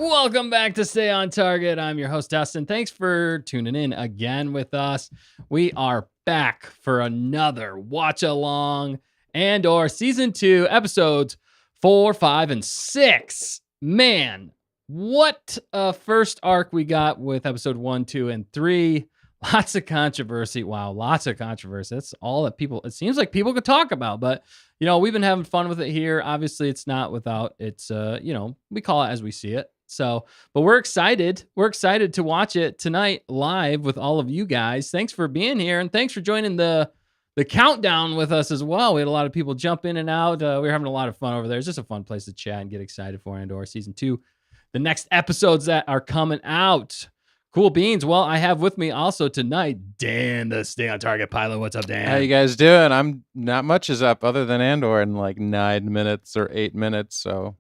Welcome back to Stay on Target. I'm your host, Dustin. Thanks for tuning in again with us. We are back for another watch along Andor Season 2, episodes 4, 5, and 6. Man, what a first arc we got with episode 1, 2, and 3. Lots of controversy. Wow, lots of controversy. That's all that it seems like people could talk about, but we've been having fun with it here. Obviously, it's not without its, we call it as we see it. So, but we're excited. We're excited to watch it tonight live with all of you guys. Thanks for being here, and thanks for joining the countdown with us as well. We had a lot of people jump in and out. We were having a lot of fun over there. It's just a fun place to chat and get excited for Andor Season 2. The next episodes that are coming out. Cool beans. Well, I have with me also tonight Dan, the Stay on Target pilot. What's up, Dan? How you guys doing? I'm not much is up other than Andor in like 9 minutes or 8 minutes. So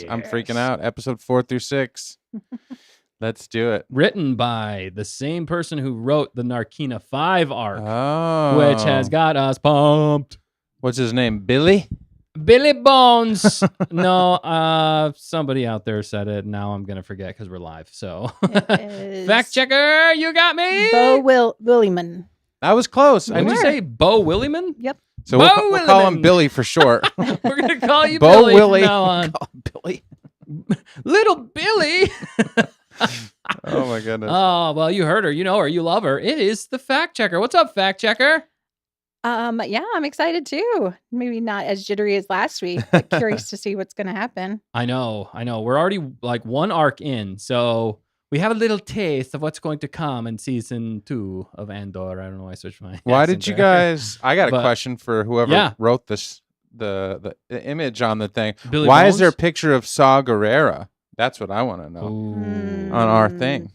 I'm freaking out. Episode 4 through 6. Let's do it. Written by the same person who wrote the Narkina 5 arc, which Oh. has got us pumped. What's his name? Billy? Billy Bones. No, somebody out there said it. Now I'm going to forget because we're live. So, fact checker, you got me? Bo Williman. That was close. Did you say Bo Williman? Yep. So Bo we'll call him Williman. Billy for short. We're going to call you Bo Billy Willie. from now on. Call him Billy. Little Billy. Oh my goodness. Oh, well, you heard her. You know her. You love her. It is the fact checker. What's up, fact checker? Yeah, I'm excited too. Maybe not as jittery as last week, but curious to see what's going to happen. I know. We're already like one arc in, so we have a little taste of what's going to come in season 2 of Andor. I don't know why I switched my. Why accent did you there. guys? I got a But- question for whoever Yeah. wrote this. The image on the thing. Billy Why is there a Bones? picture of Saw Gerrera? That's what I want to know Ooh. on our thing.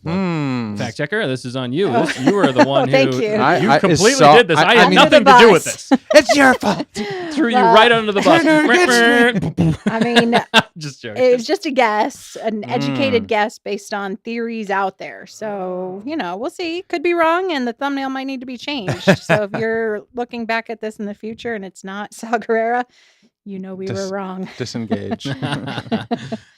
Fact checker, this is on you. You were the one who Thank you. I completely saw- did this. I had mean- nothing Under to the do with bus. this. It's your fault. Threw you right under the bus. I mean, Just joking. it was just a guess, an Mm. educated guess based on theories out there. So, we'll see. Could be wrong, and the thumbnail might need to be changed. So if you're looking back at this in the future and it's not Saw Gerrera, we were wrong. Disengage.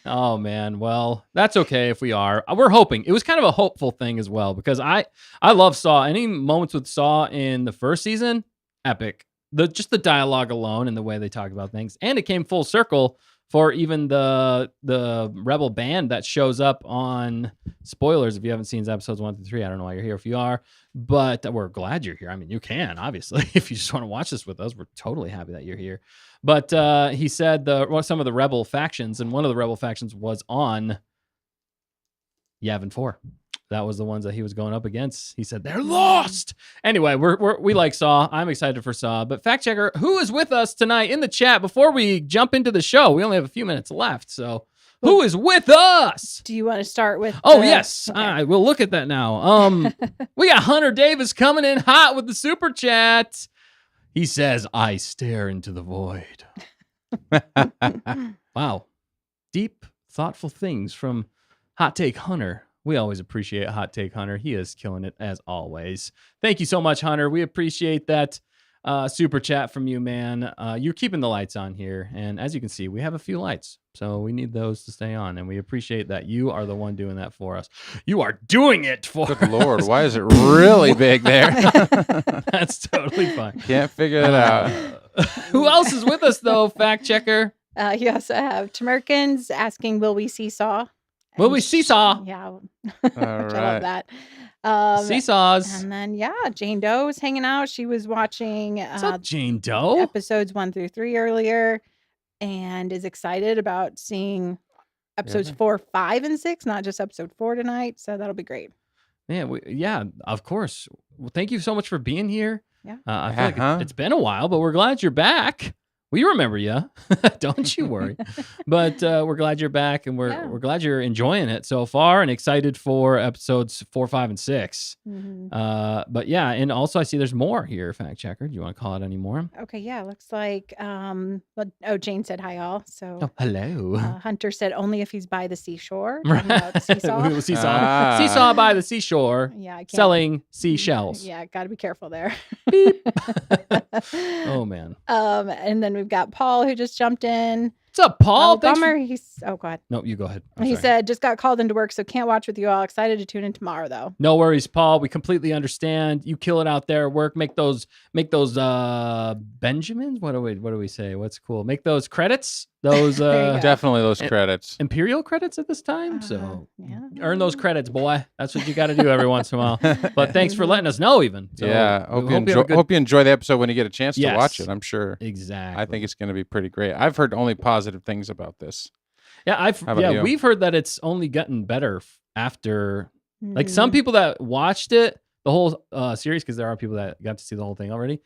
Oh man, well that's okay if we are. We're hoping. It was kind of a hopeful thing as well because I love Saw. Any moments with Saw in the first season, epic. Just the dialogue alone and the way they talk about things, and it came full circle for even the rebel band that shows up on spoilers. If you haven't seen episodes 1 through 3, I don't know why you're here if you are, but we're glad you're here. I mean, you can obviously if you just want to watch this with us. We're totally happy that you're here. But he said some of the rebel factions, and one of the rebel factions was on Yavin 4. That was the ones that he was going up against. He said they're lost. Anyway, we like Saw. I'm excited for Saw. But fact checker, who is with us tonight in the chat before we jump into the show? We only have a few minutes left, so who is with us? Do you want to start with? Oh yes, Okay. all right. We'll look at that now. We got Hunter Davis coming in hot with the super chat. He says, "I stare into the void." Wow, deep, thoughtful things from Hot Take Hunter. We always appreciate Hot Take Hunter. He is killing it as always. Thank you so much, Hunter. We appreciate that super chat from you, man. You're keeping the lights on here. And as you can see, we have a few lights. So we need those to stay on. And we appreciate that you are the one doing that for us. You are doing it for Good us. Lord, why is it really big there? That's totally fine. Can't figure it out. Who else is with us, though, fact checker? You also have Tamerkins asking, "Will we see Saw?" Will And we see Saw? Yeah, All I right. love that. Seesaws. And then, Jane Doe was hanging out. She was watching What's up, Jane Doe? episodes 1 through 3 earlier and is excited about seeing episodes 4, 5, and 6, not just episode 4 tonight. So that'll be great. Yeah, of course. Well, thank you so much for being here. Yeah. I feel like it's been a while, but we're glad you're back. We remember you. Don't you worry. But we're glad you're back, and we're glad you're enjoying it so far and excited for episodes 4, 5, and 6. Mm-hmm. But yeah, and also I see there's more here, fact checker. Do you want to call it any more? Okay, yeah, looks like Jane said hi all. So Oh, hello. Hunter said only if he's by the seashore. Right. Talking about Seesaw. Seesaw. Seesaw by the seashore. Yeah, I can't. Selling seashells. Yeah, got to be careful there. Beep. Oh man. And then we've got Paul who just jumped in. What's up, Paul? Oh, Thanks for- bummer. Oh, God. No, you go ahead. I'm He sorry. said, just got called into work, so can't watch with you all. Excited to tune in tomorrow, though. No worries, Paul. We completely understand. You kill it out there at work. Make those Benjamins. What do we say? What's cool? Make those credits. Those There you go. Definitely those And- credits. Imperial credits at this time. So Yeah. earn those credits, boy. That's what you got to do every once in a while. But thanks for letting us know. Even so, Yeah, we hope have a good- you enjoy the episode when you get a chance to watch Yes. it. I'm sure. Exactly. I think it's going to be pretty great. I've heard only positive things about this. Yeah, How about you? we've heard that it's only gotten better after. Like Mm-hmm. some people that watched it, the whole series, because there are people that got to see the whole thing already.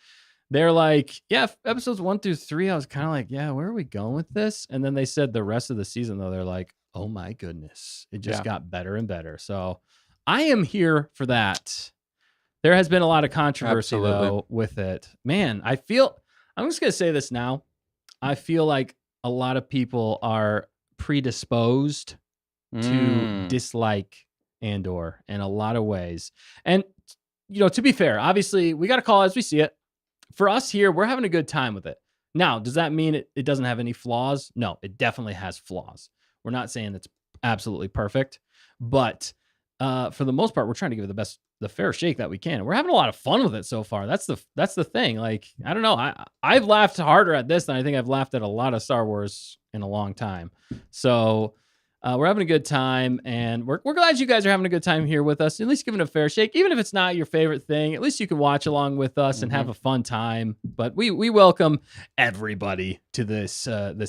They're like, yeah, episodes 1 through 3, I was kind of like, yeah, where are we going with this? And then they said the rest of the season, though, they're like, oh my goodness, it just got better and better. So I am here for that. There has been a lot of controversy though with it. Man, I'm just gonna say this now. I feel like a lot of people are predisposed to dislike Andor in a lot of ways. And, to be fair, obviously we got to call it as we see it. For us here, we're having a good time with it. Now, does that mean it doesn't have any flaws? No, it definitely has flaws. We're not saying it's absolutely perfect, but for the most part, we're trying to give it the fair shake that we can. And we're having a lot of fun with it so far. That's the thing. Like, I don't know. I've laughed harder at this than I think I've laughed at a lot of Star Wars in a long time. So we're having a good time, and we're glad you guys are having a good time here with us. At least give it a fair shake, even if it's not your favorite thing. At least you can watch along with us and have a fun time. But we welcome everybody to this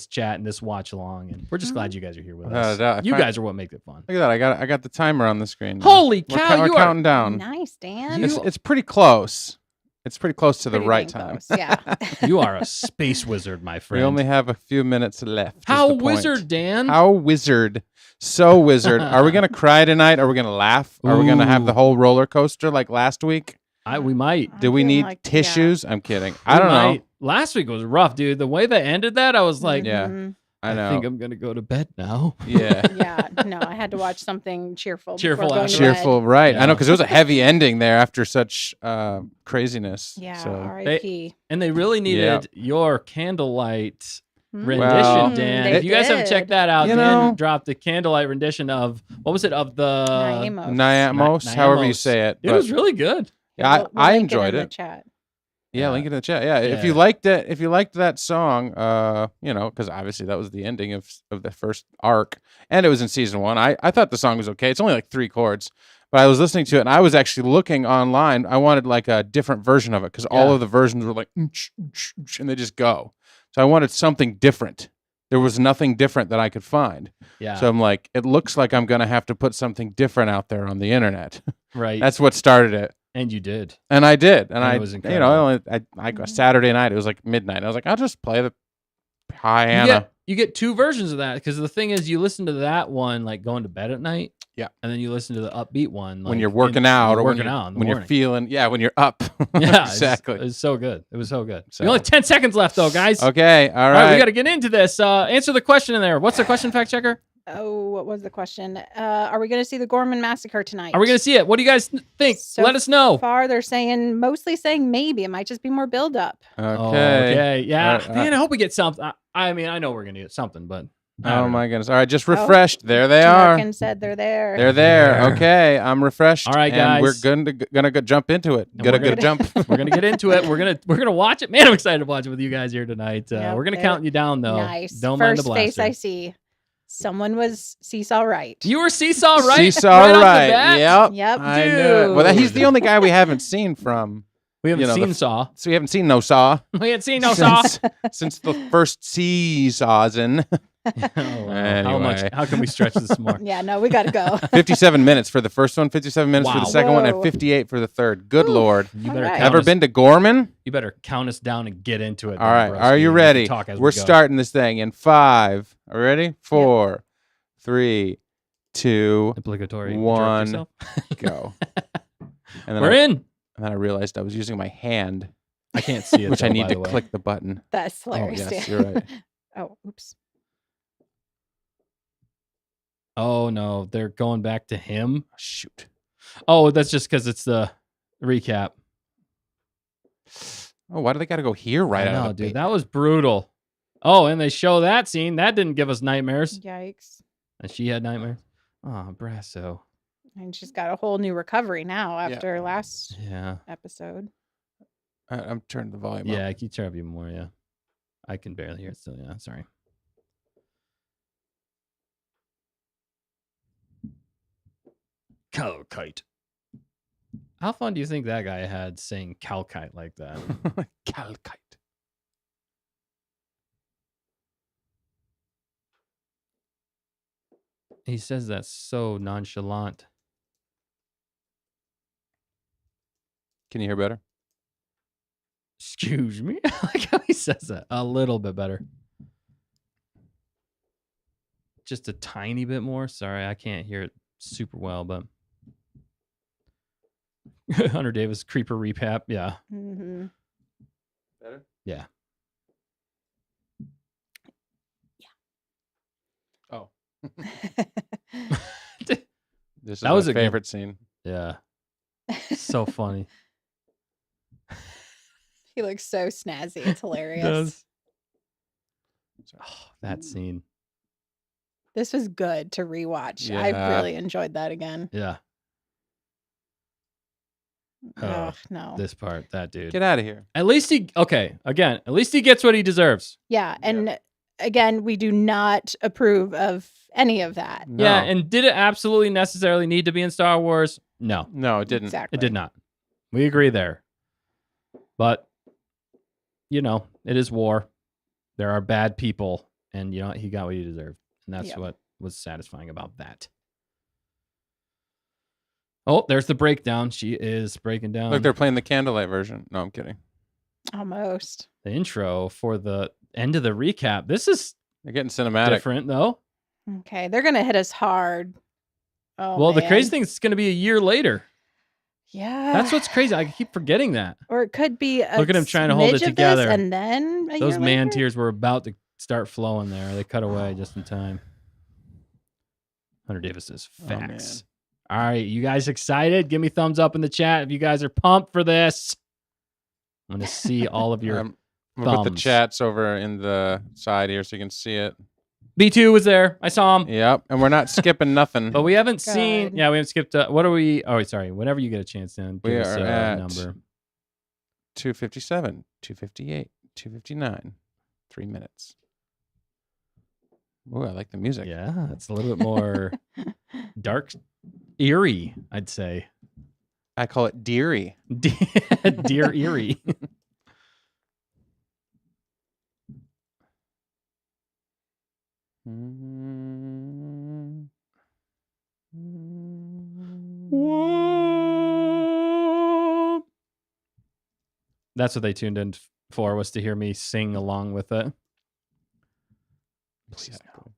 chat and this watch along, and we're just glad you guys are here with us. You guys are what make it fun. Look at that! I got the timer on the screen. now. Holy We're cow! we're You counting are down. Nice, Dan. It's pretty close. It's pretty close to the Pretty right dang time. close, yeah. you are a space wizard, my We friend. only have a few minutes left. is How the point. wizard, Dan? How wizard. So wizard. Are we going to cry tonight? Are we going to laugh? Are we going to have the Ooh. whole roller coaster like last week? We might. Do we feeling need like- yeah. tissues? I'm kidding. I don't know. Last week was rough, dude. The way they ended that, I was like, Yeah. Mhm. I know. think I'm gonna go to bed now. Yeah. Yeah, no, I had to watch something cheerful. Cheerful before going after. to bed. Cheerful, right? I Yeah. know because it was a heavy ending there after such craziness. Yeah, So R.I.P. And they really needed your candlelight rendition, Well, Dan. they If you guys haven't did. checked that out, You Dan know- dropped the candlelight rendition of what was it? Of the Naimos. Nyamos, however you say it. It but- was really good. Yeah, We'll I link enjoyed in it. the chat. Yeah, link it in the chat. Yeah, if you Yeah. liked it, if you liked that song, because obviously that was the ending of the first arc, and it was in season 1. I thought the song was okay. It's only like 3 chords, but I was listening to it and I was actually looking online. I wanted like a different version of it because all Yeah. of the versions were like and they just go. So I wanted something different. There was nothing different that I could find. Yeah. So I'm like, it looks like I'm gonna have to put something different out there on the internet. right. That's what started it. and you did. And I did, and it was I incredible. I Saturday night. It was like midnight. I was like, I'll just play the Hyanna. You get 2 versions of that because the thing is, you listen to that one like going to bed at night. Yeah. And then you listen to the upbeat one when like, you're working out, or when working you're, out in the when you're morning. feeling, when you're up. Yeah, exactly. It's so good. It was so good. So- We only 10 seconds left though, guys. Okay, all All right, we right. got to get into this. Answer the question in there. What's the question, fact checker? Oh, what was the question? Are we going to see the Gorman massacre tonight? Are we going to see it? What do you guys think? So Let us know. Far, they're mostly saying maybe. It might just be more build up. Okay. Oh, okay. Yeah. All right, Man, I hope we get something. I mean, I know we're going to get something, but. I Oh don't know. my goodness! All right, just refreshed. There they American are. said they're there. They're there. There. Okay, I'm refreshed. All right, and we're guys. gonna go jump into it. And Gonna we're go jump. We're gonna get into it. We're gonna watch it. Man, I'm excited to watch it with you guys here tonight. Yep, We're gonna they're count you down though. Nice. Don't mind the First face blaster. I see. Someone was seesaw right. You were seesaw right. Seesaw right. Off the right. bat? Yep. Yep. I knew it. Well, he's the only guy we haven't seen from. We haven't You know, seen the- Saw. So we haven't seen no Saw. We ain't seen no Saw. since the first Seesaws in. Oh, wow. Anyway. How can we stretch this more? Yeah, no, we got to go. 57 minutes for the first one, 57 minutes for Wow. the second one, and Whoa. 58 for the third. Good Ooh. Lord. You All better right. count Ever us, been to Gorman? You better count us down and get into it. All right. then, Are you broski. We can ready? talk as We're we go. starting this thing in 5. Are you ready? 4, 3, 2, Obligatory. jerk One. yourself. go. And then We're in. And then I realized I was using my hand, I can't see it. which I though, need by to the way. click the button. That's hilarious. yes, yeah. you're right. Oh, oops. Oh no, they're going back to him. Shoot. Oh, that's just because it's the recap. Oh, why do they got to go here right I out know, of the dude. gate? That was brutal. Oh, and they show that scene. That didn't give us nightmares. Yikes. And she had nightmares. Oh, Brasso. And she's got a whole new recovery now Yeah. after last Yeah. episode. I'm turning the volume Yeah, up. I keep turning up even more. Yeah. I can barely hear it still. Yeah, sorry. Calkite. How fun do you think that guy had saying calkite like that? Calcite. He says that so nonchalant. Can you hear better? Excuse me. I like how he says that. A little bit better. Just a tiny bit more. Sorry, I can't hear it super well, but Hunter Davis creeper recap. Yeah. Mm-hmm. Better? Yeah. Oh. That This is was my a good- favorite scene. Yeah. So funny. He looks so snazzy. It's hilarious. Does. Oh, that scene. This was good to rewatch. I Yeah. really enjoyed that again. Yeah. Oh, Ugh, no. This part, that dude. Get out of here. At least he at least he gets what he deserves. Yeah, and again, we do not approve of any of that. No. Yeah, and did it absolutely necessarily need to be in Star Wars? No, No, it didn't. Exactly. it did not. We agree there. But it is war. There are bad people, and he got what he deserved. And that's Yep. what was satisfying about that. Oh, there's the breakdown. She is breaking down Look, they're playing the candlelight version. No, I'm kidding. Almost. the intro for the end of the recap. This is They're getting cinematic. different, though. Okay, they're gonna hit us hard. Oh, Well, the crazy man. thing is it's going to be a year later. Yeah. That's what's crazy. I keep forgetting that. Or it could be a Look at him trying to hold it smidge of this together. and then a Those year man later? tears were about to start flowing there. They cut away just in time. Hunter Davis says Oh, facts. All right, you guys excited? Give me thumbs up in the chat if you guys are pumped for this. I'm going to see all of your I'm gonna put the thumbs. chats over in the side here so you can see it. B2 was there. I saw him. Yep, and we're not skipping nothing. But we haven't seen. Good. Yeah, we haven't skipped. What are we? Oh, sorry. Whenever you get a chance, then We give us are a at number. 2:57, 2:58, 2:59, 3 minutes. Ooh, I like the music. Yeah, it's a little bit more dark, eerie, I'd say. I call it Deary. Dear eerie. That's what they tuned in for, was to hear me sing along with it. Please no.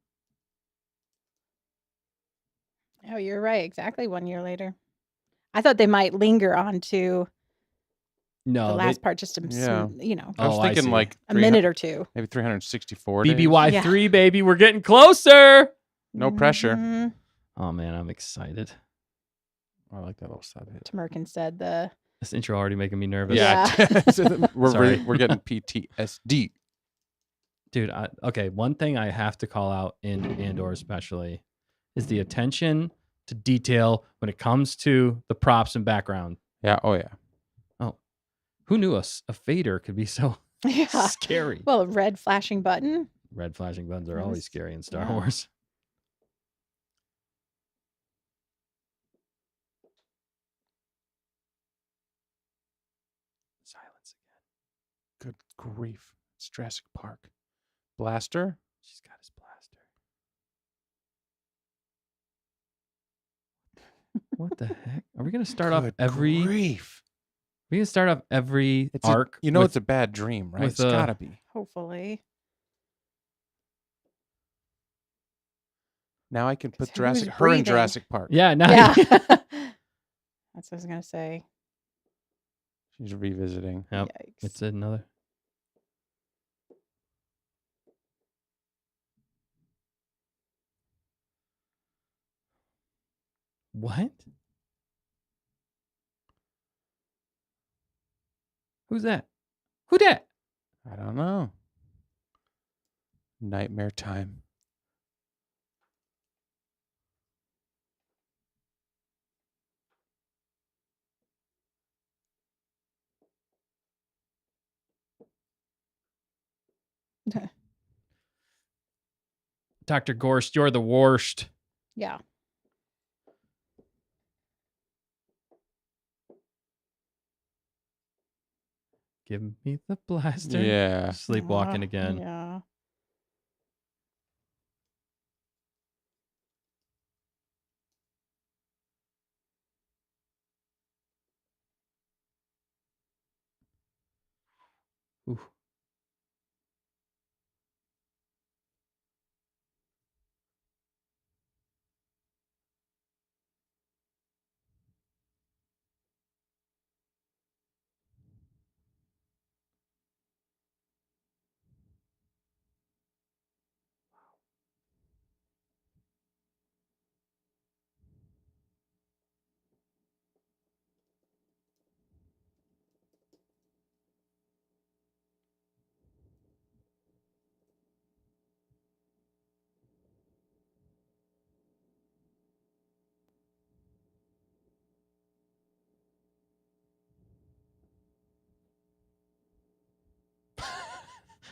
Oh, you're right. Exactly 1 year later. I thought they might linger on to No, the they- last part, just to, Yeah. I was Oh, thinking see. like a minute or two. maybe 364 days. BBY3, baby, we're getting closer. No pressure. Mhm. Oh man, I'm excited. I like that little sub hit. Tamerkin said the This intro already making me nervous. Yeah. we're Sorry. getting PTSD. Dude, okay, one thing I have to call out in Andor especially is the attention to detail when it comes to the props and background. Yeah. Oh yeah. Who knew a fader could be so yeah. scary? Well, a red flashing button. Red flashing buttons are That always was- scary in Star yeah. Wars. Silence again. Good grief. It's Jurassic Park. Blaster. She's got his blaster. What the heck? Are we gonna start off Good every? grief. We gonna start off every It's arc. you know, with- it's a bad dream, right? with It's gotta be. Hopefully. Now I can put 'Cause who's her in breathing? Jurassic Park. yeah. Now Yeah. That's what I was gonna say. She's revisiting. Yep. Yikes. It's another. What? Who's that? Who that? I don't know. Nightmare time. Dr. Gorst, you're the worst. Yeah. Give me the blaster. Yeah. Sleepwalking again. Yeah. Ooh.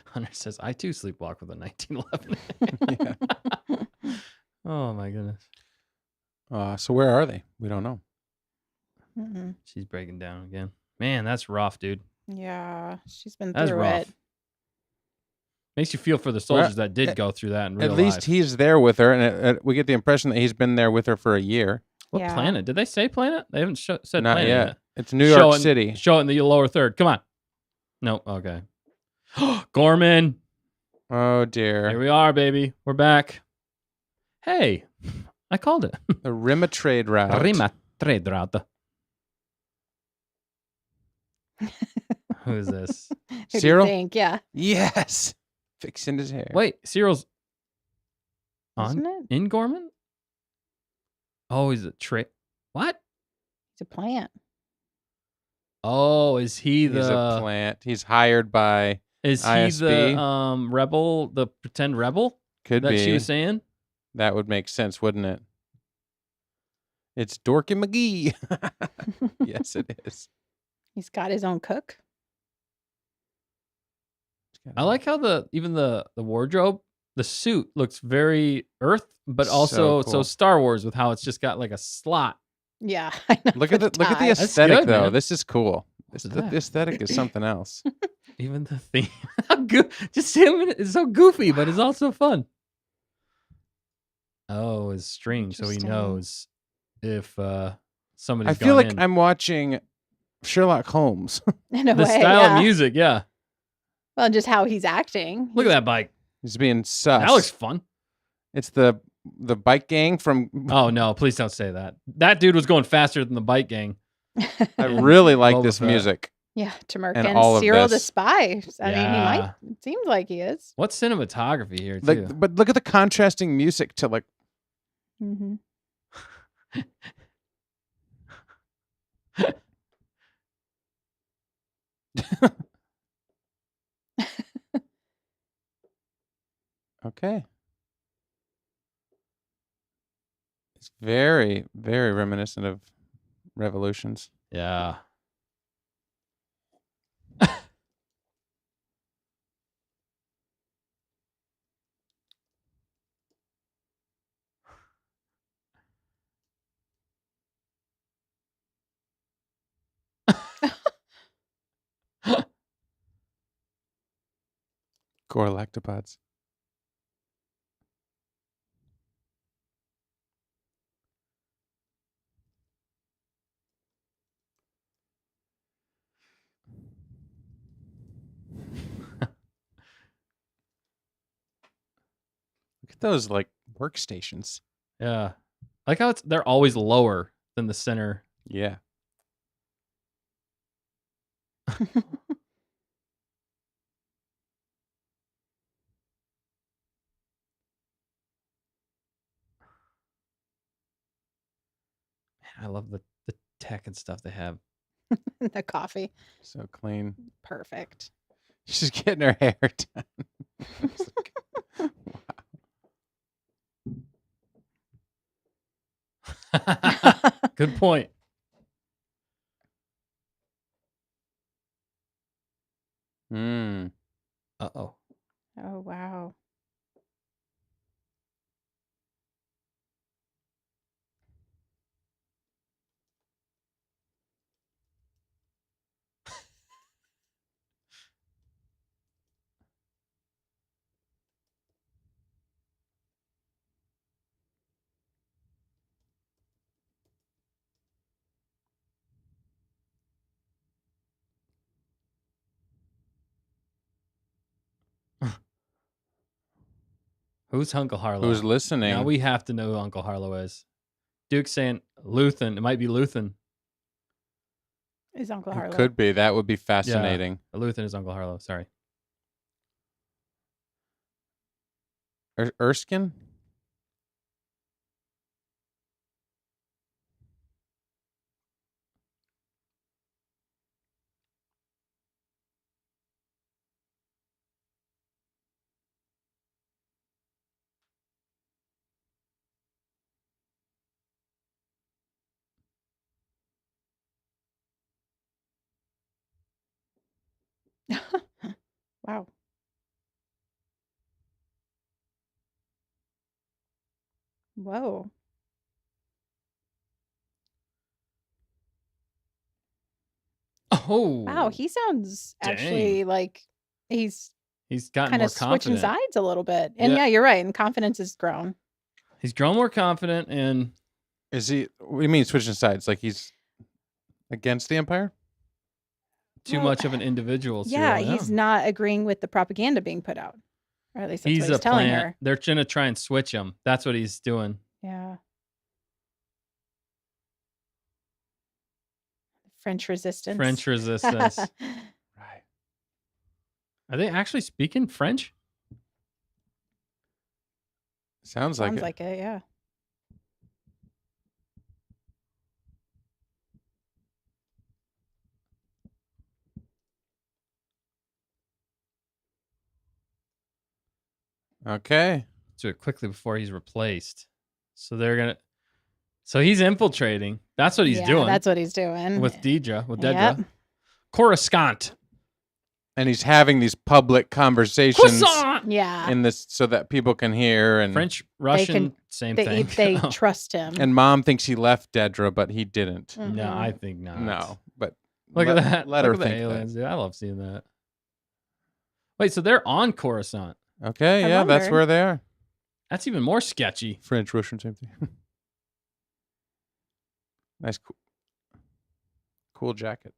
Hunter says, I too sleepwalk with a 1911. Yeah. Oh my goodness. So where are they? We don't know. Mm-mm. She's breaking down again. Man, that's rough, dude. Yeah. She's been That's through rough. it. Makes you feel for the soldiers that did go through that in real At least life. he's there with her, and we get the impression that he's been there with her for a year. What Yeah. planet? Did they say planet? They haven't said Not planet yet. yet. It's New York City. Show it in the lower third. Come on. No, okay. Gorman. Oh Here dear. we are, baby. We're back. Hey, I called it. The Rima trade route. Rima trade route. Who is this? Who do you Cyril? think? Yeah. Yes. Fixing his hair. Wait, Cyril's Isn't on it? in Gorman? Oh, he's a trade. What? It's a plant. Oh, is he He's a the plant. He's hired by is he ISB? the rebel, the pretend rebel Could that be. she was saying? That would make sense, wouldn't it? It's Dorky McGee. Yes, it is. He's got his own cook. I like how even the wardrobe, the suit looks very Earth, but So also cool. Star Wars with how it's just got like a slot. Yeah. I know, Look for at the look at the tie. That's aesthetic good, though. man. This is cool. What's The that? aesthetic is something else. Even the theme, just him. It's so goofy, but it's also fun. Oh, his string, so he Interesting. knows if somebody's. I feel gone like in. I'm watching Sherlock Holmes. In a The way, style yeah. of music, yeah. Well, just how he's acting. Look at that bike. He's being sus. That looks fun. It's the bike gang from. Oh no, please don't say that. That dude was going faster than the bike gang. I really like Boba this Fett. music. Yeah, Tamerk And and all of Cyril the this. spy. I mean, he might. Yeah. It seems like he is. What cinematography here too? Like, but look at the contrasting music to like. Mm-hmm. Okay. It's very, very reminiscent of Revolutions. Yeah. Gorlactopods. Look at those like workstations. Yeah. I like how they're always lower than the center. Yeah. Man, I love the tech and stuff they have. The coffee. So clean. Perfect. She's getting her hair done. Good point. Hmm. Uh-oh. Oh, wow. Who's Uncle Harlow? Who's listening? Now we have to know who Uncle Harlow is. Duke's saying Luthen. It might be Luthen. Is Uncle It Harlow. could be. That would be fascinating. Luthen is Uncle Harlow. Sorry. Erskine? Wow. Whoa. Oh. Wow. He sounds Dang. actually like he's gotten kind more of switching confident. sides a little bit. And Yeah. yeah, you're right. And confidence has grown. He's grown more confident and Is he? What do you mean switching sides? Like he's against the Empire? too Well, much of an individual. Yeah, Cyril, he's not agreeing with the propaganda being put out. Or at least that's He's what a he's telling plant. her. They're going to try and switch him. That's what he's doing. Yeah. French resistance. French resistance. Right. Are they actually speaking French? Sounds like Sounds it. like it, yeah. Okay. Do it quickly before he's replaced. So they're going to. So he's infiltrating. That's what he's Yeah, doing. that's what he's doing. With Dedra. With Dedra. Yep. Coruscant. And he's having these public conversations Croissant! Yeah. in this so that people can hear and French, Russian, same They thing. trust him. and Mom thinks he left Dedra, but he didn't. Mhm. No, I think not. No, but Look at that. Let Look her at the think aliens. Dude. I love seeing that. Wait, so they're on Coruscant. that. Okay, I yeah, that's wondered. where they are. That's even more sketchy. French, Russian, same thing. Nice, cool jacket.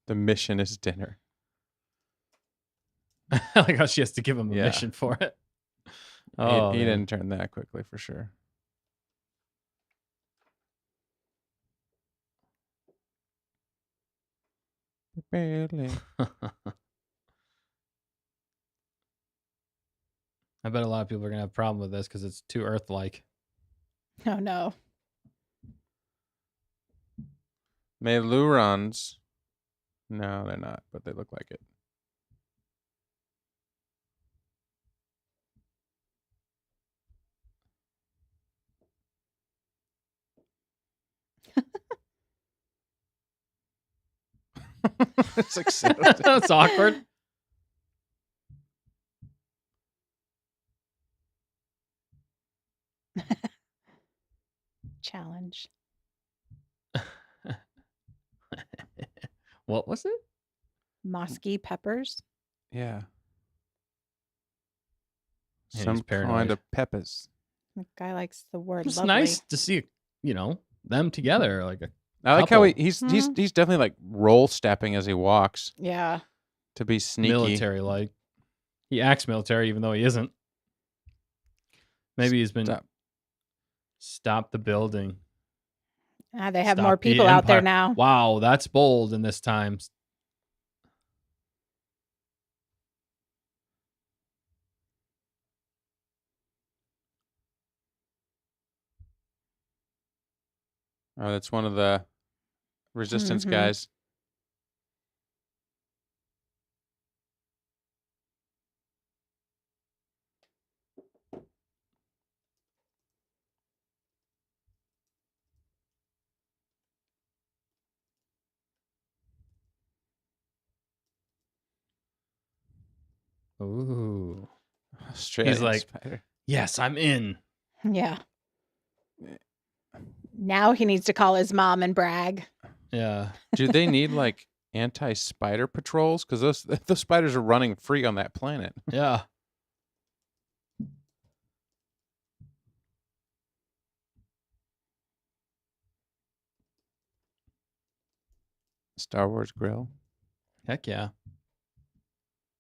The mission is dinner. I like how she has to give him a Yeah. mission for it. He Oh, man. didn't turn that quickly for sure. Barely. I bet a lot of people are going to have a problem with this because it's too Earth-like. Oh no. Melurons. No, they're not, but they look like it. It's like so That's awkward. Challenge. What was it? Mosky peppers. Yeah. Yeah, he's Some kind paranoid. of peppers. The guy likes the word It's lovely. nice to see, them together. Like a I like how couple. he's Mhm. he's definitely like roll stepping as he walks Yeah. to be sneaky. military-like. He acts military even though he isn't. Maybe he's been stop the building. They have Stop more the people out there empire. now. Wow, that's bold in this time. Oh, that's one of the resistance Mhm. guys. Ooh. Australian like- spider. Yes, I'm in. Yeah. Now he needs to call his mom and brag. Yeah. Do they need like anti-spider patrols? Because those spiders are running free on that planet. Yeah. Star Wars grill. Heck yeah.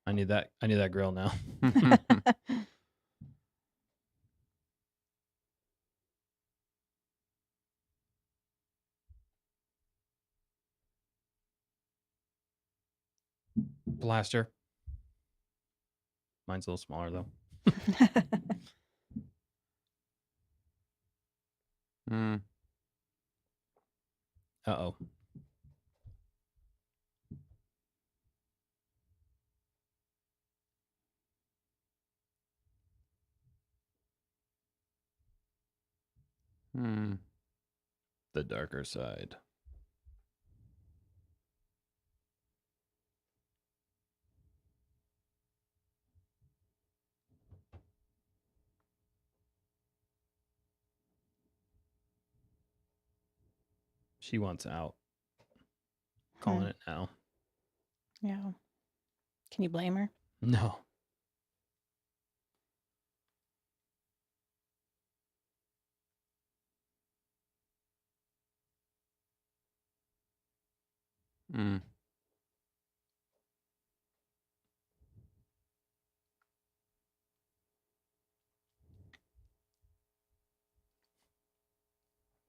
I need that. I need that grill now. Blaster. Mine's a little smaller though. Mm. Uh-oh. Hmm. The darker side. She wants out. Calling it now. Yeah. Can you blame her? No. Mm.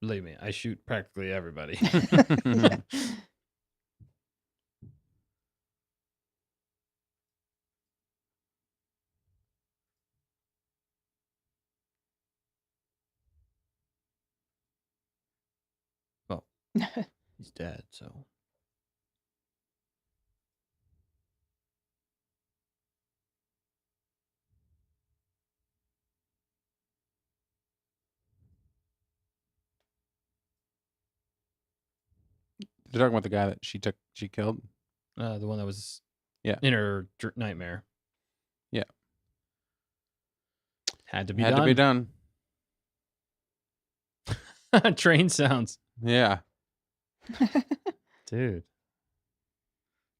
Believe me, I shoot practically everybody. Well, he's dead, so. They're talking about the guy that she killed. The one that was Yeah. in her nightmare. Yeah. Had to be Had done. to be done. Train sounds. Yeah. Dude.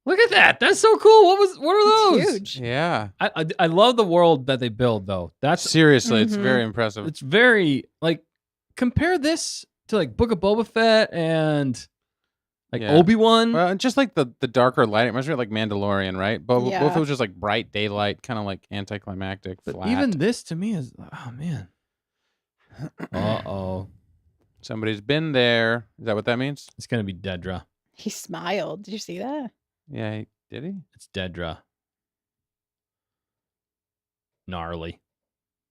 Look at that. That's so cool. What are those? It's huge. Yeah. I love the world that they build though. That's Seriously, it's Mhm. very impressive. it's very like compare this to like Book of Boba Fett and like Yeah. Obi-Wan. Well, and just like the darker light, it reminds me of like Mandalorian, right? But Yeah. both it was just like bright daylight, kind of like anticlimactic, But flat. even this to me is oh man. Uh-oh. Somebody's been there. Is that what that means? It's gonna be Dedra. He smiled. Did you see that? Yeah. Did he? It's Dedra. Gnarly.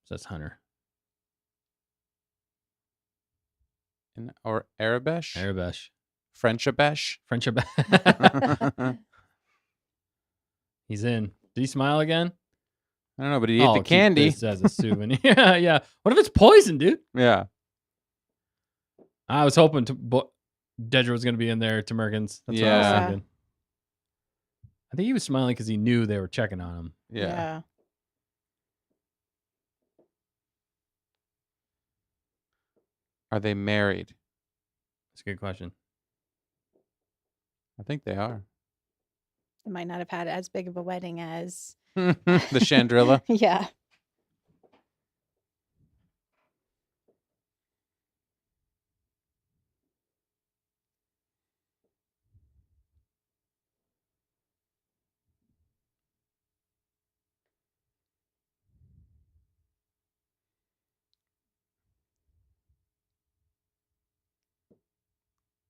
So that's Hunter. Or Arabesh? Arabesh. Frenchabesh? Friendship. He's in. Did he smile again? I don't know, but he ate I'll the keep candy. this as a souvenir. yeah. What if it's poison, dude? Yeah. I was hoping Dedra was going to be in there to Merkins. That's what I was Yeah. thinking. I think he was smiling because he knew they were checking on him. Yeah. Are they married? That's a good question. I think they are. They might not have had as big of a wedding as. The Chandrilla. Yeah.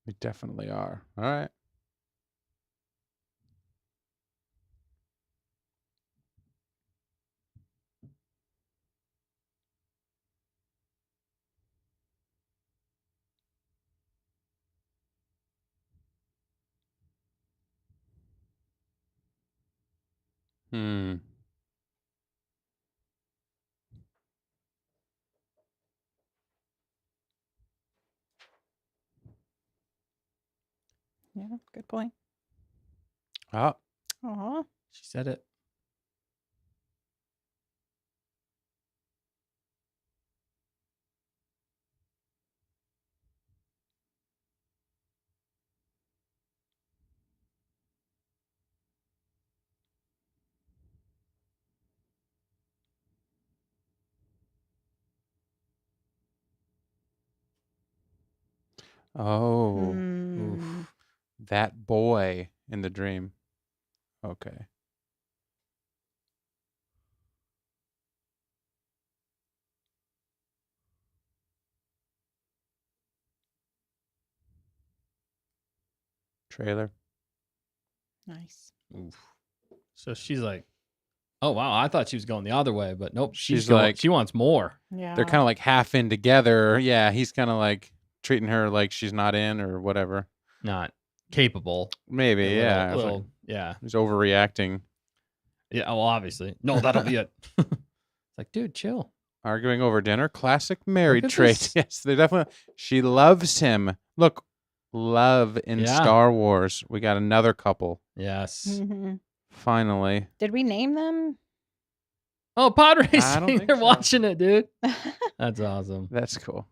We definitely are. All right. Hmm. Yeah, good point. Oh, Aw. She said it. oh, Hmm. Oof. that boy in the dream. Okay. Trailer. Nice. Oof. So she's like, oh wow, I thought she was going the other way, but nope, She's going. like- She wants more. Yeah. They're kind of like half in together. Yeah, he's kind of like treating her like she's not in or whatever. Not capable. Maybe, A little- yeah. It's little- like yeah. he's overreacting, Yeah. Well, obviously. No, that'll be it. It's like, dude, chill. arguing over dinner. Classic married at trait. this. Yes, they definitely. She loves him. Look, love in Yeah. Star Wars. We got another couple. Yes. Mhm. Finally. Did we name them? Oh, pod I don't racing. think They're so. watching it, dude. That's awesome. That's cool.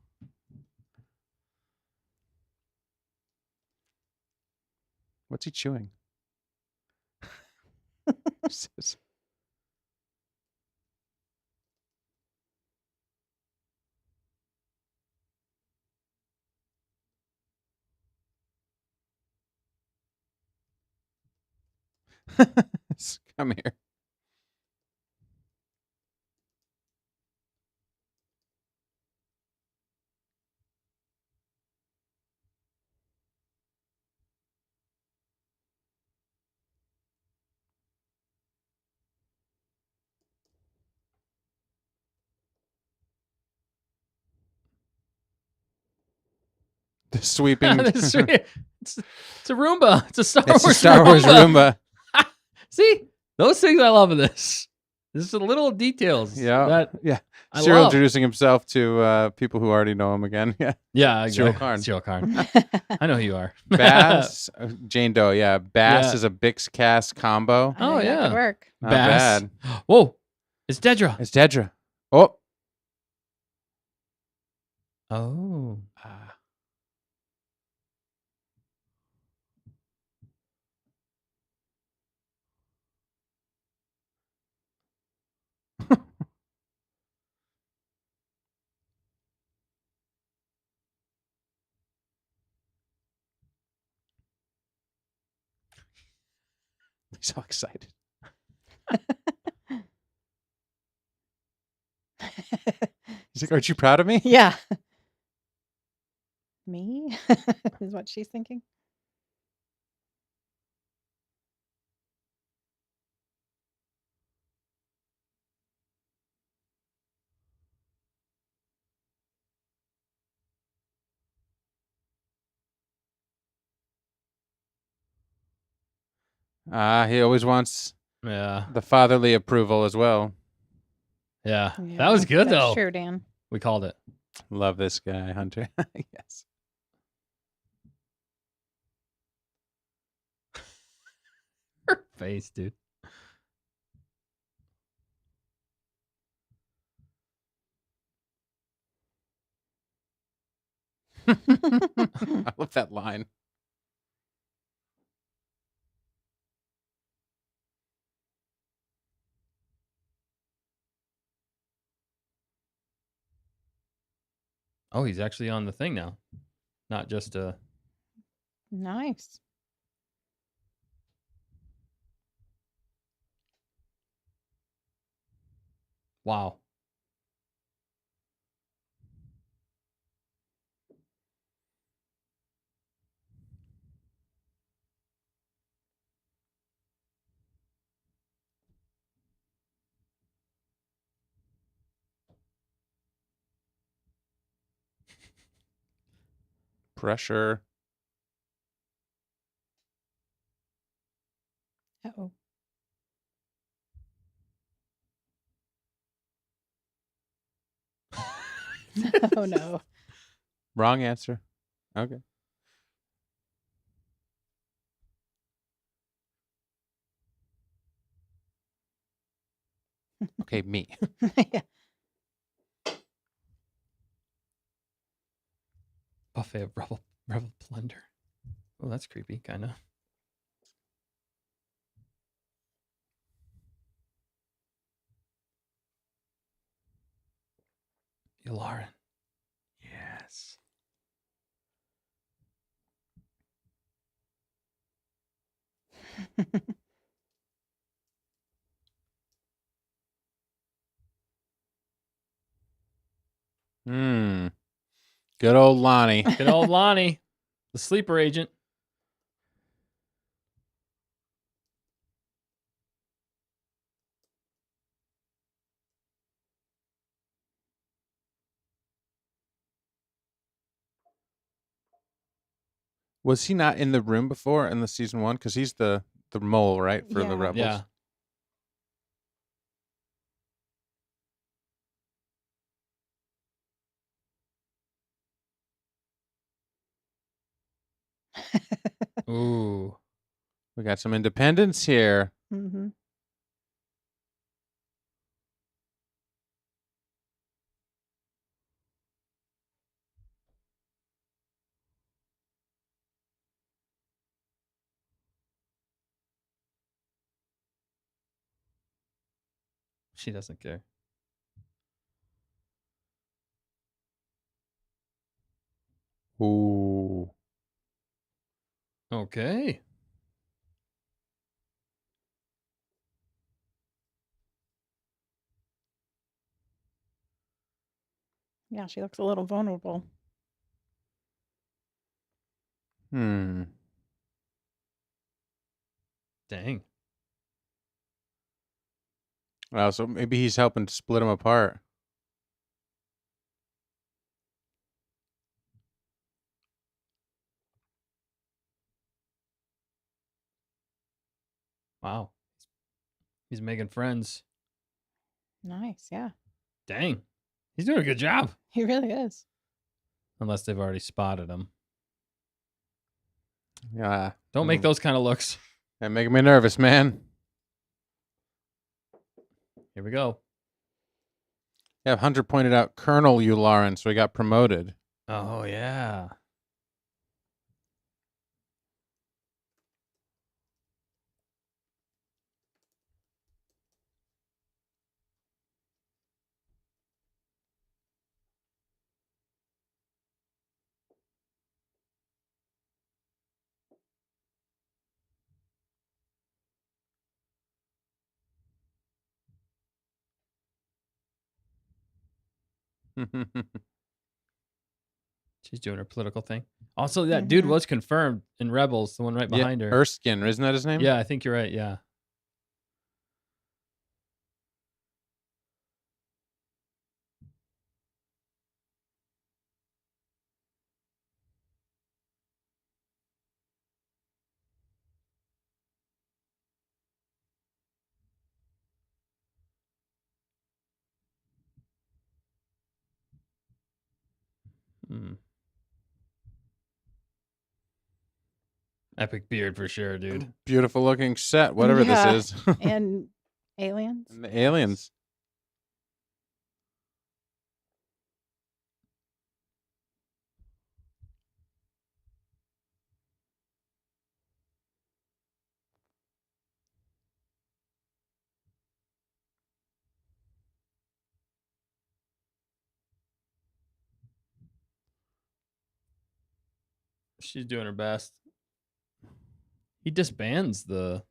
What's he chewing? Says- Come here. The sweeping. it's a Roomba. It's a Star It's Wars a Star Wars Roomba. See, those things I love in this. This is the little details. Yeah. That Yeah. I Cyril love. introducing himself to people who already know him again. Yeah. Yeah, Cyril exactly. Karn. Cyril Karn. I know who you are. Bass. Jane Doe. Yeah. Bass Yeah. is a Bix Cast combo. I Oh, think that yeah. could work. Not Bass. bad. Whoa, it's Dedra. It's Dedra. Oh. Oh. Ah. He's all excited. He's like, aren't you proud of me? Yeah. Me? Is what she's thinking. He always wants Yeah. the fatherly approval as well. Yeah. Yeah, That was good, that's though. true, Dan. We called it. Love this guy, Hunter. Yes. Her face, dude. I love that line. Oh, he's actually on the thing now. Not just a. Nice. Wow. Pressure. Uh-oh. Oh no. Wrong answer. Okay. Okay, me. Yeah. Buffet of Revel Plunder. Oh, that's creepy, kind of. Yularen. Yes. Good old Lonnie. Good old Lonnie, the sleeper agent. Was he not in the room before in the season 1? Because he's the mole, right, for the Yeah. rebels. Yeah. Ooh. We got some independence here. Mm-hmm. She doesn't care. Ooh. Okay. Yeah, she looks a little vulnerable. Hmm. Dang. Well, so maybe he's helping to split them apart. Wow. He's making friends. Nice. Yeah. Dang. He's doing a good job. He really is. Unless they've already spotted him. Yeah. Don't make those kind of looks. That making me nervous, man. Here we go. Yeah, Hunter pointed out Colonel Yularen, so he got promoted. Oh, yeah. She's doing her political thing. Also, that dude Mhm. was confirmed in Rebels, the one right behind her. Erskine, isn't that his name? Yeah, I think you're right. Yeah. Hmm. Epic beard for sure, dude. Beautiful looking set, whatever Yeah. this is. And aliens. And the aliens. She's doing her best. He disbands the.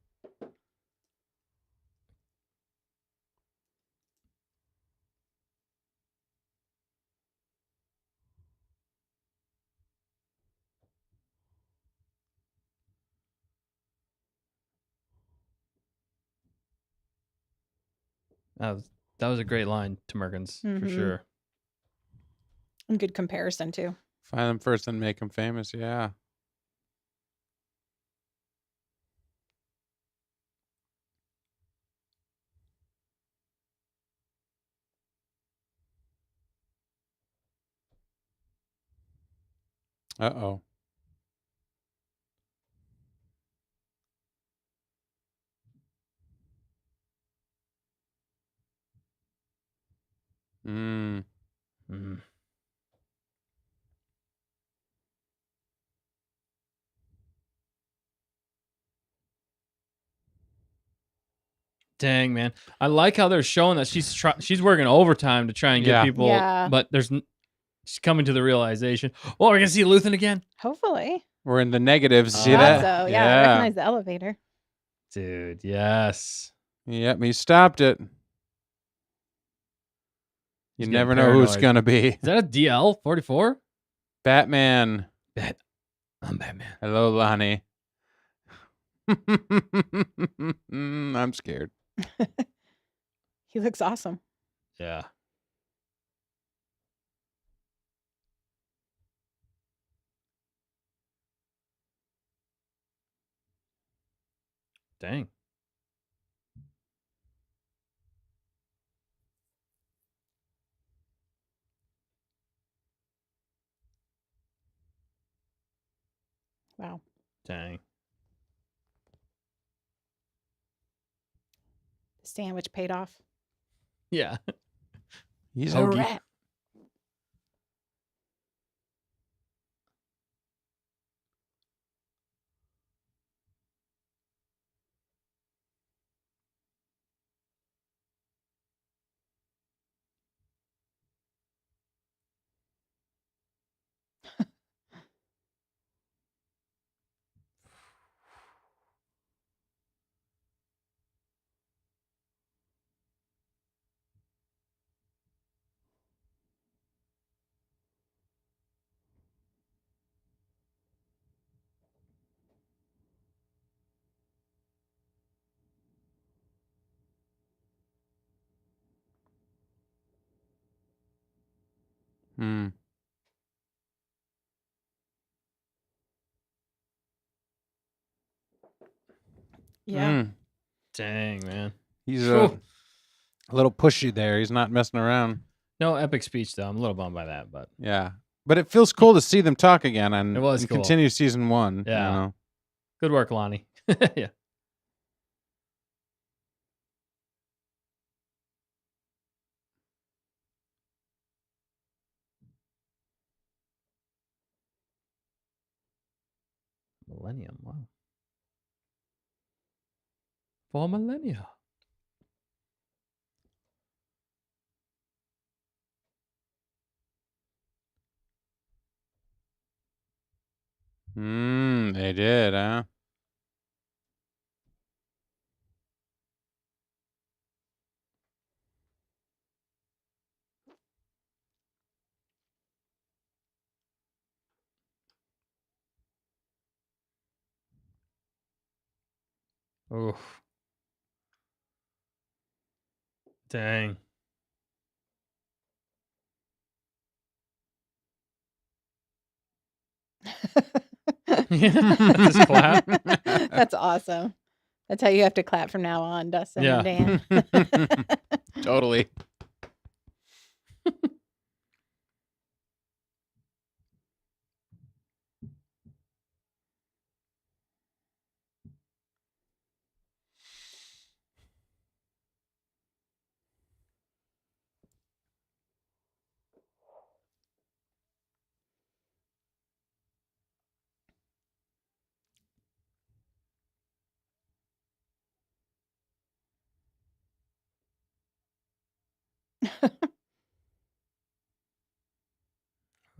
That was a great line to Merkins for Mhm. sure. And good comparison too. Find them first and make them famous. Yeah. Uh-oh. Mm. Mm. Dang, man. I like how they're showing that she's working overtime to try and get Yeah. people, Yeah. but she's coming to the realization. Oh, we're gonna see Luthen again, Hopefully. We're in the negatives. See Oh. Thought that? so. Yeah. I recognize the elevator. dude. Yes. Yep, he stopped it. You He's getting never know who it's paranoid. going to be. Is that a DL 44? Batman. I'm Batman. Hello, Lonnie. I'm scared. He looks awesome. Yeah. Dang. Wow. Dang. The sandwich paid off. Yeah. He's A a rat. Mm. Yeah. Mm. Dang, man. He's Phew. a little pushy there. He's not messing around. No epic speech though. I'm a little bummed by that, but Yeah. But it feels cool to see them talk again and, It was cool. continue season 1. Yeah. You know? good work, Lonnie. Yeah. Millennium. Wow. For millennia. They did, huh? Oof. Dang. That's his clap. That's awesome. That's how you have to clap from now on, Dustin Yeah. and Dan. Totally.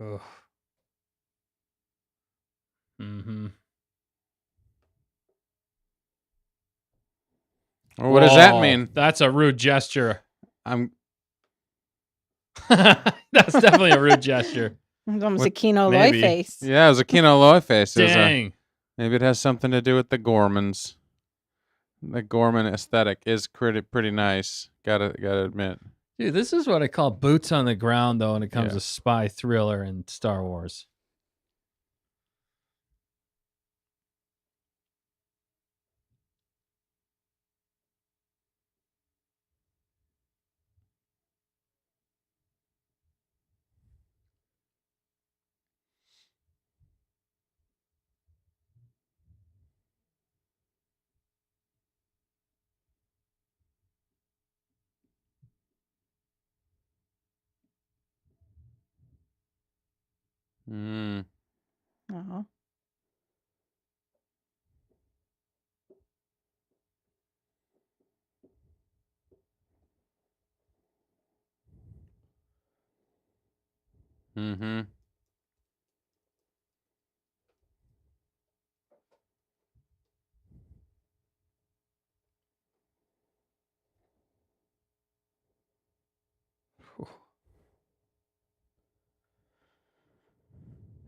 Oof. Mm-hmm. Well, what does that Whoa, mean? That's a rude gesture. I'm That's definitely a rude gesture. It's almost What- a Kino Loy maybe. face. Yeah, it was a Kino Loy face. It was Dang. maybe it has something to do with the Gormans. The Gorman aesthetic is pretty nice. Gotta admit. Dude, this is what I call boots on the ground, though, when it comes Yeah. to spy thriller and Star Wars. Mm. Uh-huh. Mm-hmm.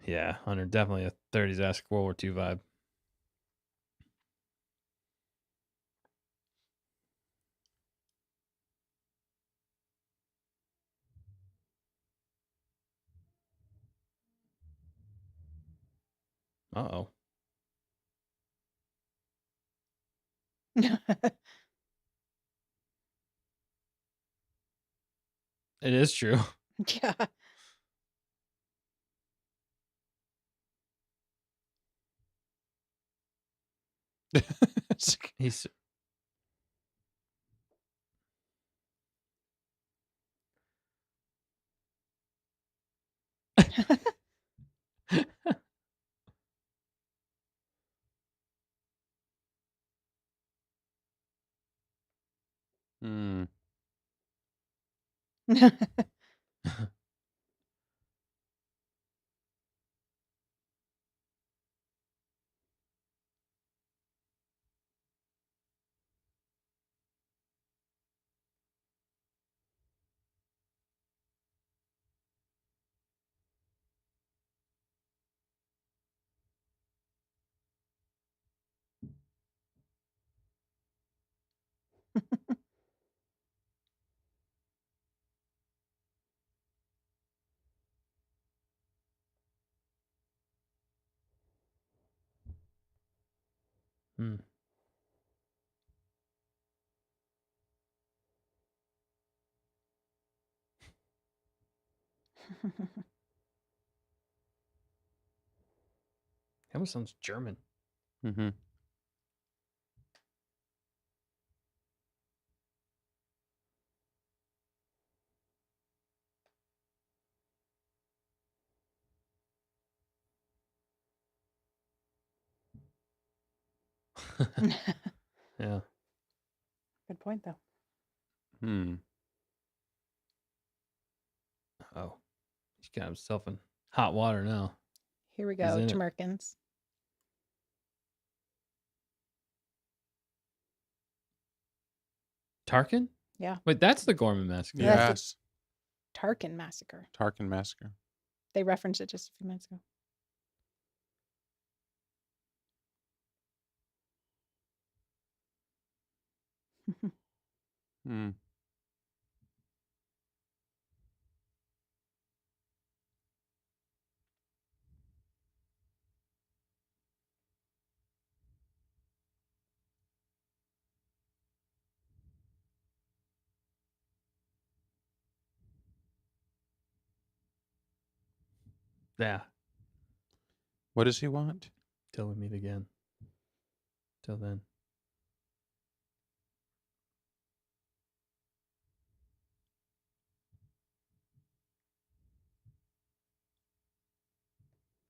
Yeah, Hunter, definitely a 30s-esque World War II vibe. Uh-oh. It is true. Yeah. He's mm. Hmm. That almost sounds German. Mm-hmm. Yeah. Good point, though. Hmm. Oh, he's got himself in hot water now. Here we He's go, in it. Tamerkins. Tarkin? Yeah. Wait, that's the Gorman Massacre. Yeah, that's Yes. Tarkin Massacre. Tarkin Massacre. They referenced it just a few minutes ago. Hmm. Yeah. What does he want? Till we meet again. Till then.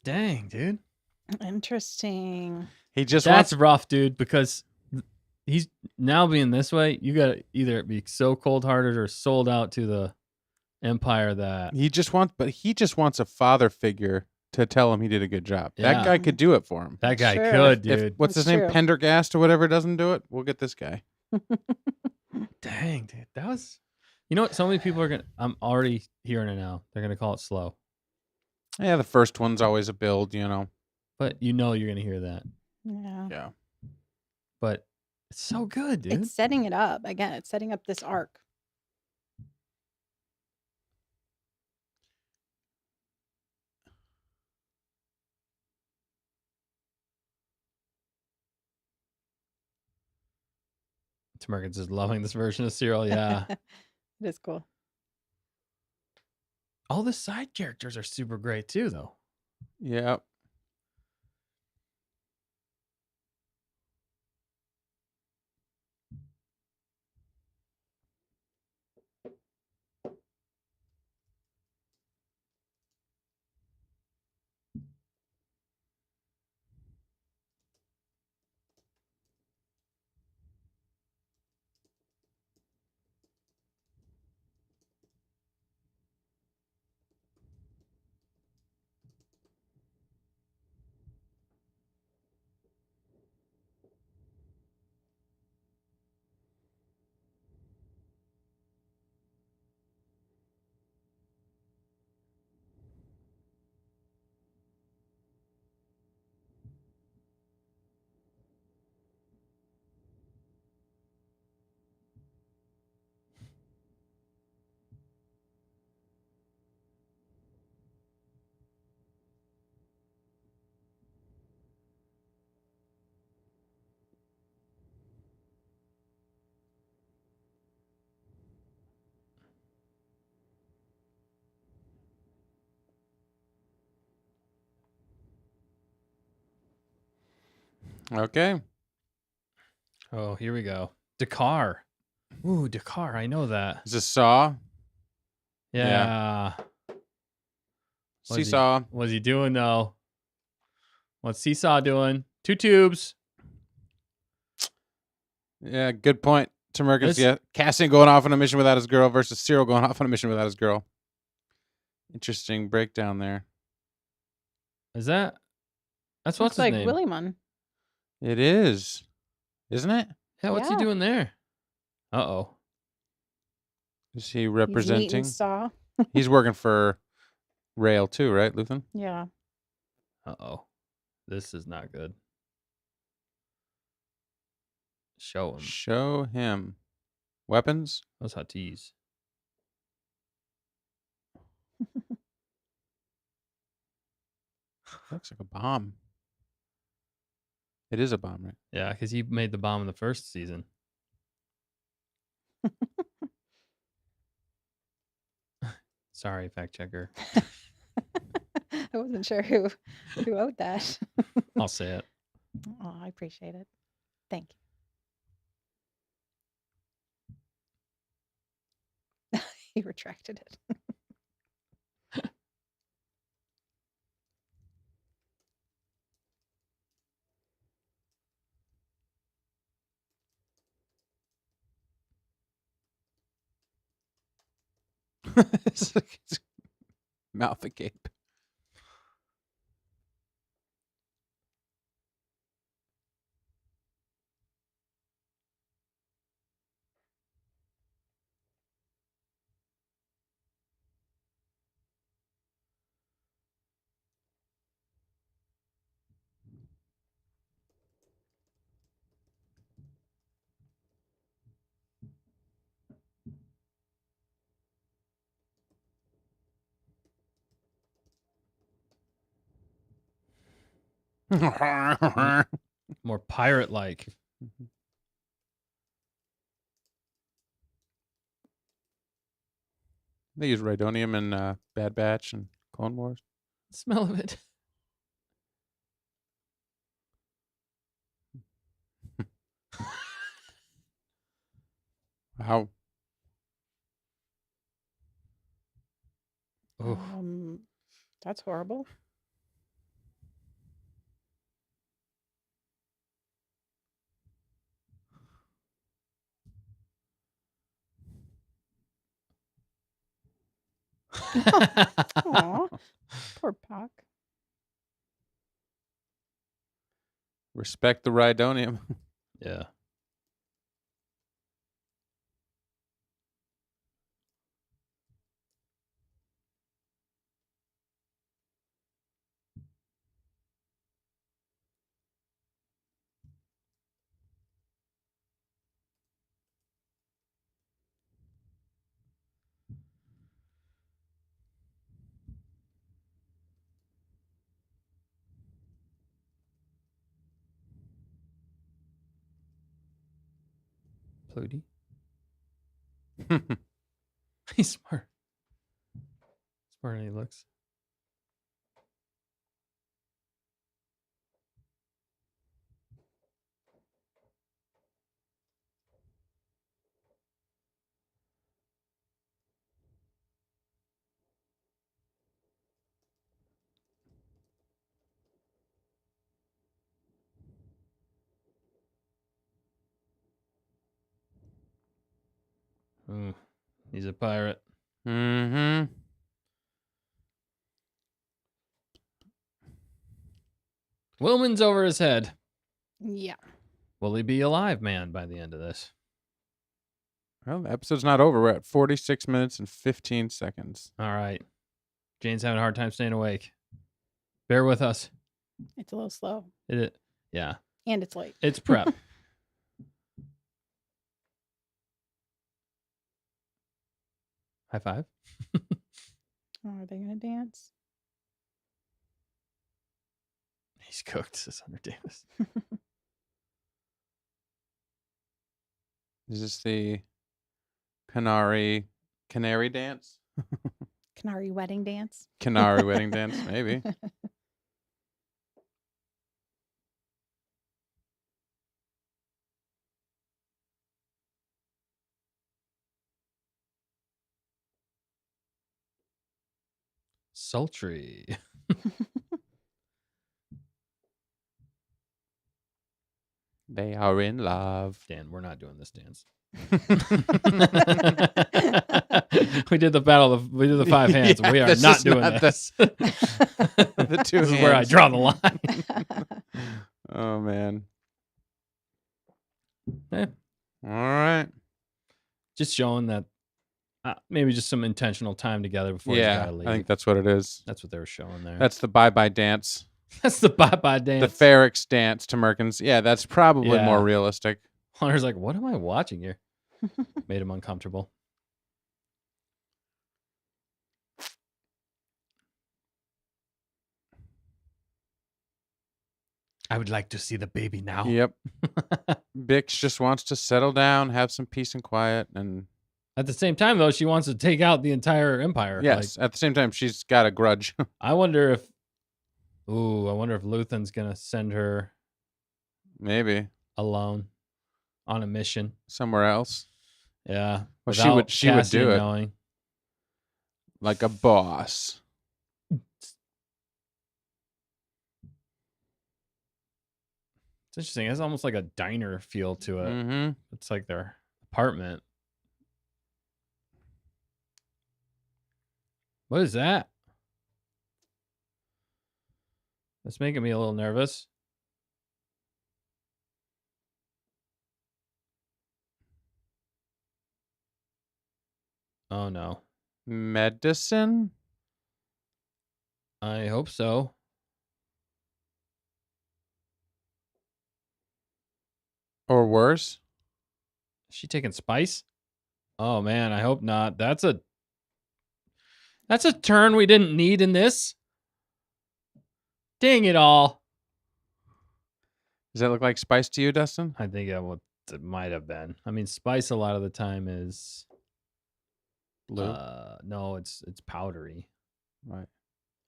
Dang, dude. Interesting. He just That's wants. rough, dude, because he's now being this way. You got to either be so cold hearted or sold out to the Empire that. He just wants a father figure to tell him he did a good job. Yeah. That guy could do it for him. That guy True. could, If dude. what's That's his name, true. Pendergast or whatever, doesn't do it, we'll get this guy. Dang, dude. That was. You know what? So many people are going to. I'm already hearing it now. They're going to call it slow. Yeah, the first one's always a build, you know. But you know you're going to hear that. Yeah. Yeah. But it's so good, dude. It's setting it up. Again, it's setting up this arc. Tamerkins is loving this version of Serial. Yeah. It is cool. All the side characters are super great too, though. Yeah. Okay. Oh, here we go. Dakar. Ooh, Dakar. I know that. Is this Saw? Yeah. Seesaw. What's he doing though? What's Seesaw doing? 2 tubes. Yeah, good point. Tamerkus, This- Cassian going off on a mission without his girl versus Cyril going off on a mission without his girl. Interesting breakdown there. Is that? That's Looks what's his like name. Willyman. It is. Isn't it? Yeah, what's he Yeah. doing there? Uh-oh. Is he He's representing? meeting Saw. He's working for Rail too, right, Luthen? Yeah. Uh-oh. This is not good. Show him. Show him. Weapons? Those hot teas. Looks like a bomb. It is a bomb, right? Yeah, because he made the bomb in the first season. Sorry, fact checker. I wasn't sure who wrote that. I'll say it. Oh, I appreciate it. Thank you. He retracted it. It's like his mouth agape. More pirate-like. They use Rhydonium in Bad Batch and Clone Wars. Smell of it. Wow. Oh, That's horrible. Aw, poor Puck. Respect the Rhydonium. yeah. Pluty. He's smart. Smarter than he looks. He's a pirate. Mm-hmm. Wilman's over his head. Yeah. Will he be alive, man, by the end of this? Well, the episode's not over. We're at 46 minutes and 15 seconds. All right. Jane's having a hard time staying awake. Bear with us. It's a little slow. Yeah. And it's late. It's prep. High five. Oh, are they going to dance? He's cooked, says Hunter Davis. Is this the Canary dance? Canary wedding dance? Canary wedding dance, maybe. Sultry. They are in love. Dan, we're not doing this dance. We did the battle of we did the 5 hands. Yeah, we are that's not just doing not this. The 2 This is where I hands. draw the line. Oh man. Eh, All right. just showing that maybe just some intentional time together before he's Yeah, gotta leave. I think that's what it is. That's what they were showing there. That's the bye-bye dance. That's the bye-bye dance. The Ferrex dance to Merkins. Yeah, that's probably Yeah. more realistic. Hunter's like, what am I watching here? Made him uncomfortable. I would like to see the baby now. Yep. Bix just wants to settle down, have some peace and quiet, and At the same time, though, she wants to take out the entire empire. yes, at the same time, she's got a grudge. I wonder if Luthen's gonna send her Maybe alone on a mission. somewhere else, Yeah. Well, without she would do Cassian it. knowing. like a boss. It's interesting. It has almost like a diner feel to it. Mm-hmm. It's like their apartment. What is that? That's making me a little nervous. Oh no. Medicine I hope so. or worse. Is she taking spice? Oh man, I hope not. That's a turn we didn't need in this. Dang it all. Does that look like spice to you, Dustin? I think it might have been. I mean, spice a lot of the time is Blue. no, it's powdery. Right.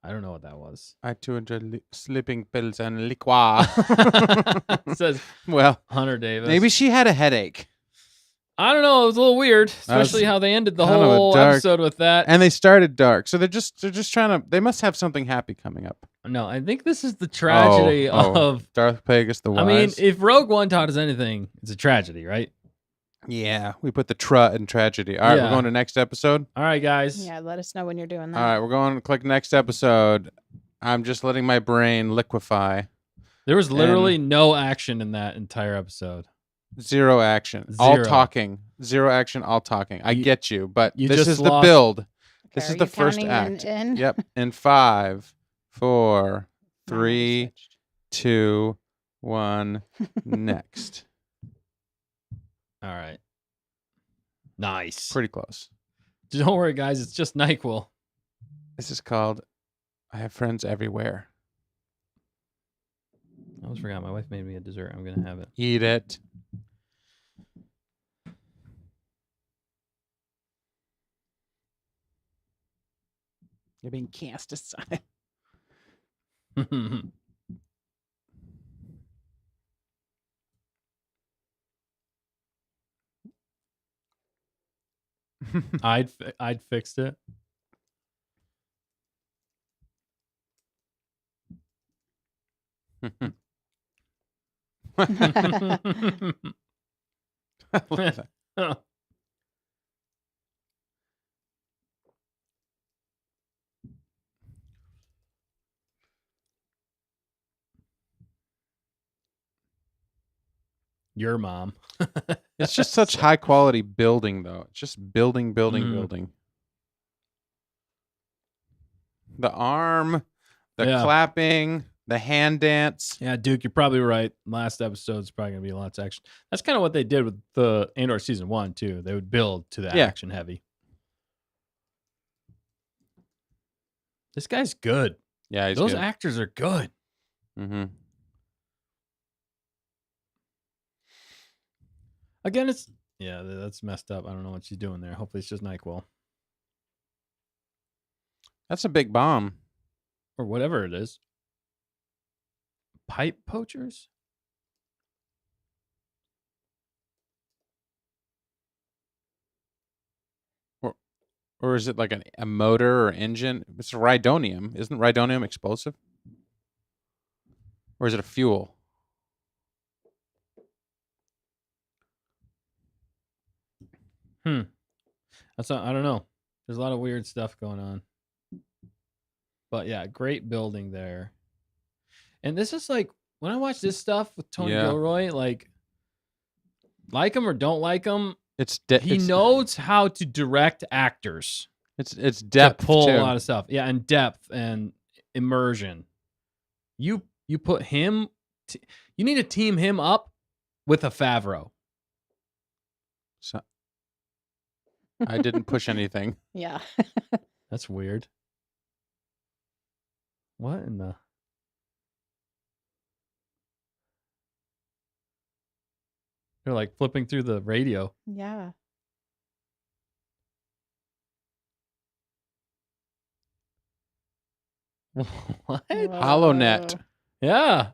I don't know what that was. I too enjoy sleeping pills and liqueur. It says Well, Hunter Davis. maybe she had a headache. I don't know. It was a little weird, That was especially how they ended the kind of a whole dark- episode with that. And they started dark, so they're just trying to. They must have something happy coming up. No, I think this is the tragedy of. Darth Plagueis the Wise. I mean, if Rogue One taught us anything, it's a tragedy, right? yeah, we put the tra in tragedy. All right, Yeah. we're going to next episode. All right, guys. Yeah, let us know when you're doing that. All right, we're going to click next episode. I'm just letting my brain liquefy. There was literally no action in that entire episode. Zero action. All Zero. talking. Zero action, all talking. I get you, but you this just is the lost- build. Okay, This are is the you first counting act. In? Yep. In 5, 4, Mine already 3, switched. 2, 1. Next. All right. Nice. Pretty close. Don't worry, guys. It's just NyQuil. This is called I Have Friends Everywhere. I almost forgot. My wife made me a dessert. I'm going to have it. Eat it. You're being cast aside. I'd fixed it. I love that. Your mom. It's just such high quality building, though. It's just building, Mhm. building. The arm, the Yeah. clapping, the hand dance. Yeah, Duke, you're probably right. Last episode's probably going to be lots of action. That's kind of what they did with the Andor season 1, too. They would build to the Yeah. action heavy. This guy's good. Yeah, he's Those good. actors are good. Mm-hmm. Again, it's that's messed up. I don't know what she's doing there. Hopefully, it's just NyQuil That's a big bomb. or whatever it is. Pipe poachers. Or is it like a motor or engine? It's rhydonium. Isn't rhydonium explosive? Or is it a fuel? That's not, I don't know. There's a lot of weird stuff going on. But yeah, great building there. And this is like when I watch this stuff with Tony Yeah. Gilroy, like him or don't like him, It's he knows how to direct actors it's depth to pull too. a lot of stuff. Yeah, and depth and immersion. You put him. You need to team him up with a Favreau. So, I didn't push anything. Yeah. That's weird. What in the? They're like flipping through the radio. Yeah. What? HoloNet. Whoa. Yeah.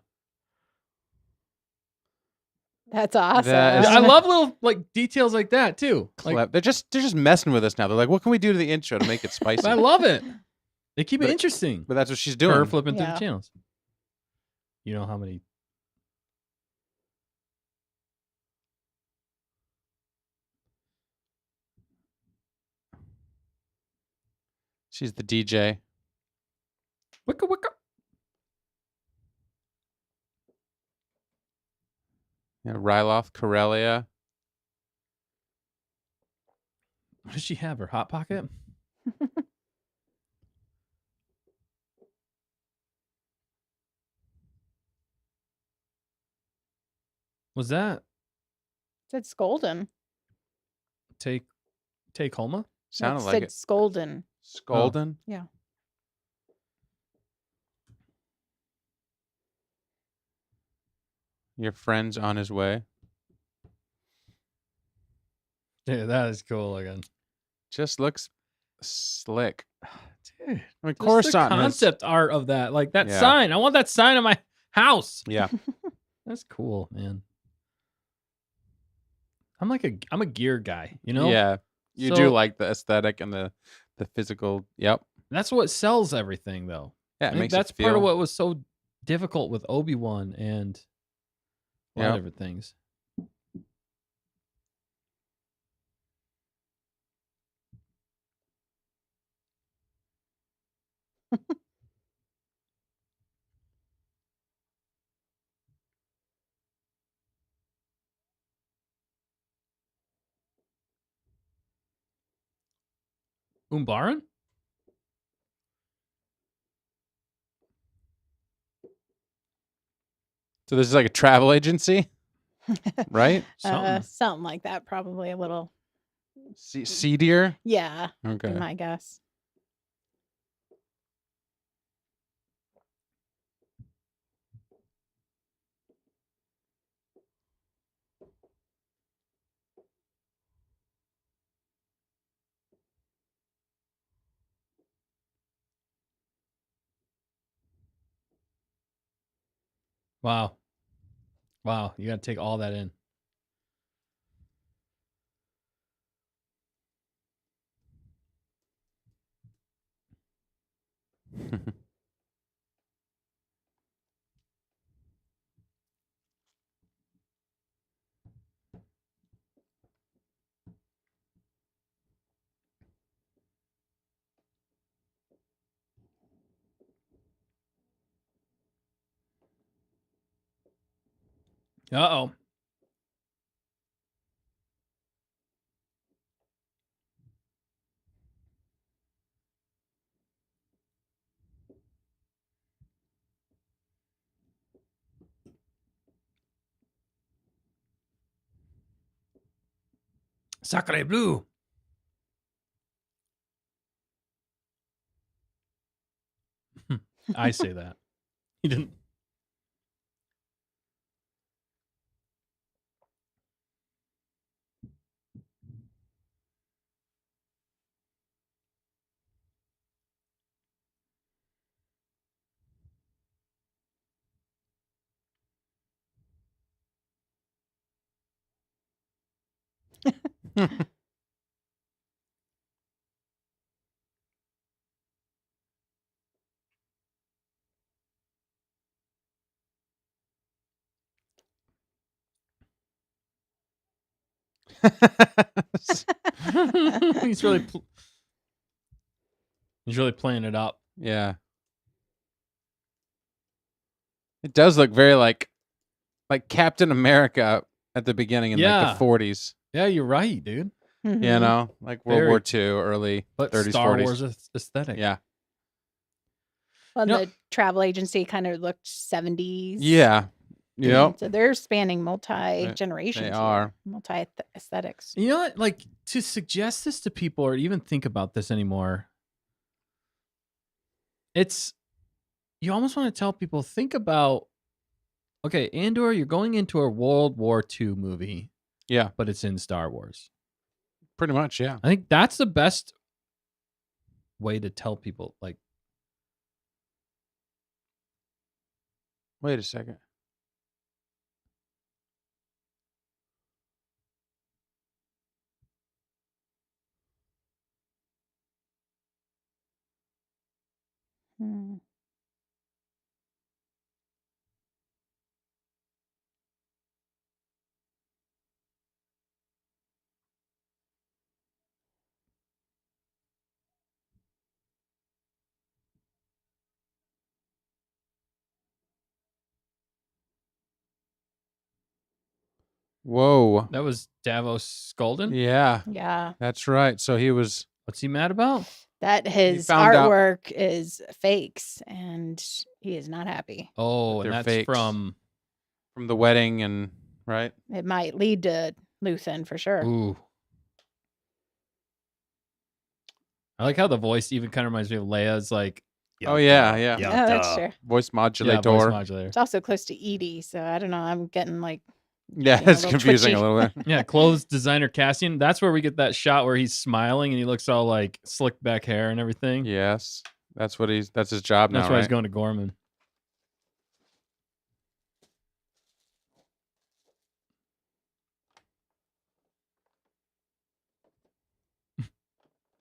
That's awesome. That is- I love little like details like that too. Like, They're just messing with us now. They're like, what can we do to the intro to make it spicy? I love it. They keep it But- interesting. But that's what she's doing. Her flipping through Yeah. the channels. You know how many? She's the DJ. Wicka wicka. Yeah, Ryloth, Corellia. What does she have? Her hot pocket? Was that It's Golden. take Homa? Sounded It like said it. Skolden. Skolden. Yeah. Your friend's on his way. Yeah, that is cool again. Just looks slick. Dude, I mean, just the Coruscant has- concept art of that, like that Yeah. sign. I want that sign on my house. Yeah. That's cool, man. I'm a gear guy, you know? Yeah. You So- do like the aesthetic and the physical. Yep. That's what sells everything, though. Yeah. I It think makes that's it feel. part of what was so difficult with Obi-Wan and a lot of Yep. different things. Umbaran? So this is like a travel agency, right? Something. Something like that. Probably a little. Seedier. Yeah. Okay. Be my guess. Wow. Wow. You got to take all that in. Uh-oh. Sacre bleu. I say that. He didn't. he's really he's really playing it up. Yeah. It does look very like Captain America at the beginning in like Yeah. the 40s. Yeah, you're right, dude. Mhm. You know, like World Very- War II, early But 30s, Star 40s. Wars aesthetic. Yeah. Well, You know- the travel agency kind of looked 70s. Yeah. Yep. So they're spanning multi-generations. They are. Multi-aesthetics. You know what? Like, to suggest this to people or even think about this anymore, you almost want to tell people, think about, okay, Andor, you're going into a World War II movie, Yeah. but it's in Star Wars. Pretty much. Yeah. I think that's the best way to tell people, like, Wait a second. Hmm. Whoa. that was Davos Golden. Yeah. Yeah. That's right. So he was. What's he mad about? That his found out- artwork is fakes and he is not happy. Oh, and They're that's fakes. from. From the wedding and right. It might lead to Luthen for sure. Ooh. I like how the voice even kind of reminds me of Leia's, like. Oh, yeah, yeah. Oh, that's true. Voice modulator. Yeah, voice modulator. It's also close to Edie, so I don't know. I'm getting like Yeah, Yeah, a it's little confusing twitchy. a little bit. Yeah, clothes designer Cassian. That's where we get that shot where he's smiling and he looks all like slicked back hair and everything. Yes. That's his job That's now, why right? he's going to Gorman.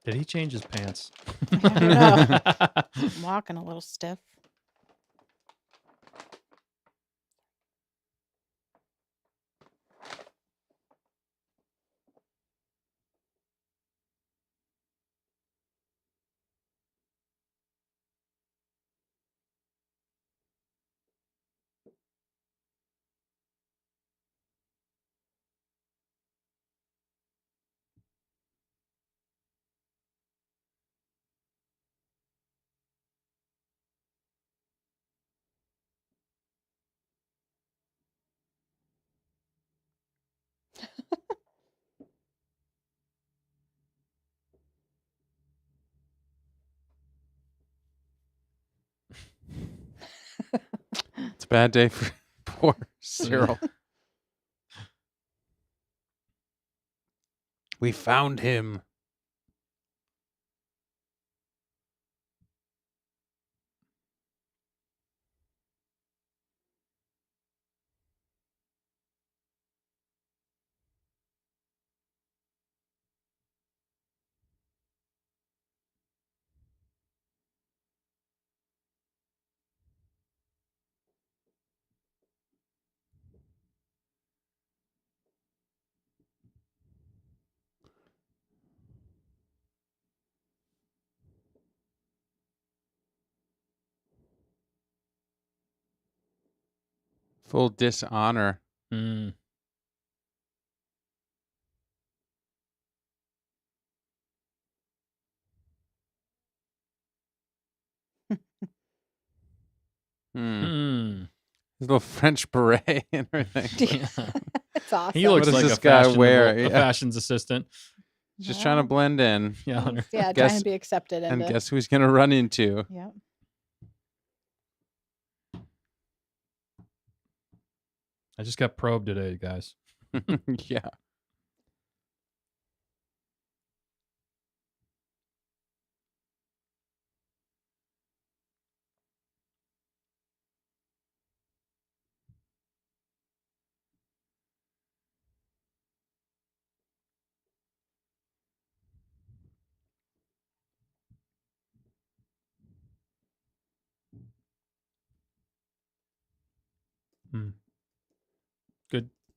Did he change his pants? I don't know. I'm walking a little stiff. It's a bad day for poor Cyril. We found him. Full dishonor. Mm. Hmm. His little French beret and everything. It's awesome. He looks does like this a guy fashionable, wear? a Yeah. fashions assistant. Just trying to blend in. Yeah, Hunter. Yeah, Guess- trying to be accepted. And Into, guess who he's going to run into? yeah. I just got probed today, guys. Yeah.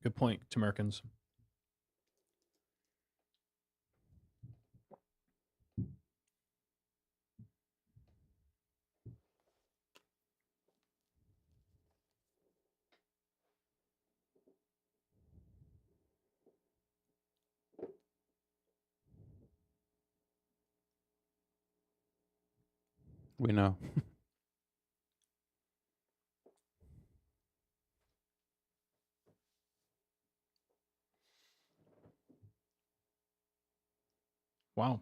Good point, Tamerkins. We know. Wow.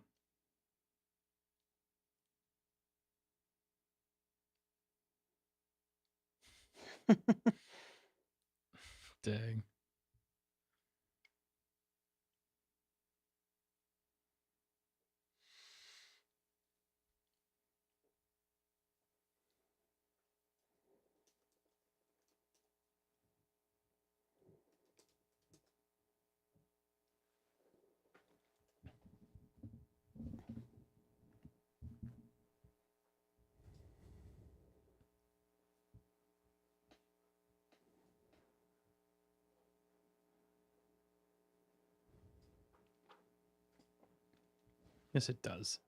Dang. Yes, it does.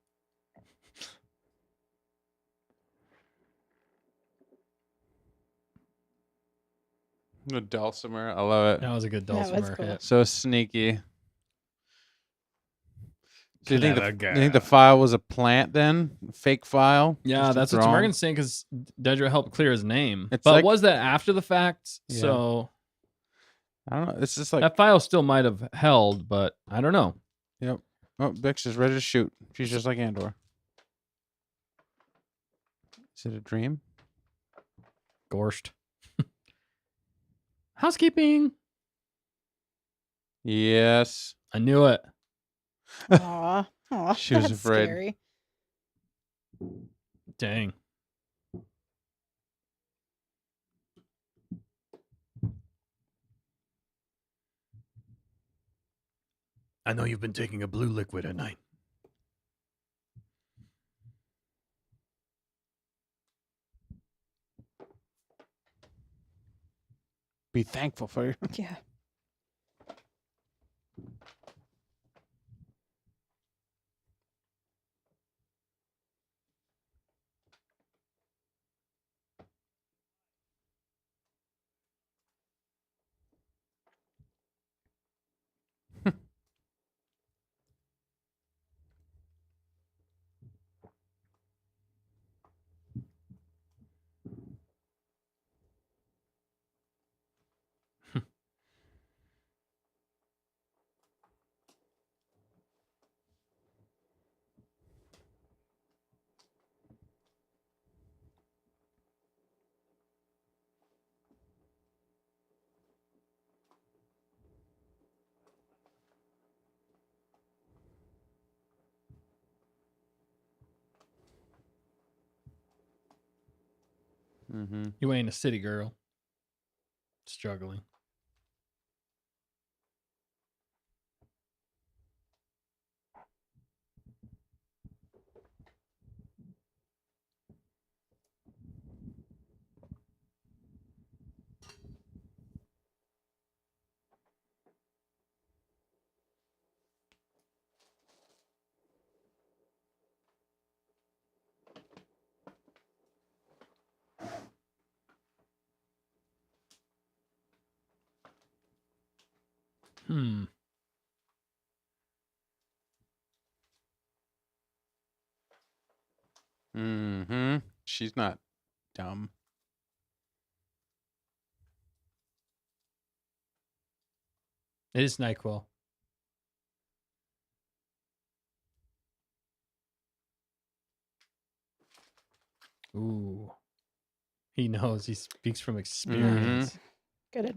The dulcimer. I love it. That was a good That was dulcimer cool. hit. So sneaky. So you think Clever you think the girl. file was a plant then? Fake file? Yeah, Just a that's what drone? Morgan's saying because Dedra helped clear his name. It's But like- was that after the fact? Yeah. So I don't know. It's just like that file still might have held, but I don't know. Yep. Oh, Bix is ready to shoot. She's just like Andor. Is it a dream? Gorshed. Housekeeping. Yes. I knew it. Aw. Aw, She was that's afraid. Scary. Dang. I know you've been taking a blue liquid at night. Be thankful for you. Yeah. Mm-hmm. You ain't a city girl. Struggling. Hmm. Mm-hmm. She's not dumb. It is NyQuil. Ooh. He knows. He speaks from experience. Good.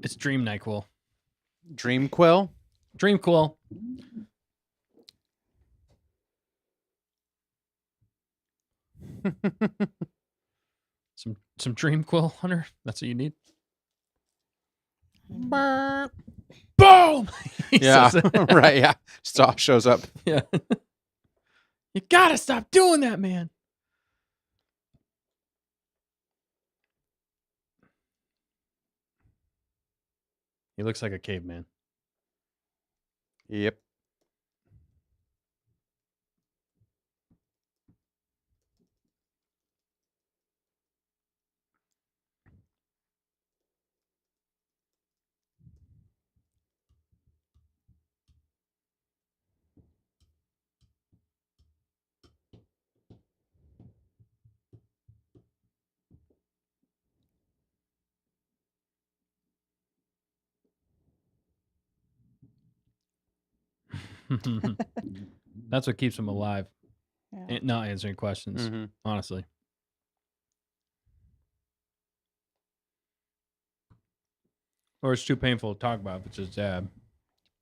It's Dream NyQuil. Dream Quill? Dreamquil. Some Dreamquil, Hunter. That's what you need. Burp. Boom! He Yeah. says it. Right, yeah. Saw shows up. Yeah. You gotta stop doing that, man. He looks like a caveman. Yep. That's what keeps him alive. Yeah. And not answering questions, Mm-hmm. honestly. Or it's too painful to talk about if it's his dad.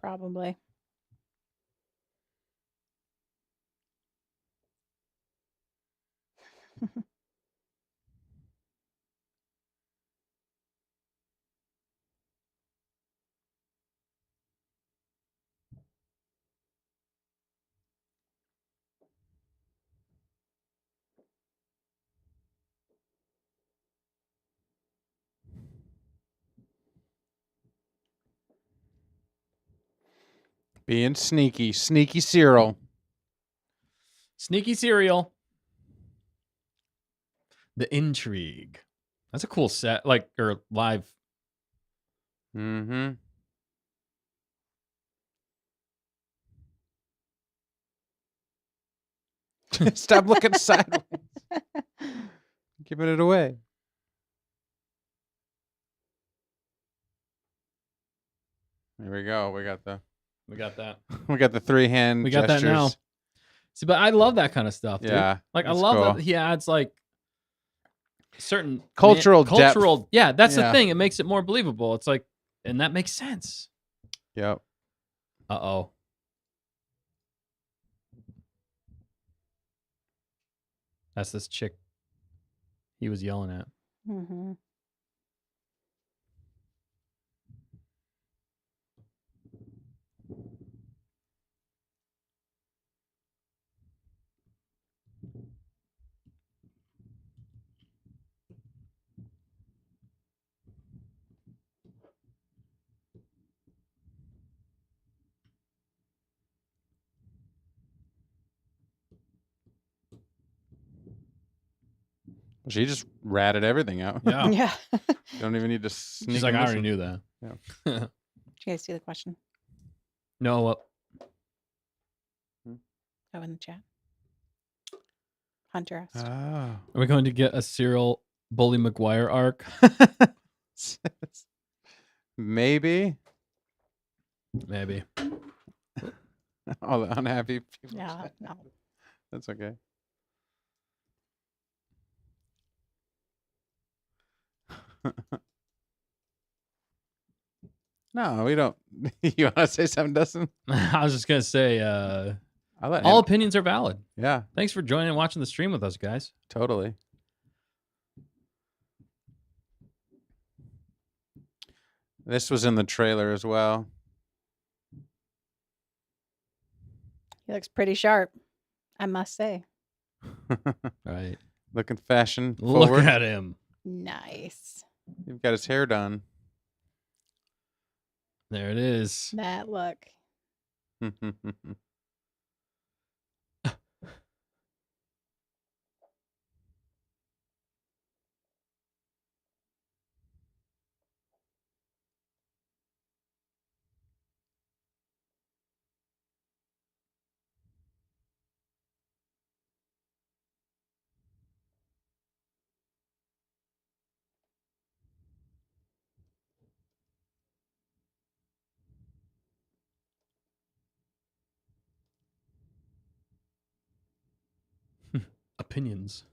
Probably. Being sneaky Cyril. Sneaky cereal. The Intrigue. That's a cool set, like, or live. Mm-hmm. Stop looking sideways. Giving it away. There we go. We got the three-hand We got gestures. that now. See, but I love that kind of stuff, dude. Yeah. Like, I that's love cool. that he adds, like, certain Cultural depth. Yeah, that's the Yeah. thing. It makes it more believable. It's like, and that makes sense. Yep. Uh-oh. That's this chick he was yelling at. Mm-hmm. She just ratted everything out. Yeah. Yeah. Don't even need to sneak. She's like, and I already listen. knew that. Yeah. Did you guys see the question? No, what? Oh, in the chat. Hunter asked. Oh. Are we going to get a Cyril Bully McGuire arc? Maybe. Maybe. All the unhappy people. Yeah, no. That's okay. No, we don't. You want to say something, Dustin? I was just going to say, I let all him. opinions are valid. Yeah, Thanks for joining and watching the stream with us, guys. totally. This was in the trailer as well. He looks pretty sharp, I must say. Right. Looking fashion Look forward. at him. Nice. You've got his hair done. There it is. That look. Opinions.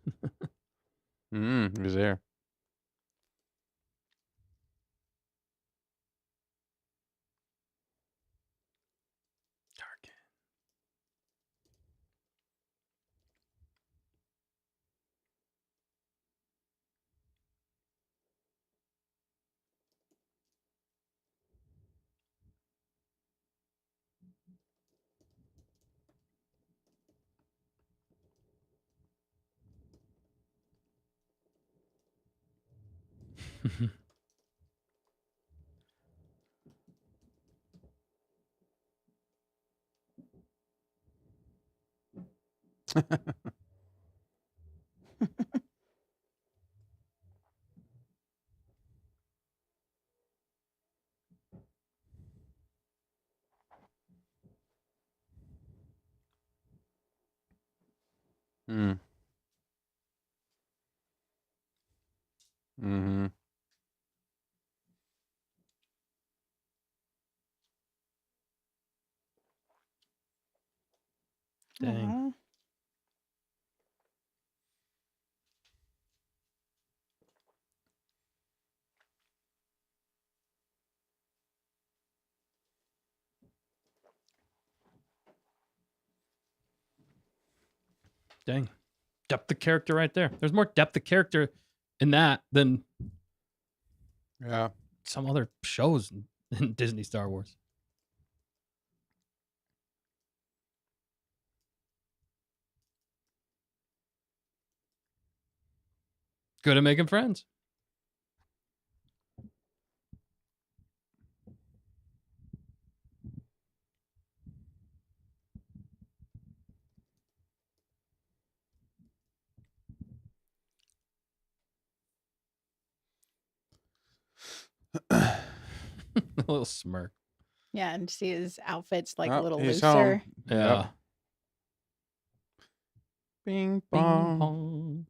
He's there. Target. Mm. Mm-hmm. Dang. Aw. Dang. Depth of character right there. There's more depth of character in that than Yeah. some other shows in Disney Star Wars. Good at making friends. A little smirk. Yeah, and see his outfit's like Oh, a little he's looser. home. Yeah. Yep. Bing Bing bong. pong.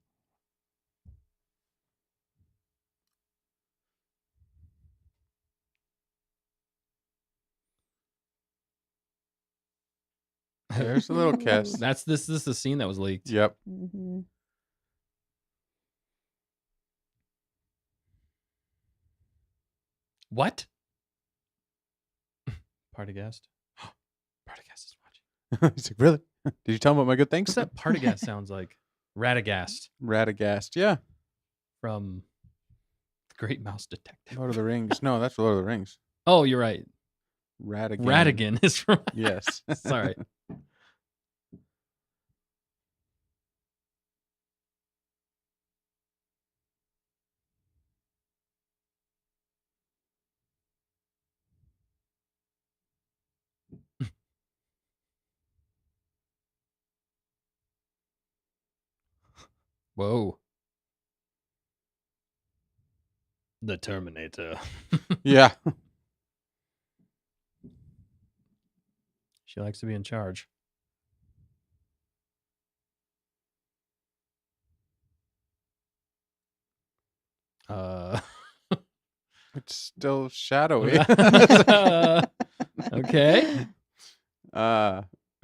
There's a little kiss. This is the scene that was leaked. Yep. Mm-hmm. What? Party guest. Party guest is watching. He's like, really? Did you tell him about my good What's things? that party guest sounds like? Radagast Radagast. Yeah. from The Great Mouse Detective. Lord of the Rings. No, that's Lord of the Rings. Oh, you're right. Radigan. Radigan is from. Yes. Sorry. Whoa. The Terminator. Yeah. She likes to be in charge. It's still shadowy. Okay.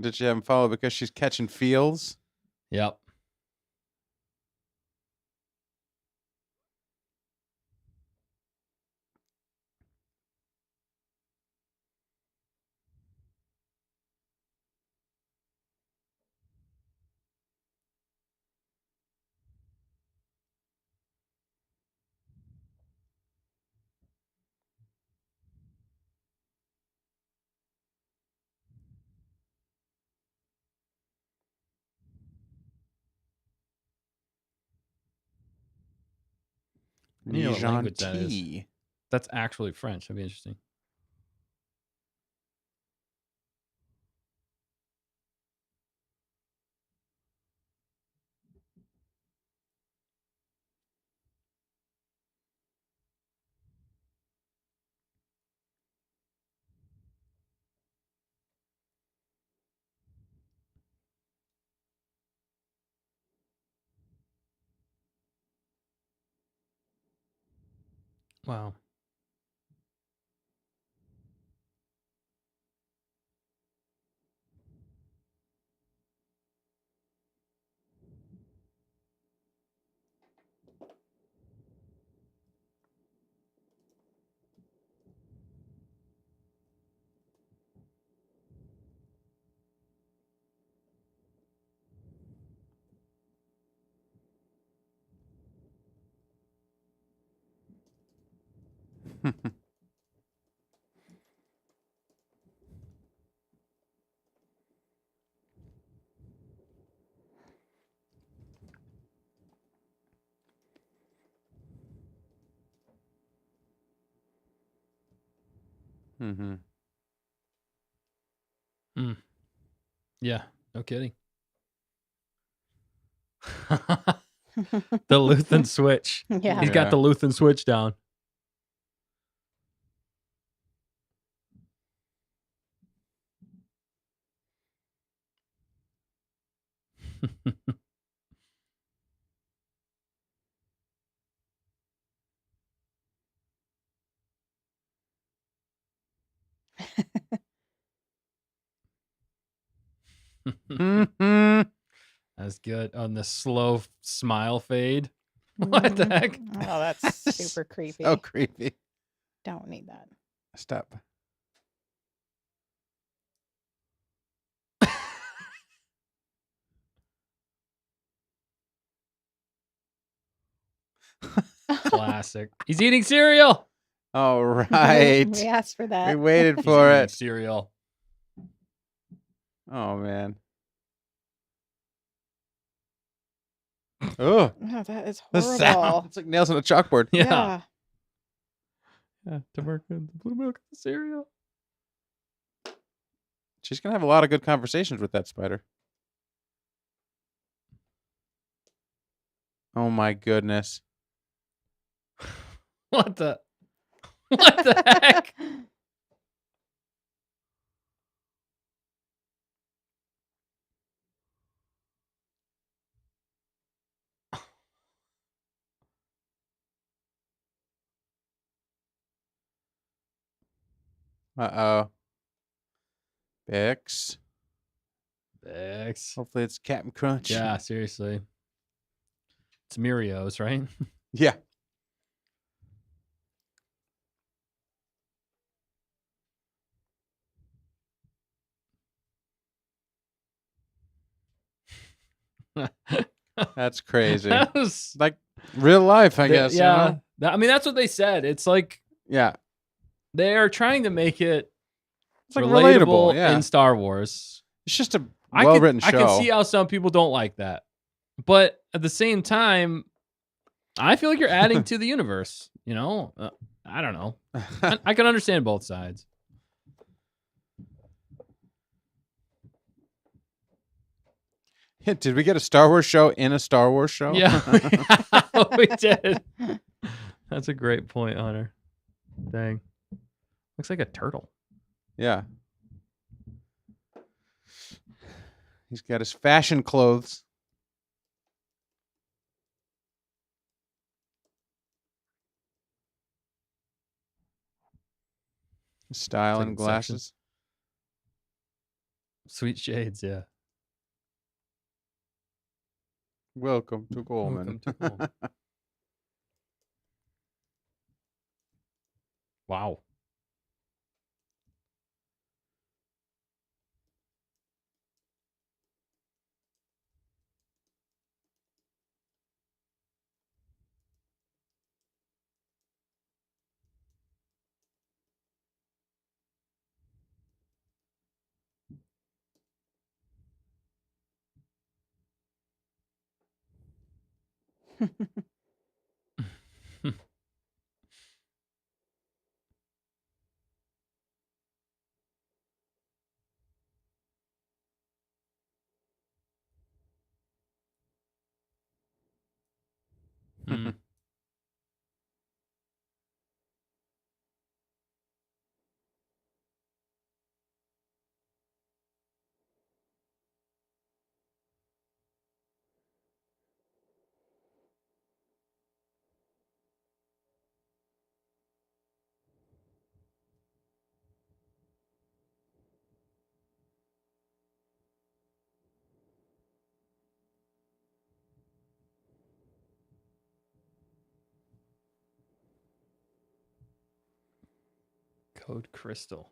Did she have him follow because she's catching feels? Yep. I need to know what language that is. Gentil. That's actually French. That'd be interesting. Wow. Mm-hmm. Yeah. No kidding. The Luthen switch. Yeah. He's got the Luthen switch down. Mhm. That's good. On the slow smile fade. What the heck? Oh, that's super creepy. So creepy. Don't need that. Stop. Classic. He's eating cereal. All right. We asked for We that. waited He's for eating it. cereal. Oh man. Oh, Oh, that is the horrible. sound. It's like nails on a chalkboard. Yeah. Yeah. To work with the blue milk cereal. She's gonna have a lot of good conversations with that spider. Oh my goodness. What the? What the heck? Uh-oh. Bix. Bix. Hopefully it's Captain Crunch. Yeah, seriously. It's Mirios, right? Yeah. That's crazy. That was Like real life, I guess. you Yeah. know? I mean, that's what they said. It's like Yeah. they are trying to make it It's like relatable relatable. Yeah. in Star Wars. It's just a I well-written show. I can see how some people don't like that, but at the same time, I feel like you're adding to the universe. You know, I don't know. I can understand both sides. Did we get a Star Wars show in a Star Wars show? Yeah, we did. That's a great point, Hunter. Dang, looks like a turtle. Yeah. He's got his fashion clothes. His style and Second section. glasses. Sweet shades, yeah. Welcome to Coleman. Welcome to Coleman. Wow. Mm. Code Crystal.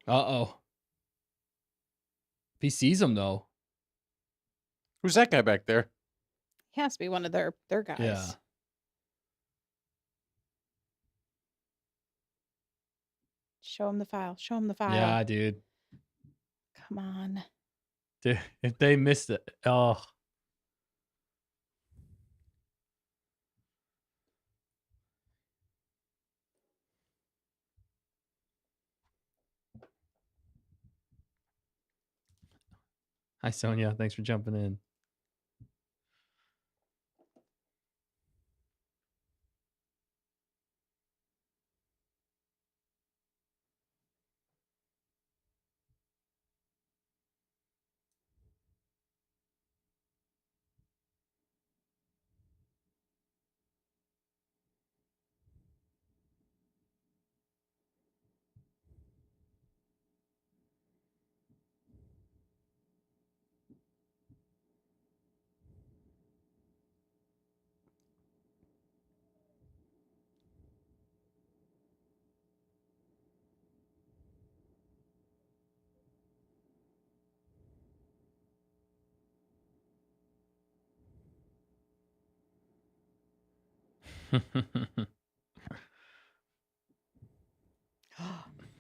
Uh-oh. If he sees him, though. Who's that guy back there? He has to be one of their guys. Yeah. Show him the file. Show him the file. Yeah, dude. Come on. Dude, if they missed it. Oh. Hi, Sonia. Thanks for jumping in.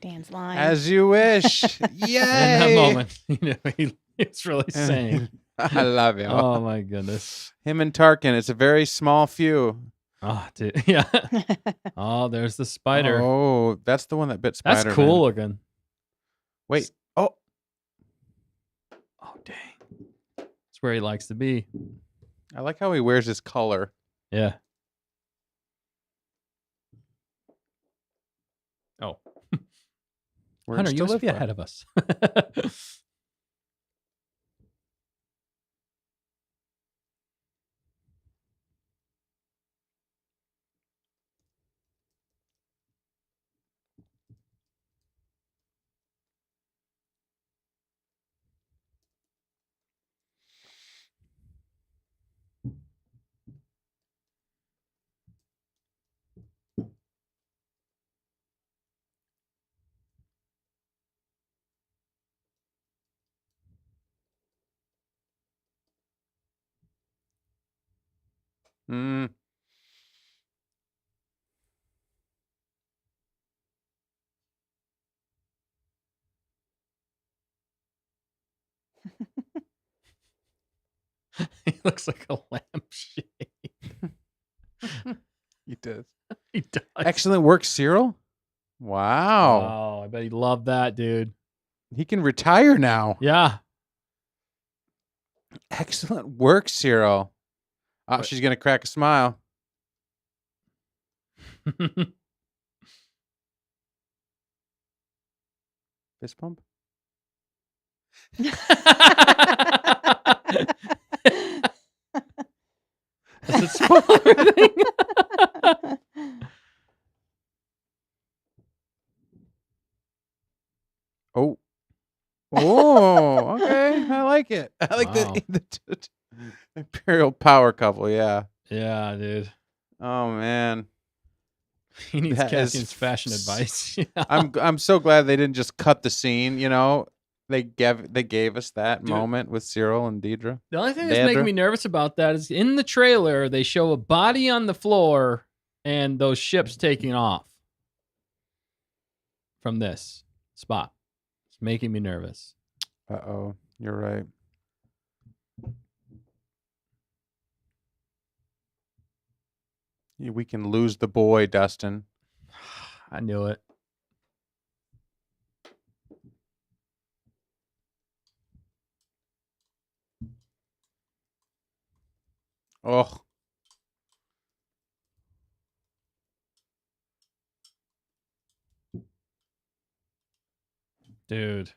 Dan's line. As you wish. Yay! In that moment, it's really saying. I love him. Oh my goodness. Him and Tarkin, it's a very small few. Oh, dude. Yeah. Oh, there's the spider. Oh, that's the one that bit Spider-Man. That's cool looking. Wait. Oh. Oh, dang. That's where he likes to be. I like how he wears his color. Yeah. Oh. Where Hunter, it's you to must live be by. ahead of us. Mm. He looks like a lampshade. He does. He does. Excellent work, Cyril. Wow. Wow. I bet he loved that, dude. He can retire now. Yeah. Excellent work, Cyril. Oh, What? she's going to crack a smile. Fist pump? Does it spoil everything? Oh. Oh, okay. I like it. I like Wow. the Imperial power couple, yeah. Yeah, dude. Oh man. He needs That is Cassian's fashion advice. Yeah. I'm so glad they didn't just cut the scene, you know. They gave us that Dude. moment with Cyril and Deidre. The only thing that's making Deidre? me nervous about that is in the trailer, they show a body on the floor and those ships taking off from this spot. It's making me nervous. Uh-oh. You're right. We can lose the boy, Dustin. I knew it. Oh. Dude.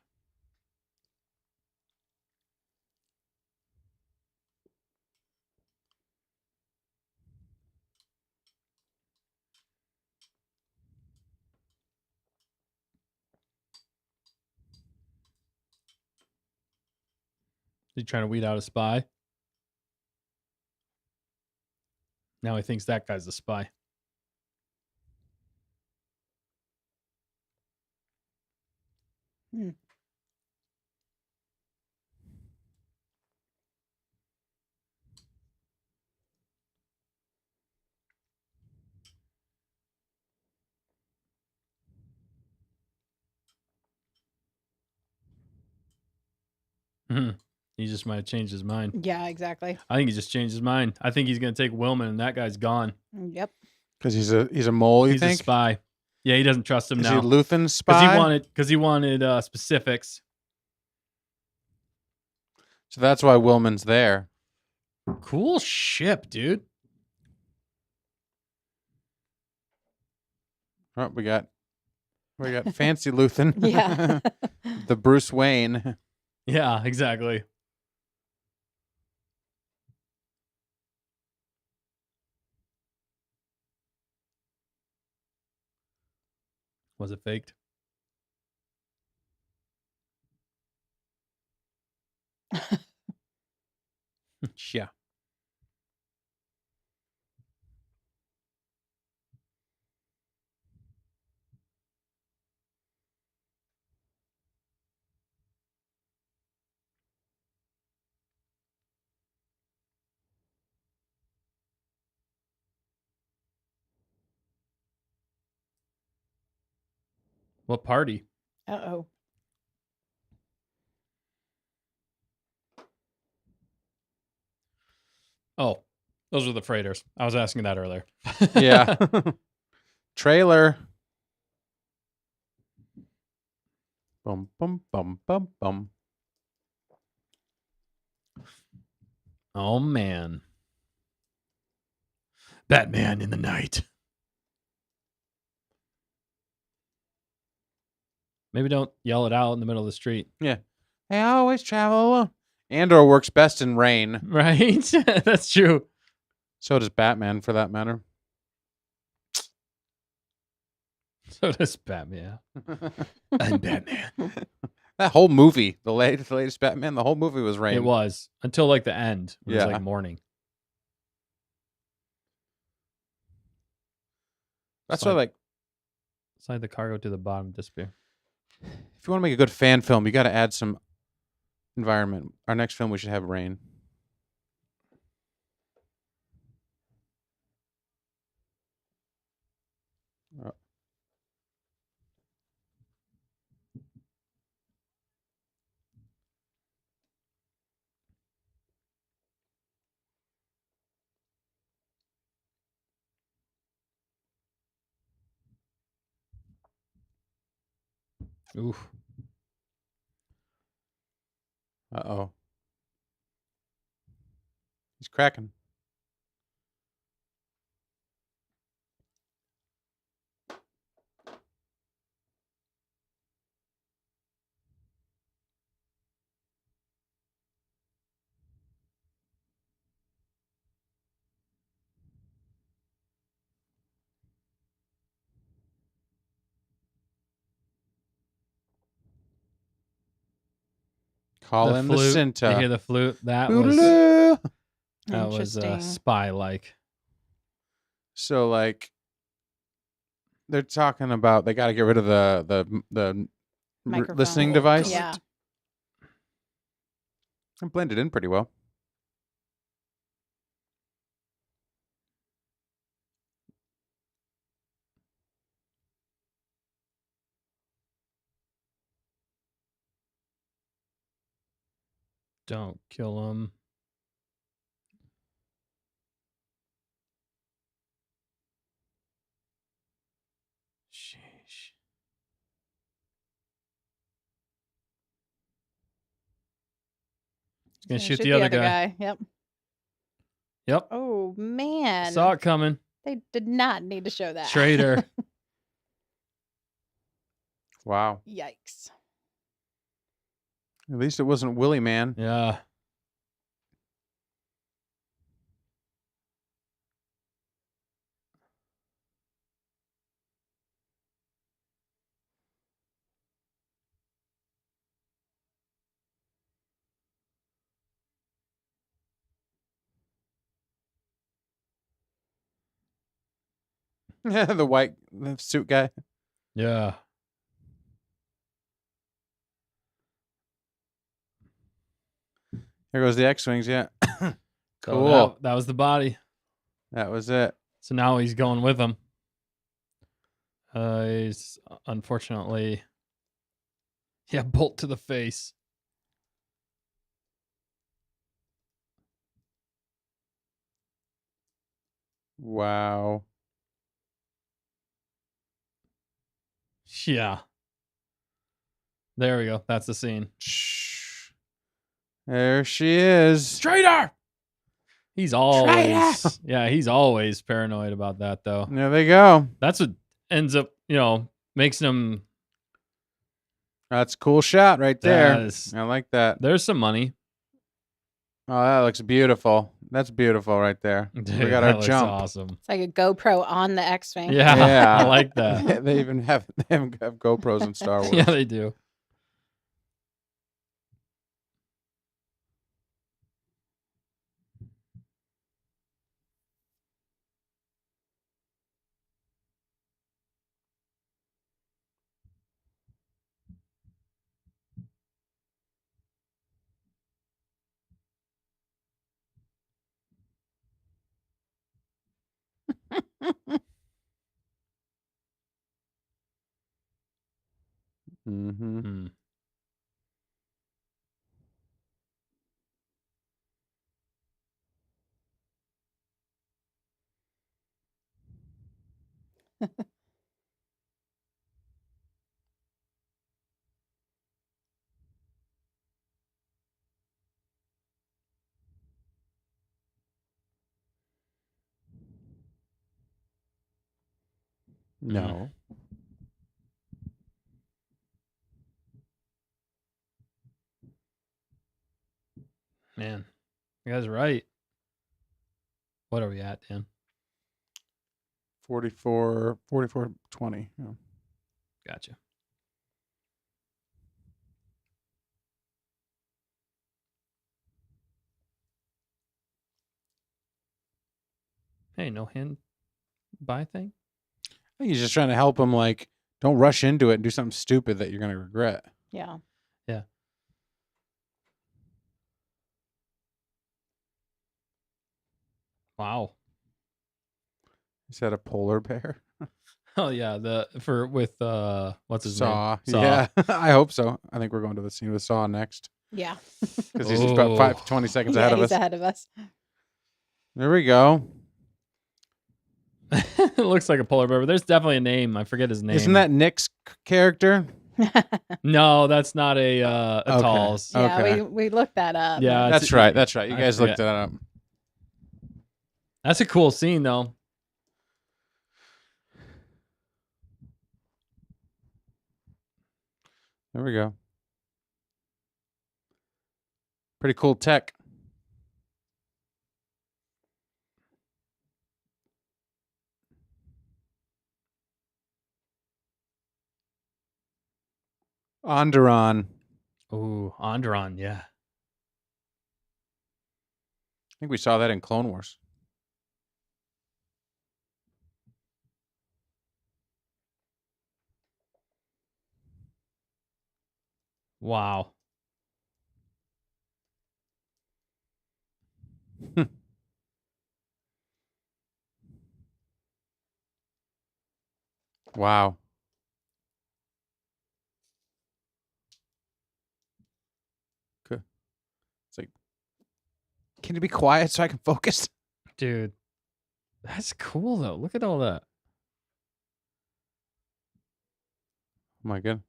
Is he trying to weed out a spy? Now he thinks that guy's a spy. Hmm. He just might have changed his mind. Yeah, exactly. I think he just changed his mind. I think he's going to take Willman and that guy's gone. Yep. Because he's a mole, you He's think? a spy. Yeah, he doesn't trust him Is now. he Luthen's spy? Because he wanted specifics. So that's why Willman's there. Cool ship, dude. Oh, we got Fancy Luthen. Yeah. The Bruce Wayne. Yeah, exactly. Was it faked? Yeah. What party? Uh-oh. Oh, those were the freighters. I was asking that earlier. Yeah. Trailer. Bum bum bum bum bum. Oh, man. Batman in the night. Maybe don't yell it out in the middle of the street. Yeah. I always travel alone. Andor works best in rain. Right? That's true. So does Batman, for that matter. So does Batman. I'm Batman. That whole movie, the latest Batman, the whole movie was rain. It was. Until like the end. It was Yeah. like morning. That's why, like, Slide the cargo to the bottom, disappear. if you want to make a good fan film, you got to add some environment. Our next film, we should have rain. Oof. Uh-oh. He's cracking. Call in the flute. Cinta. You hear the flute? That was Boodaloo. Interesting. spy-like. So, like, they're talking about they got to get rid of the Microphone. listening device. Yeah. It blended in pretty well. Don't kill him. Sheesh. He's gonna shoot the other guy. Yep. Yep. Oh man. Saw it coming. They did not need to show that. Traitor. Wow. Yikes. At least it wasn't Willie Man. Yeah. The white suit guy. Yeah. Here goes the X-Wings, yeah. So Cool. that was the body. That was it. So now he's going with him. He's unfortunately, bolt to the face. Wow. Yeah. There we go. That's the scene. Shh. There she is. Traitor. He's always Traitor! he's always paranoid about that though. There they go. That's what ends up, makes him. That's a cool shot right there. Yes. I like that. There's some money. Oh, that looks beautiful. That's beautiful right there. Dude, We got that our looks jump. awesome. It's like a GoPro on the X-Wing. Yeah, Yeah. I like that. They even have GoPros in Star Wars. Yeah, they do. Mm-hmm. Hmm. No. Man, you guys are right. What are we at, Dan? 44, 20. Yeah. Gotcha. Hey, no hand buy thing? I think he's just trying to help him, like, don't rush into it and do something stupid that you're going to regret. Yeah. Yeah. Wow. Is that a polar bear? Oh yeah, what's his Saw. name? Yeah, I hope so. I think we're going to the scene with Saw next Yeah. because he's about 20 seconds ahead of he's us. ahead of us. There we go. It looks like a polar bear, but there's definitely a name. I forget his name. Isn't that Nick's character? No, that's not a Okay. Talls. Yeah, Okay. we looked that up. Yeah, That's right. That's right. You I guys looked forget. that up. That's a cool scene though. There we go. Pretty cool tech. Onderon. Ooh, Andron, yeah. I think we saw that in Clone Wars. Wow. Wow. Good. It's like, can you be quiet so I can focus? Dude. That's cool though. Look at all that. Oh my god.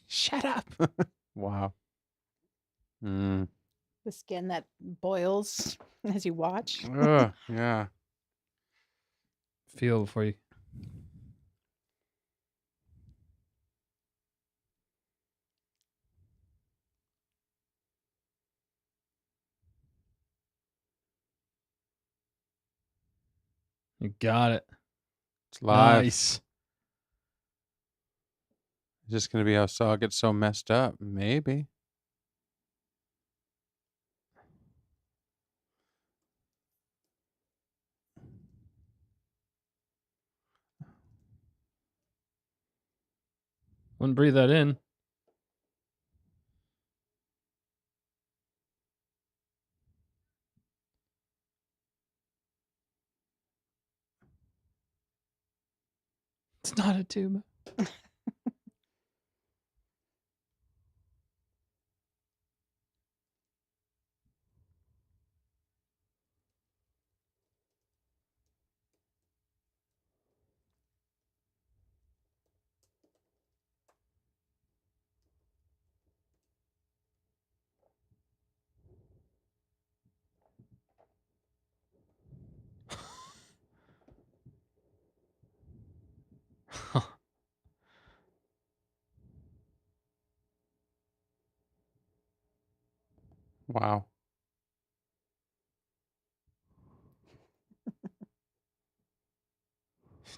Shut up. Wow. Mm. The skin that boils as you watch. Ugh, yeah. Feel before you. You got it. It's live. Nice. Is this going to be how Saw gets so messed up? Maybe. Wouldn't breathe that in. It's not a tube. Wow.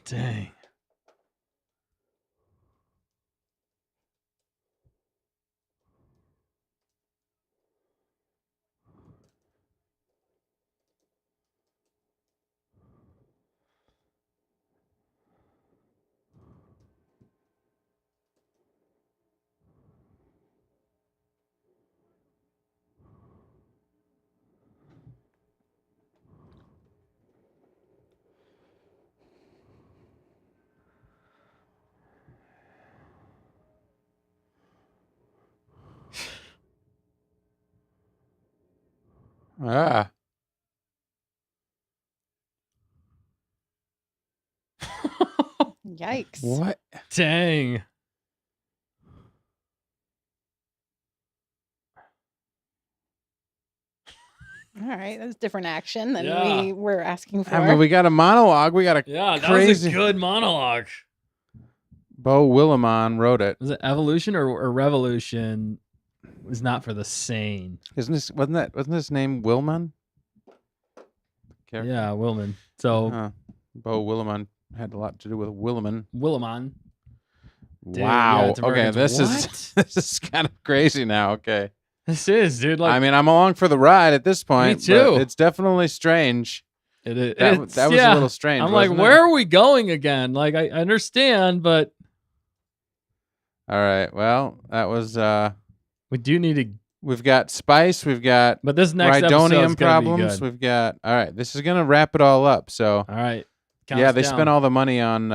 Dang. Ah. Yikes. What? Dang. All right, that's different action than Yeah. we were asking for. I mean, we got a monologue. We got a Yeah, that was crazy. a good monologue. Bo Willimon wrote it. Was it evolution or revolution? Was not for the sane. Wasn't his name Willman? Character? Yeah, Willman. So Bo Willimon had a lot to do with Willimon. Willimon. Dude, Wow. yeah, it's Okay, Americans. this is kind of crazy now. Okay. This is, dude. Like, I mean, I'm along for the ride at this point. Me too. But it's definitely strange. it is. That was a little strange. I'm like, wasn't it? where are we going again? Like, I understand, but All right. Well, that was. we do need to. We've got spice. We've got But this next episode is Rhydonium gonna problems. be good. We've got. All right. This is gonna wrap it all up. So All right. yeah, they Counts down. spent all the money on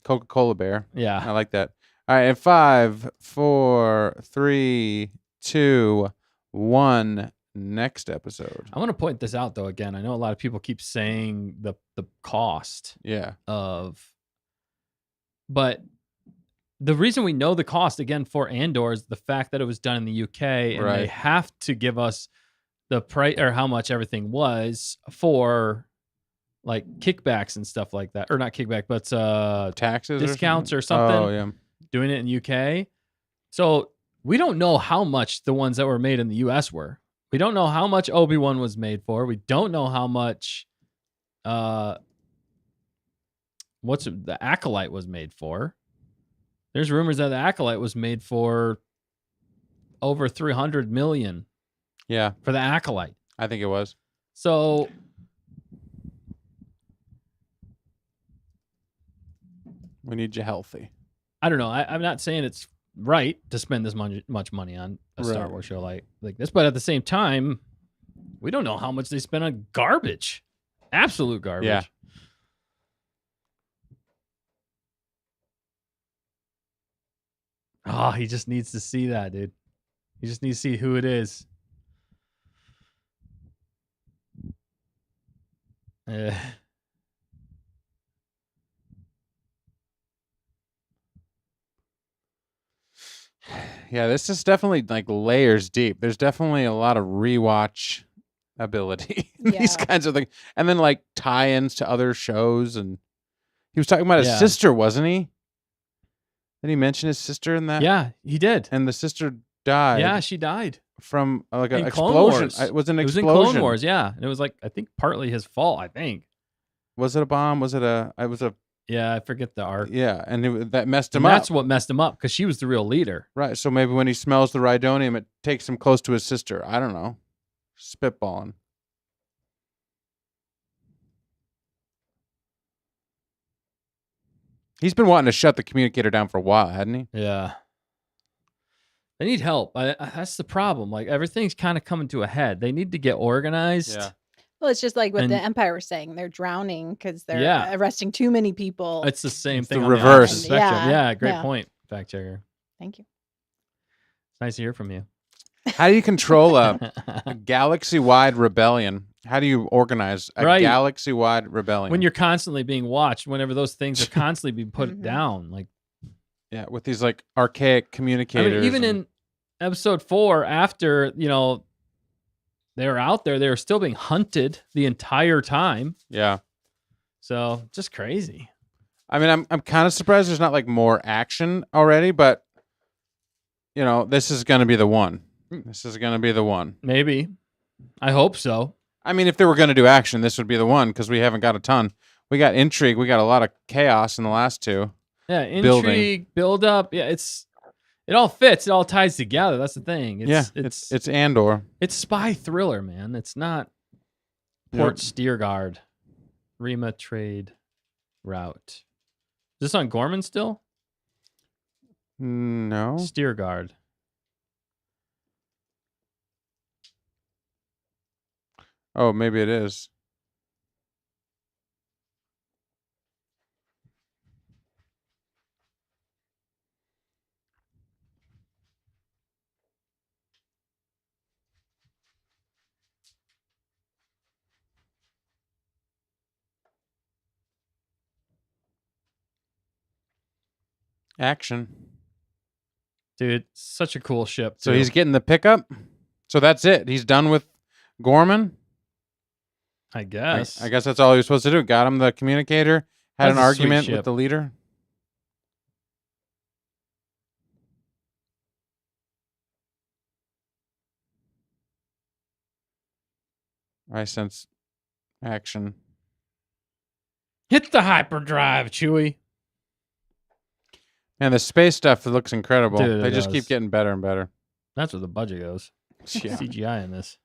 Coca-Cola Bear. I Yeah. like that. All right. In 5, 4, 3, 2, 1. Next episode. I want to point this out though. Again, I know a lot of people keep saying the cost Yeah. of, but the reason we know the cost again for Andor is the fact that it was done in the UK, and they Right. have to give us the price or how much everything was for like kickbacks and stuff like that, or not kickback, but Taxes discounts or something? something. Oh yeah. Doing it in UK. So we don't know how much the ones that were made in the US were. We don't know how much Obi-Wan was made for. We don't know how much the Acolyte was made for. There's rumors that the Acolyte was made for over 300 million Yeah. for the Acolyte. I think it was. So We need you healthy. I don't know. I'm not saying it's right to spend this much money on a Star Right. Wars show like this, but at the same time, we don't know how much they spent on garbage, absolute garbage. Yeah. Oh, he just needs to see that, dude. He just needs to see who it is. Yeah, this is definitely like layers deep. There's definitely a lot of rewatch ability in these Yeah. kinds of things. And then like tie-ins to other shows, and he was talking about his Yeah. sister, wasn't he? Did he mention his sister in that? Yeah, he did. And the sister died Yeah, she died. from like an In Clone explosion. Wars. It was an It was explosion. in Clone Wars, yeah. And it was like, I think partly his fault, I think. Was it a bomb? Was it a it was a Yeah, I forget the arc. yeah, and that messed him And up. that's what messed him up because she was the real leader. Right. So maybe when he smells the Rhydonium, it takes him close to his sister. I don't know. Spitballing. He's been wanting to shut the communicator down for a while, hadn't he? Yeah. They need help. That's the problem. Like everything's kind of coming to a head. They need to get organized. Yeah. Well, it's just like what And- the Empire was saying. They're drowning because they're Yeah. arresting too many people. It's the same It's thing. the on reverse. opposite spectrum. Yeah, Yeah, great yeah. point, fact checker. Thank you. It's nice to hear from you. How do you control a galaxy-wide rebellion? How do you organize a Right. galaxy-wide rebellion? When you're constantly being watched, whenever those things are constantly being put Mhm. down, like yeah, with these like archaic I communicators. mean, even and- in episode 4, after they were out there, they were still being hunted the entire time. yeah. So just crazy. I mean, I'm kind of surprised there's not like more action already, but this is going to be the one. This is going to be the one. Maybe. I hope so. I mean, if they were going to do action, this would be the one because we haven't got a ton. We got intrigue. We got a lot of chaos in the last two. Yeah, intrigue, build up. Yeah, it all fits. It all ties together. That's the thing. It's Andor. It's spy thriller, man. It's not Port Steergard, Rima trade route. Is this on Gorman still? No. Steergard. Oh, maybe it is. Action. Dude, such a cool ship. So too. he's getting the pickup. So that's it. He's done with Gorman. I guess. I guess that's all he was supposed to do. Got him the communicator. Had That's an a sweet argument ship. with the leader. I sense action. Hit the hyperdrive, Chewie. Man, the space stuff looks incredible. Dude, They it just keep does. getting better and better. That's where the budget goes. Yeah. CGI in this.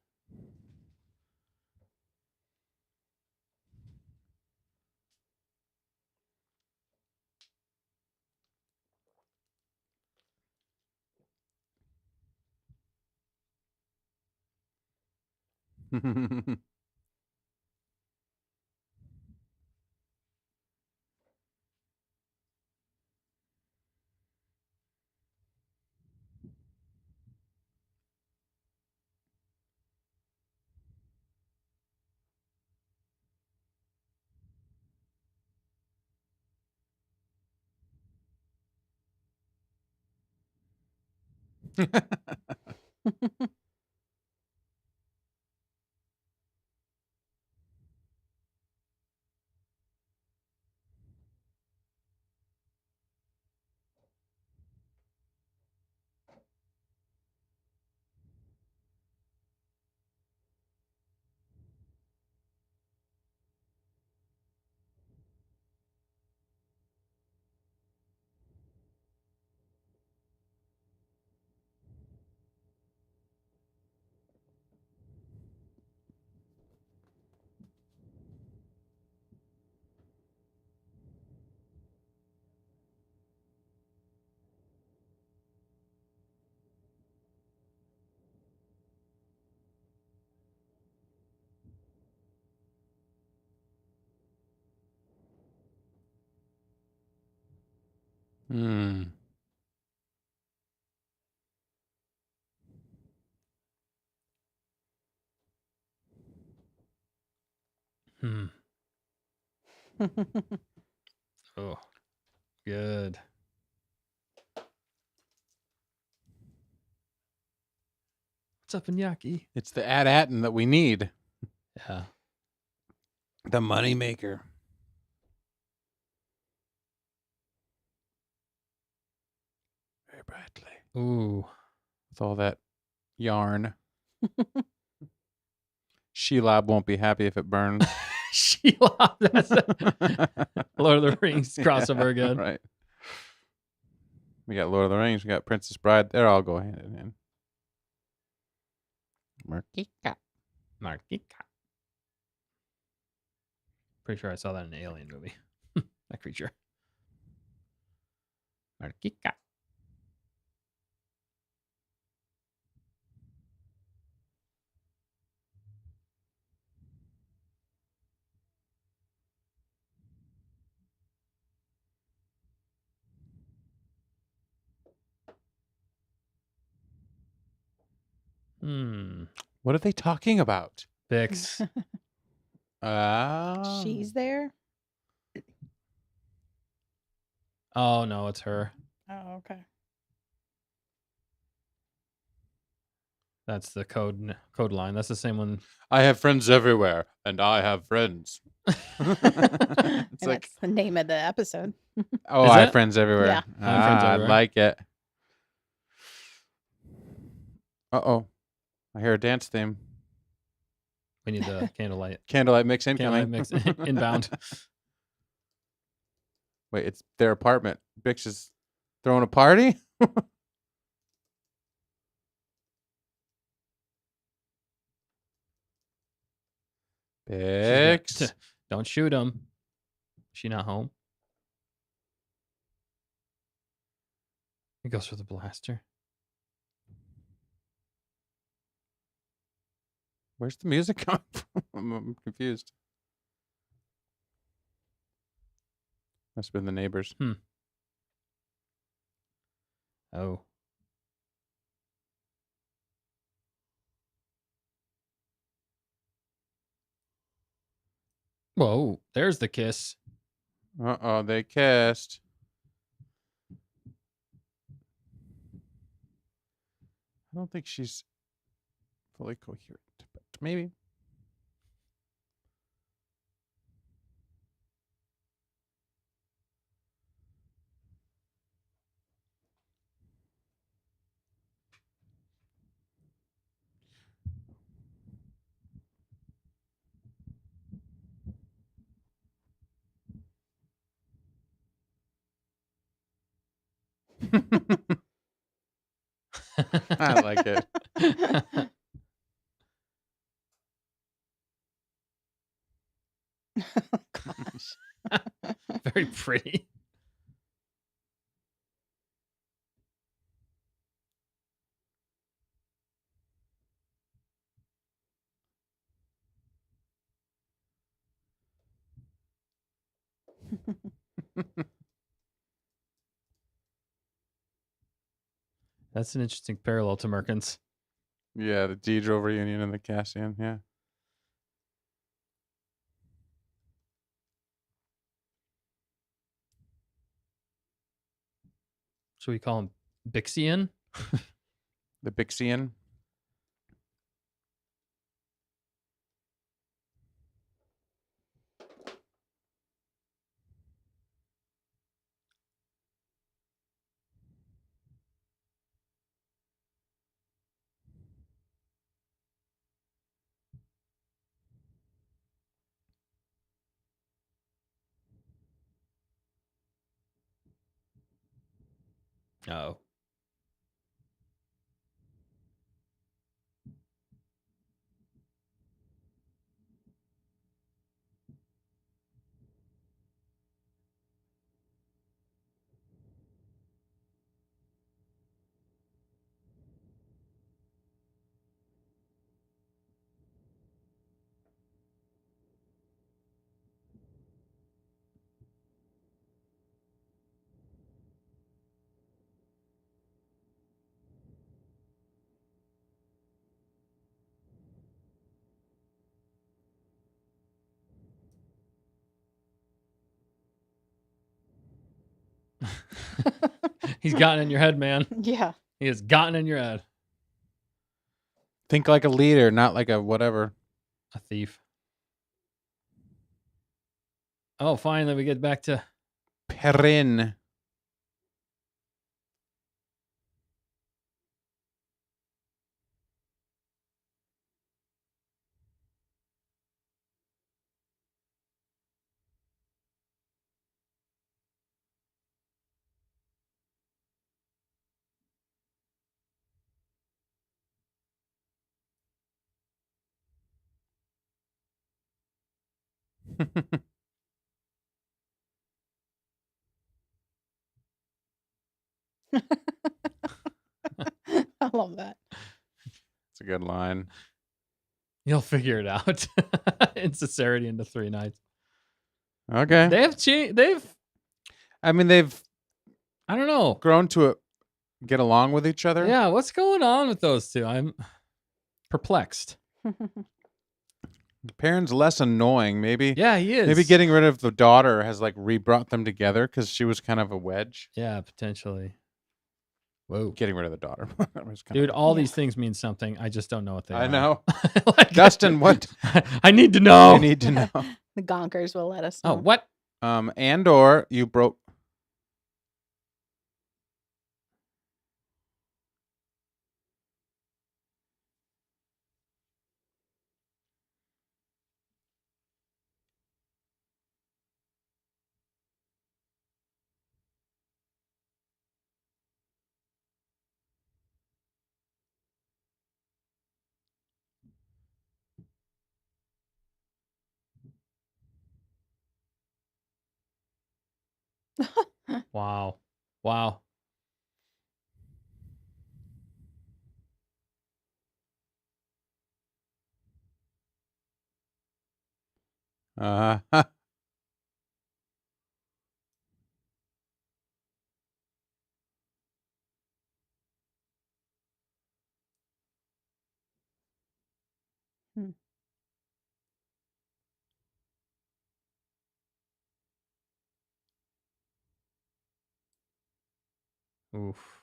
Hmm. Oh, good. What's up in Yaki? It's the AT-AT that we need. Yeah. The money maker. Very brightly. Ooh. With all that yarn. Shelob won't be happy if it burns. Sheila. That's Lord of the Rings crossover again. Right. We got Lord of the Rings. We got Princess Bride. They're all go hand in hand. Markika. Pretty sure I saw that in an Alien movie. That creature. Markika. What are they talking about? Bix. She's there. Oh no, it's her. Oh, okay. That's the code line. That's the same one. I have friends everywhere, and I have friends. And It's like, that's the name of the episode. oh, Is I it? have friends everywhere. Yeah. I have friends I everywhere. like it. Uh-oh. I hear a dance theme. We need the candlelight. Candlelight mix incoming. Candlelight mix inbound. Wait, it's their apartment. Bix is throwing a party? Bix. Don't shoot him. She not home. He goes for the blaster. Where's the music coming from? I'm confused. Must have been the neighbors. Oh. Whoa, there's the kiss. Uh-oh, they kissed. I don't think she's fully coherent, but maybe. I like it. Gosh. Very pretty. That's an interesting parallel to Merkins. Yeah, the Deidre reunion and the Cassian, yeah. Should we call him Bixian? The Bixian. Oh. He's gotten in your head, man. Yeah. He has gotten in your head. Think like a leader, not like a whatever. A thief. Oh, finally we get back to Perrin. I love that. It's a good line. You'll figure it out. Insincerity into 3 nights. Okay. They've I mean, they've I don't know. grown to get along with each other. Yeah, what's going on with those two? I'm perplexed. Perrin's less annoying, maybe. Yeah, he is. Maybe getting rid of the daughter has like re-brought them together because she was kind of a wedge. Yeah, potentially. Whoa. Getting rid of the daughter. That was kinda Dude, weird. all Yeah. these things mean something. I just don't know what they are. I know. Like, Dustin, what I need to know. you need to know? The Gonkers will let us Oh, know. what? Andor, you broke. Wow. Wow. Uh, Hmm. Oof.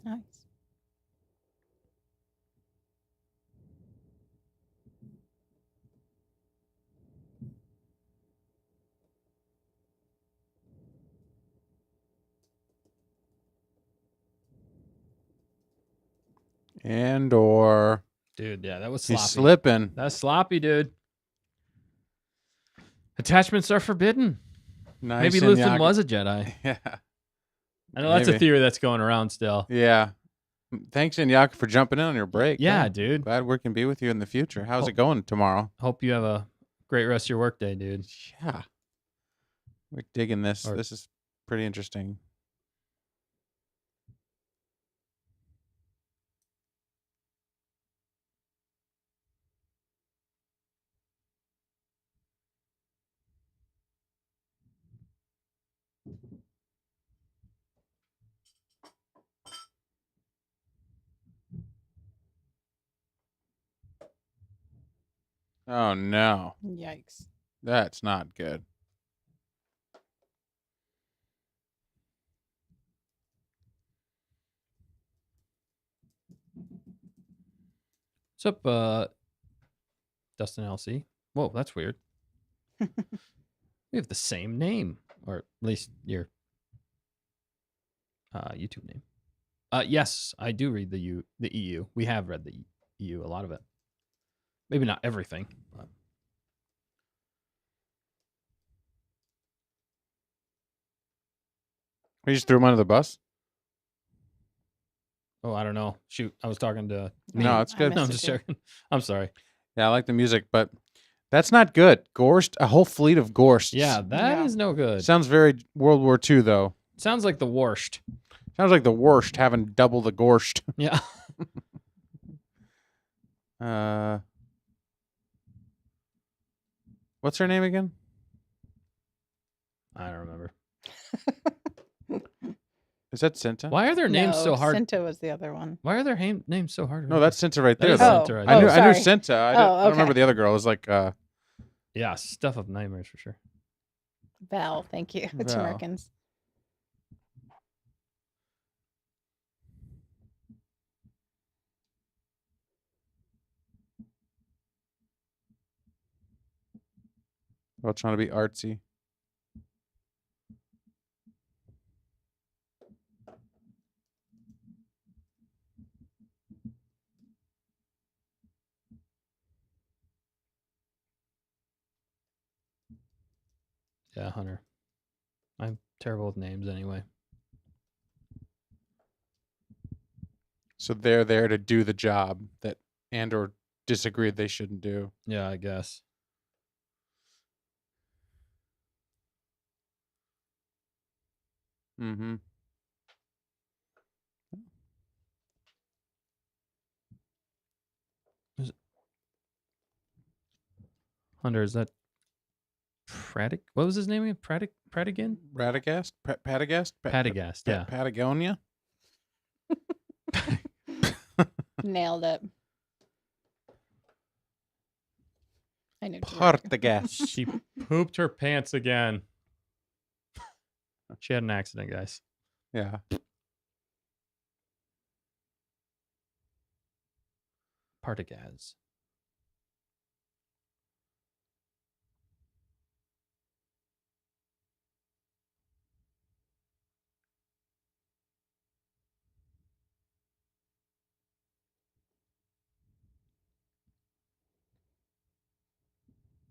Nice. Andor. Dude, yeah, that was He's sloppy. slipping. That's sloppy, dude. Attachments are forbidden. Nice. Maybe and Luthen Yag- was a Jedi. Yeah. I know that's a Maybe. theory that's going around still. Yeah. Thanks, Inyaka, for jumping in on your break. Yeah, Huh? dude. Glad we can be with you in the future. How's Oh. it going tomorrow? Hope you have a great rest of your workday, dude. Yeah. We're digging this. Or- This is pretty interesting. Oh, no. Yikes. That's not good. What's up, Dustin LC? Whoa, that's weird. We have the same name, or at least your YouTube name. Yes, I do read the EU. We have read the EU, a lot of it. Maybe not everything. But. We just threw him under the bus? Oh, I don't know. Shoot, I was talking to. No, it's I good. No, I'm missed just it too. joking. I'm sorry. Yeah, I like the music, but that's not good. Gorst, a whole fleet of Gorsts. Yeah, that is Yeah. no good. Sounds very World War II, though. Sounds like the worst. Sounds like the worst, having double the Gorst. Yeah. What's her name again? I don't remember. Is that Cinta? Why are their names so hard? Cinta was the other one. Why are their names so hard? to No, remember? that's Cinta right That there. is though. Cinta right I there. knew sorry. Cinta. I don't okay. remember the other girl. It was like Yeah, stuff of nightmares for sure. Val, thank you. It's Val. Americans. well, trying to be artsy. Yeah, Hunter. I'm terrible with names anyway. So they're there to do the job that Andor disagreed they shouldn't do. Yeah, I guess. Mm-hmm. Hunter, is that Pratic? What was his name again? Pratigan? Radagast? Patagast? Patagast, yeah. Patagonia? Nailed it. I knew. to write it. Partagast. She pooped her pants again. She had an accident, guys. Yeah. Partigaz.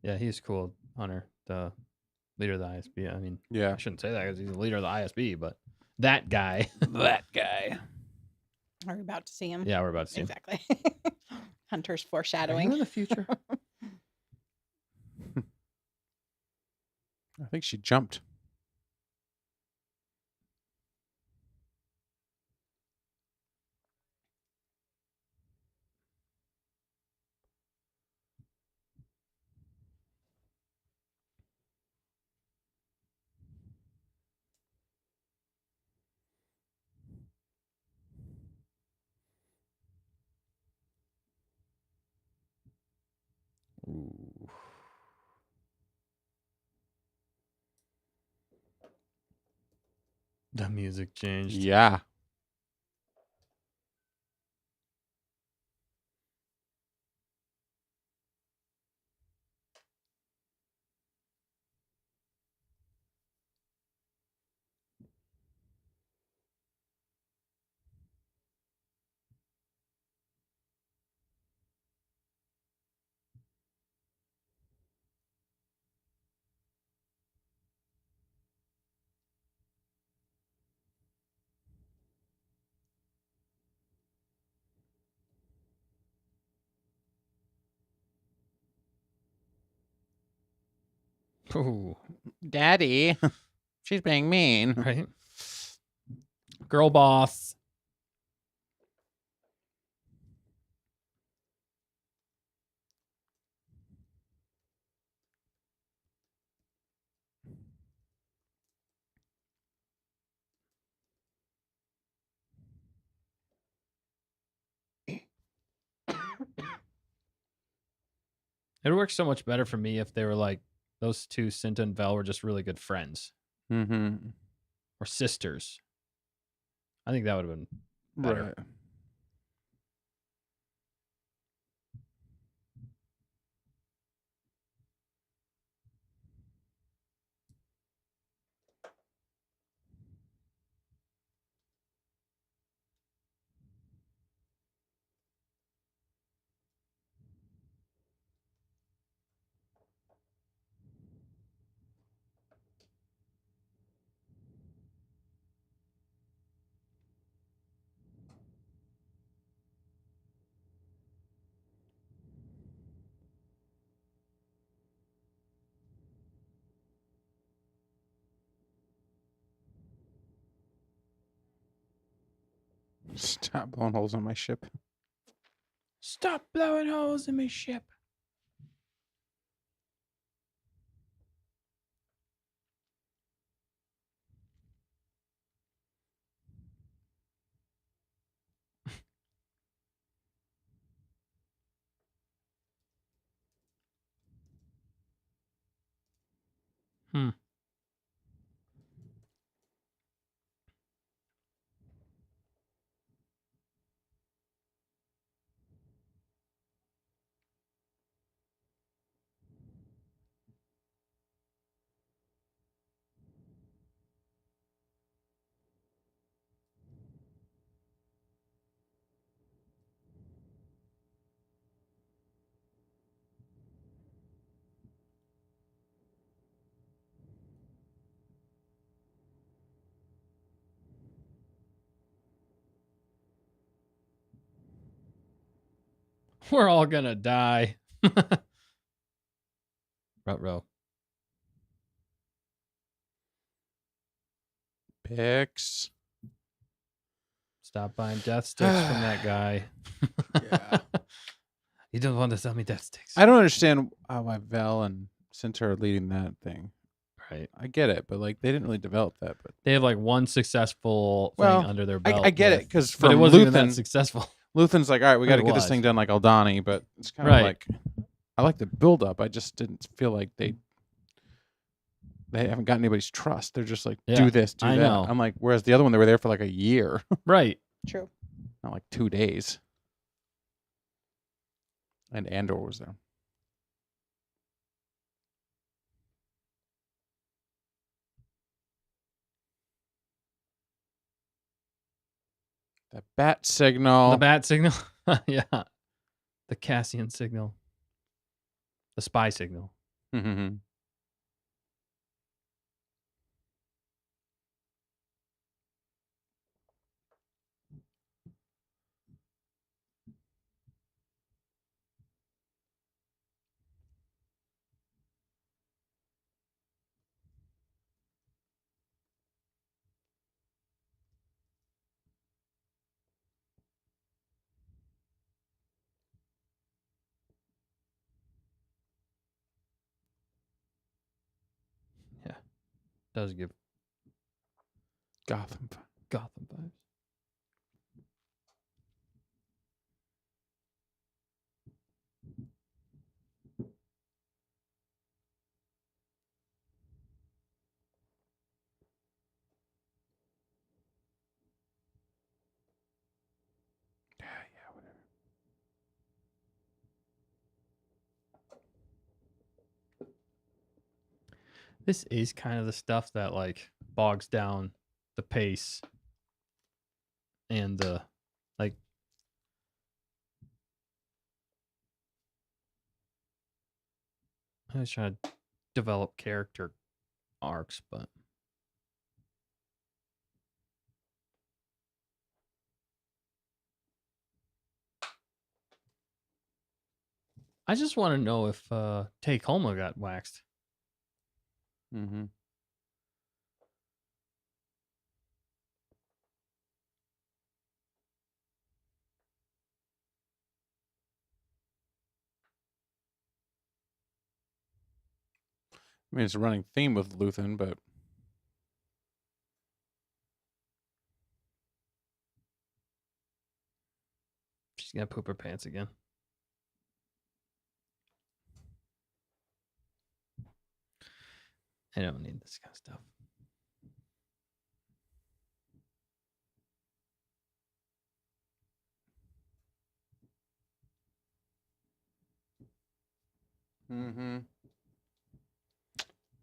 Yeah, he's cool, Hunter, the leader of the ISB. I mean, Yeah. I shouldn't say that because he's the leader of the ISB, but that guy. That guy. Are we about to see him? Yeah, we're about to see him. Exactly. Hunter's Are you foreshadowing. in the future? I think she jumped. Ooh. The music changed. Yeah. Ooh, Daddy. She's being mean. right? Girl boss. It works so much better for me if they were like those two, Cinta and Vel, were just really good friends Mm-hmm. or sisters. I think that would have been better. Right. Stop blowing holes in my ship. Stop blowing holes in my ship. Hmm. We're all gonna die. Ruh-roh. Picks. Stop buying death sticks from that guy. Yeah. You don't want to sell me death sticks. I don't understand why Vel and Cinta are leading that thing. Right. I get it, but like they didn't really develop that. But They have like one successful thing Well, under their belt. I get it with- because but it from wasn't even that Luthen, successful. Luthen's like, all right, we But got to it get this was. thing done like Aldani, but it's kind Right. of like I like the build up. I just didn't feel like they haven't got anybody's trust. They're just like, Yeah, do this, do I that. know. I'm like, whereas the other one, they were there for like a year, Right. True. not like 2 days. And Andor was there. The bat signal. The bat signal. Yeah. The Cassian signal. The spy signal. Mm-hmm. Yeah. Does give Gotham. Gotham vibes. Yeah, whatever. This is kind of the stuff that like bogs down the pace and the like. I was trying to develop character arcs, but I just want to know if Take Homa got waxed. Mm-hmm. I mean, it's a running theme with Luthen, but She's gonna poop her pants again. I don't need this kind of stuff.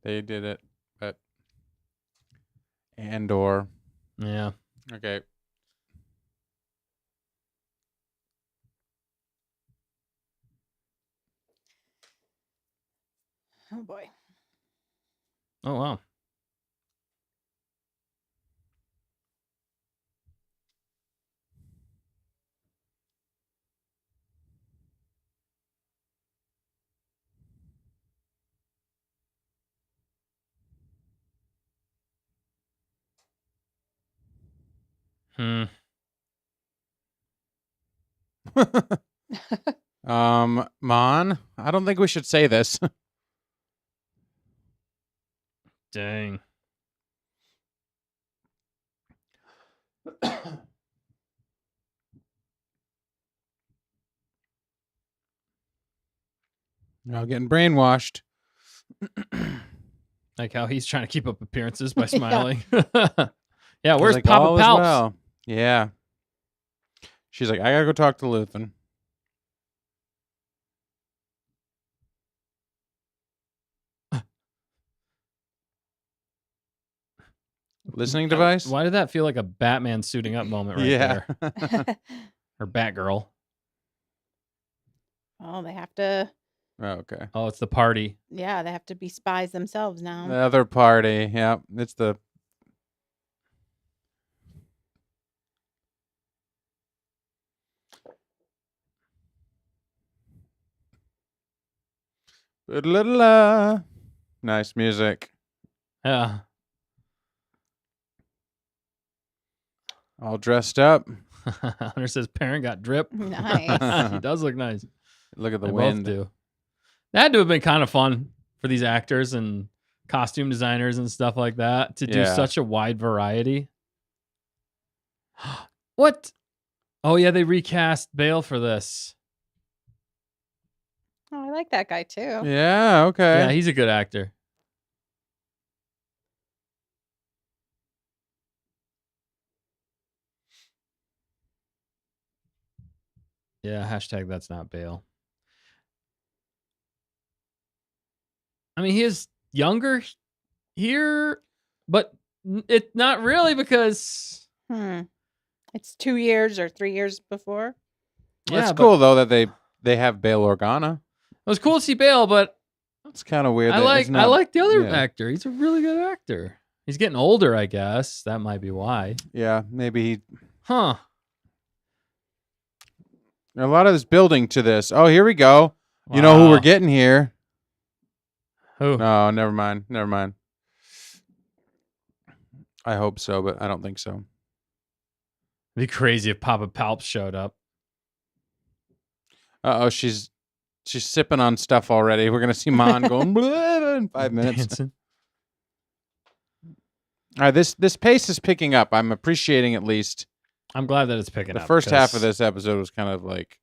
they did it. But Andor. Yeah. Okay. Oh boy. Oh wow. Mon, I don't think we should say this. Dang. You're all getting brainwashed. Like how he's trying to keep up appearances by Yeah. smiling. Yeah, He's where's like, Papa all is Palps? well. Yeah. She's like, I gotta go talk to Luthen. Listening device? Why did that feel like a Batman suiting up moment right yeah. there? Or Batgirl. Well, they have to. Oh, okay. Oh, it's the party. Yeah, they have to be spies themselves now. The other party. Yeah. It's the. Nice music. Yeah. All dressed up. Hunter says parent got drip. Nice. He does look nice. Look at the They wind. both do. That had to have been kind of fun for these actors and costume designers and stuff like that to do Yeah. such a wide variety. What? Oh yeah, they recast Bale for this. Oh, I like that guy too. Yeah, okay. Yeah, he's a good actor. Yeah, hashtag that's not Bale. I mean, he is younger here, but it's not really because It's 2 years or 3 years before. That's but cool though that they have Bail Organa. it was cool to see Bale, but That's kind of weird. I that it's not, like the other yeah. actor. He's a really good actor. He's getting older, I guess. That might be why. Yeah, maybe he. Huh. A lot of this building to this. Oh, here we go. You know who we're Wow. getting here? Who? No, never mind. Never mind. I hope so, but I don't think so. It'd be crazy if Papa Palps showed up. Oh, she's sipping on stuff already. We're gonna see Mon going "Blah," in 5 minutes. Dancing. All right, this pace is picking up. I'm appreciating at least. I'm glad that it's picking The up. first half of 'cause this episode was kind of like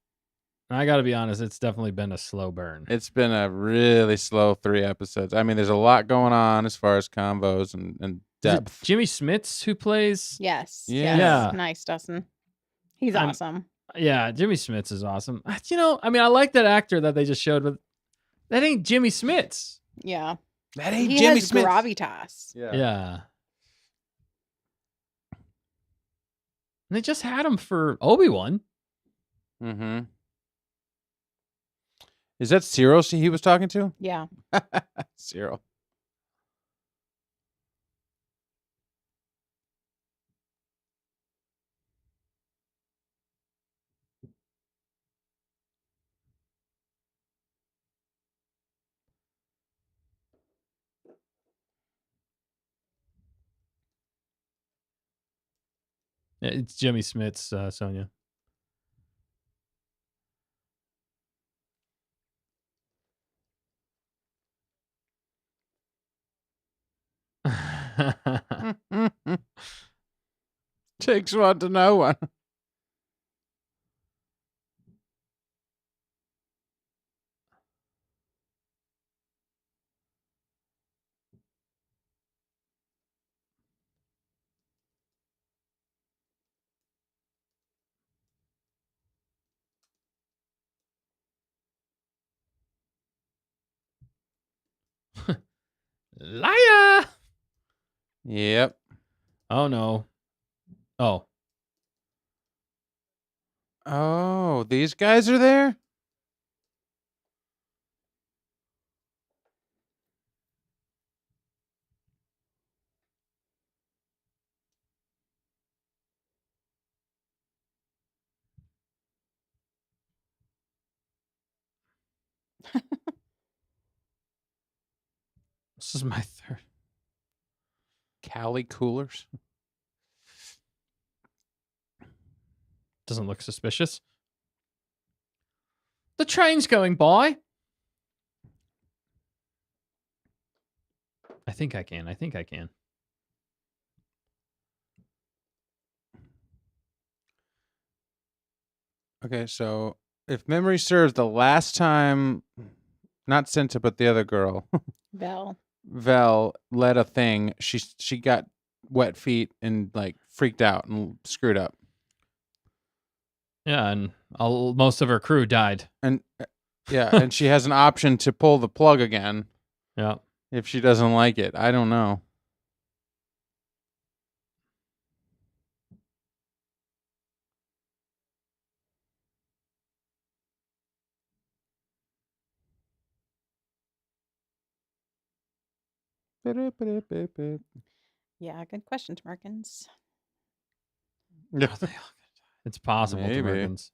I got to be honest, it's definitely been a slow burn. it's been a really slow 3 episodes. I mean, there's a lot going on as far as combos and Is it depth. Jimmy Smits who plays? Yes. Yeah. Yeah. Nice, Dustin. He's I'm- awesome. Yeah, Jimmy Smits is awesome. You know, I mean, I like that actor that they just showed, but that ain't Jimmy Smits. Yeah. That ain't He Jimmy has Smith. gravitas. Yeah. And they just had him for Obi-Wan. Mm-hmm. Is that Cyril he was talking to? Yeah. Cyril. Yeah, it's Jimmy Smits, Sonia. Takes one to know one. Liar! Yep. Oh, no. Oh. Oh, these guys are there? This is my third. Cali coolers. Doesn't look suspicious. The train's going by. I think I can. Okay, so if memory serves, the last time, not Cinta, but the other girl, Belle. Vel, led a thing, she got wet feet and like freaked out and screwed up. Yeah, and most of her crew died. And yeah, and she has an option to pull the plug again Yeah. if she doesn't like it. I don't know. Yeah, good question, Markins. Yeah. It's possible, Maybe. Americans.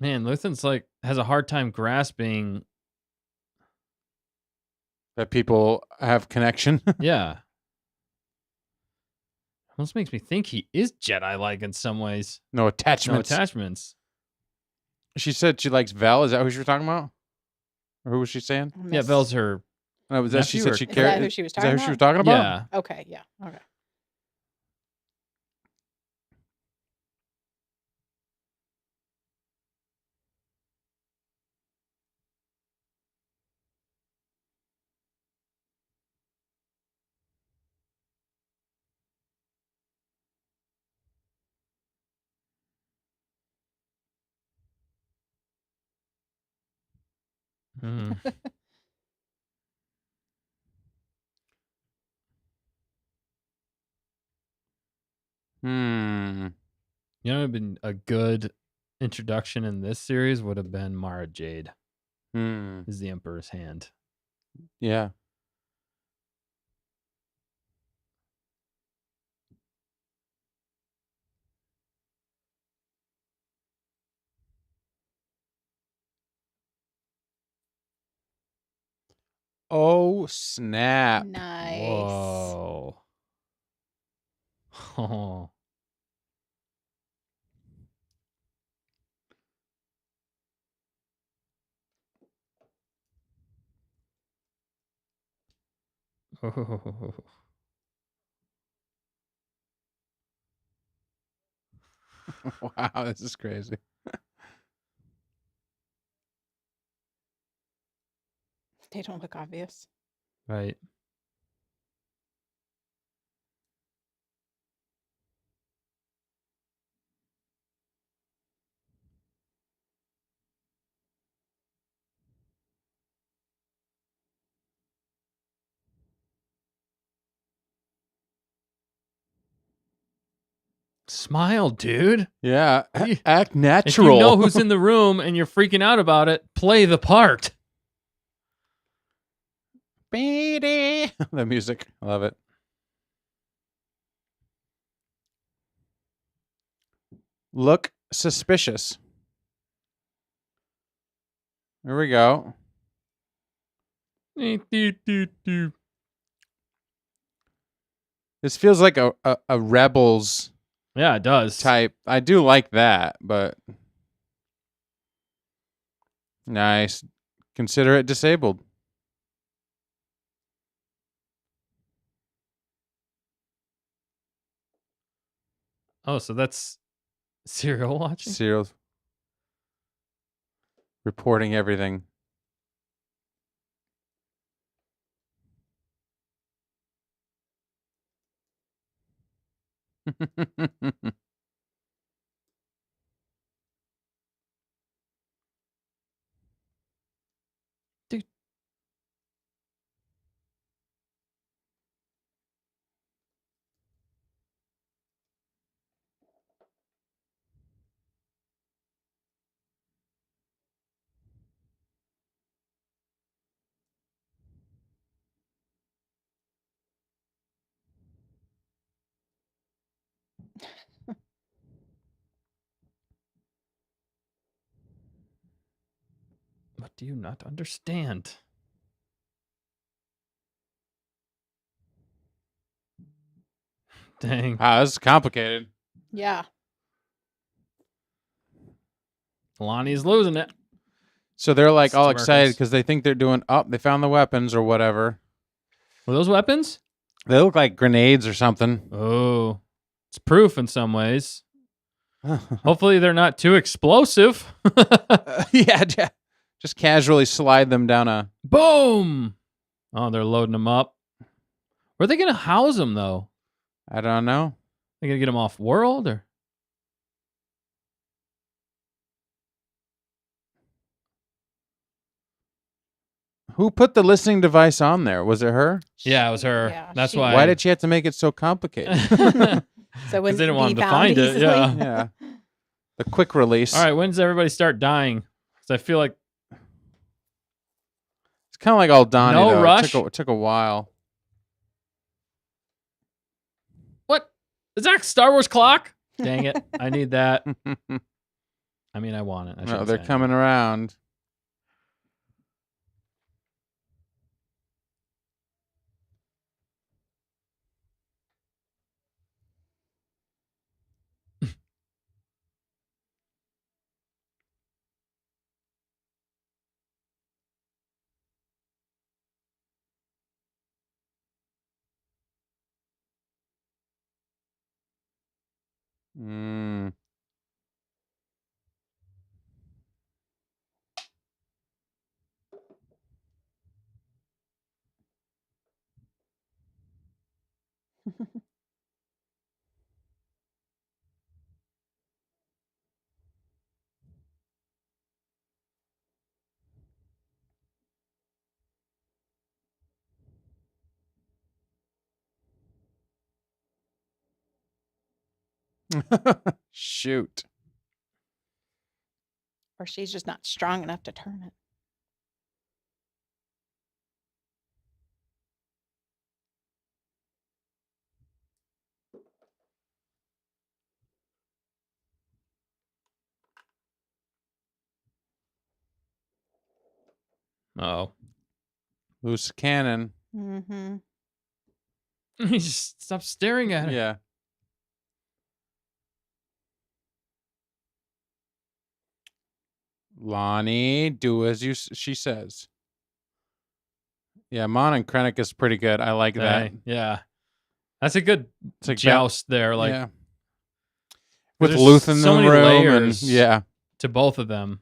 Man, Luthen's like has a hard time grasping. That people have connection. Yeah. Almost makes me think he is Jedi-like in some ways. No No attachments. attachments. She said she likes Vel. Is that who she was talking about? Or who was she saying? Yeah, Miss- Vel's her. No, was that she Nephew said or- she Is cared. that who she was Is that talking who she was about? talking about? Yeah. Okay, yeah, okay. Mhm. Hmm. You know, it'd been a good introduction in this series would have been Mara Jade Hmm. is the Emperor's hand. Yeah. Oh snap! Nice. Whoa. Oh. Wow, this is crazy. They don't look obvious. Right. Smile, dude. Yeah, You- act If natural. you know who's in the room and you're freaking out about it, play the part. the music, I love it. Look suspicious. Here we go. This feels like a Rebels Yeah, it does. type. I do like that, but nice. Consider it disabled. Oh, so that's serial watching? Serial reporting everything. Dude. What do you not understand? Dang. Wow, this is complicated. Yeah. Lonnie's losing it. So they're like It's all Americans. excited because they think they're doing they found the weapons or whatever. Were those weapons? They look like grenades or something. Oh, it's proof in some ways. Hopefully they're not too explosive. Yeah, just casually slide them down a. Boom. Oh, they're loading them up. Where are they going to house them, though? I don't know. They going to get them off world or? Who put the listening device on there? Was it her? Yeah, it was her. Yeah, That's she- why. Why did she have to make it so complicated? So when they didn't want be him to found find it, easily. yeah. Yeah. The quick release. All right, when does everybody start dying? Because I feel like It's kind of like all Donnie. No though. rush? It took a while. what? Is that a Star Wars clock? Dang it! I need that. I mean, I want it. I No, shouldn't they're say I coming need around. Mm. Shoot. Or she's just not strong enough to turn it. Oh. Loose cannon. Mm-hmm. He just stop staring at her. Yeah. Lonnie, do as she says. Yeah, Mon and Krennic is pretty good. I like that. Yeah. That's a good It's like joust there. Like, yeah. With there's Luth in so the many room layers and yeah. to both of them.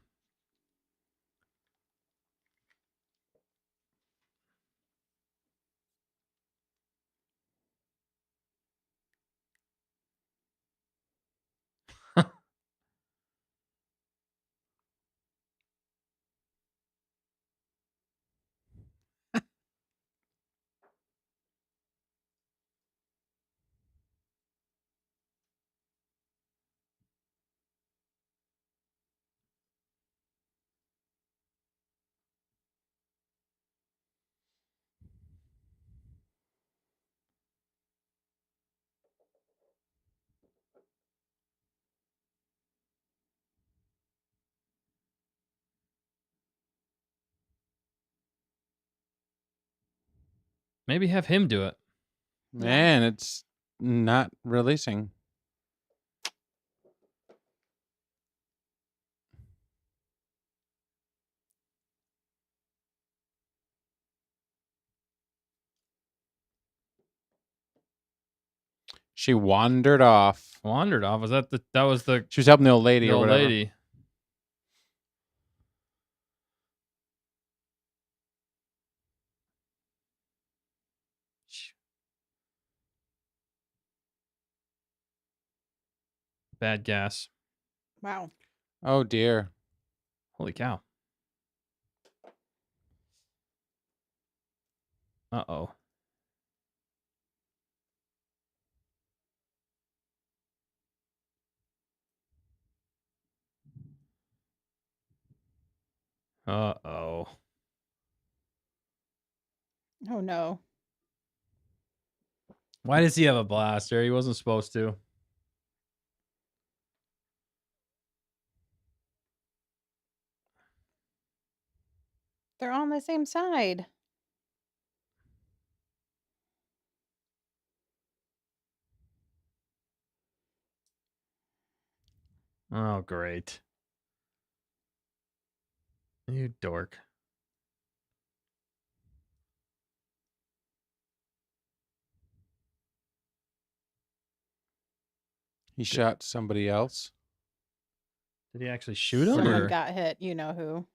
Maybe have him do it. Man, it's not releasing. She wandered off. Wandered off. Was that was the She was helping the old lady the or old whatever. lady? Bad gas. Wow. Oh dear. Holy cow. Uh-oh. Uh-oh. Oh no. Why does he have a blaster? He wasn't supposed to. They're on the same side. Oh, great. You dork. He shot somebody else. Did he actually shoot him? Someone or? got hit. You know who.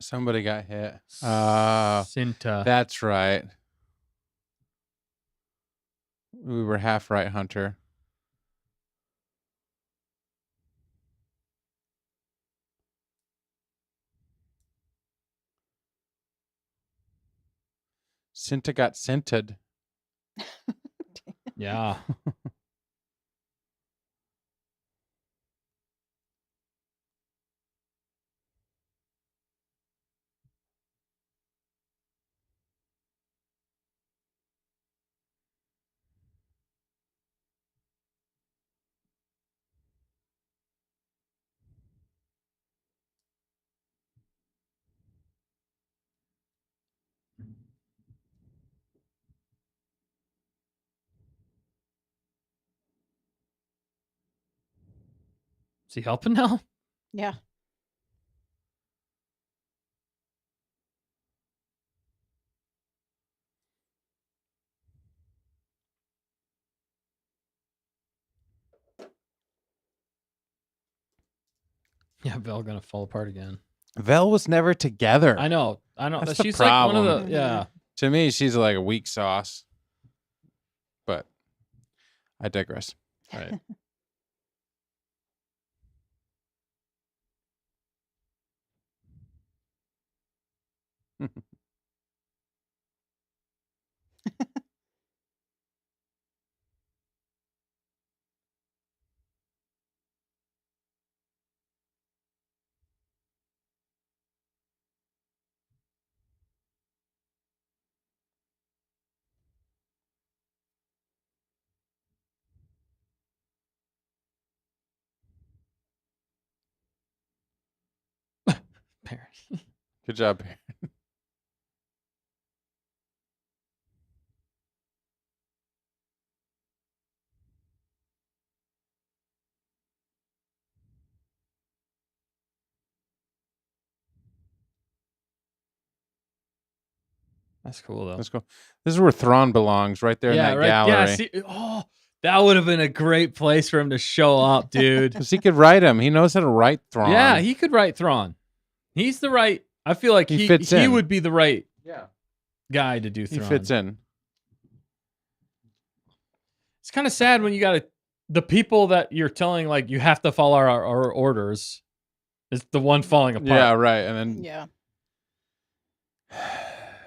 Somebody got hit. Cinta. That's right. We were half right, Hunter. Cinta got scented. Yeah. Is he helping now? Yeah. Yeah, Vel gonna fall apart again. Vel was never together. I know. That's the She's like one of problem. the yeah. To me, she's like a weak sauce. But I digress. Right. Perry. Good job. That's cool though. Let's go. This is where Thrawn belongs, right there in that right. gallery. Yeah, see, that would have been a great place for him to show up, dude. Because he could write him. He knows how to write Thrawn. Yeah, he could write Thrawn. He's the right. I feel like He fits in. would be the right Yeah. guy to do Thrawn. He fits in. It's kind of sad when you got the people that you're telling like you have to follow our orders is the one falling apart. Yeah, right. And then Yeah.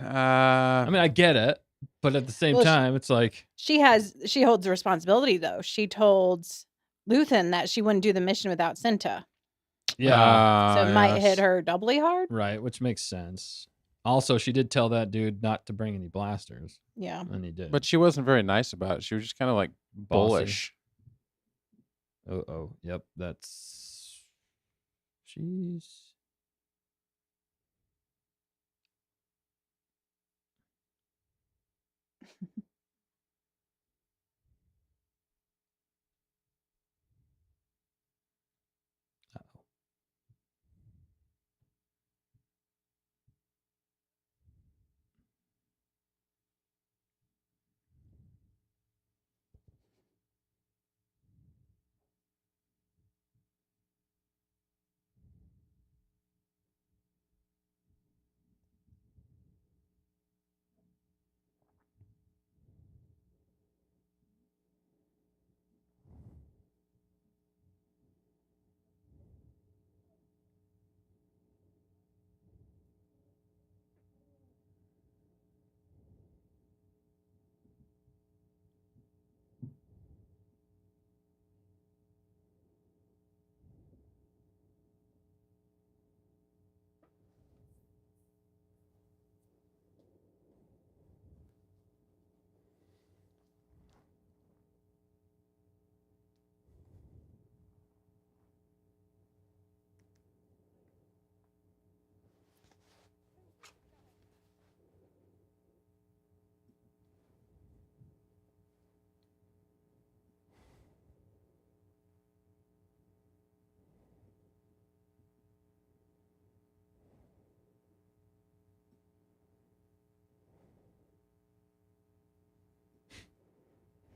I mean, I get it, but at the same time, it's like She holds the responsibility though. She told Luthen that she wouldn't do the mission without Cinta. yeah, So it might hit her doubly hard. right, which makes sense. Also, she did tell that dude not to bring any blasters, Yeah. and he did. But she wasn't very nice about it. She was just kind of like bullish. Yep, that's she's.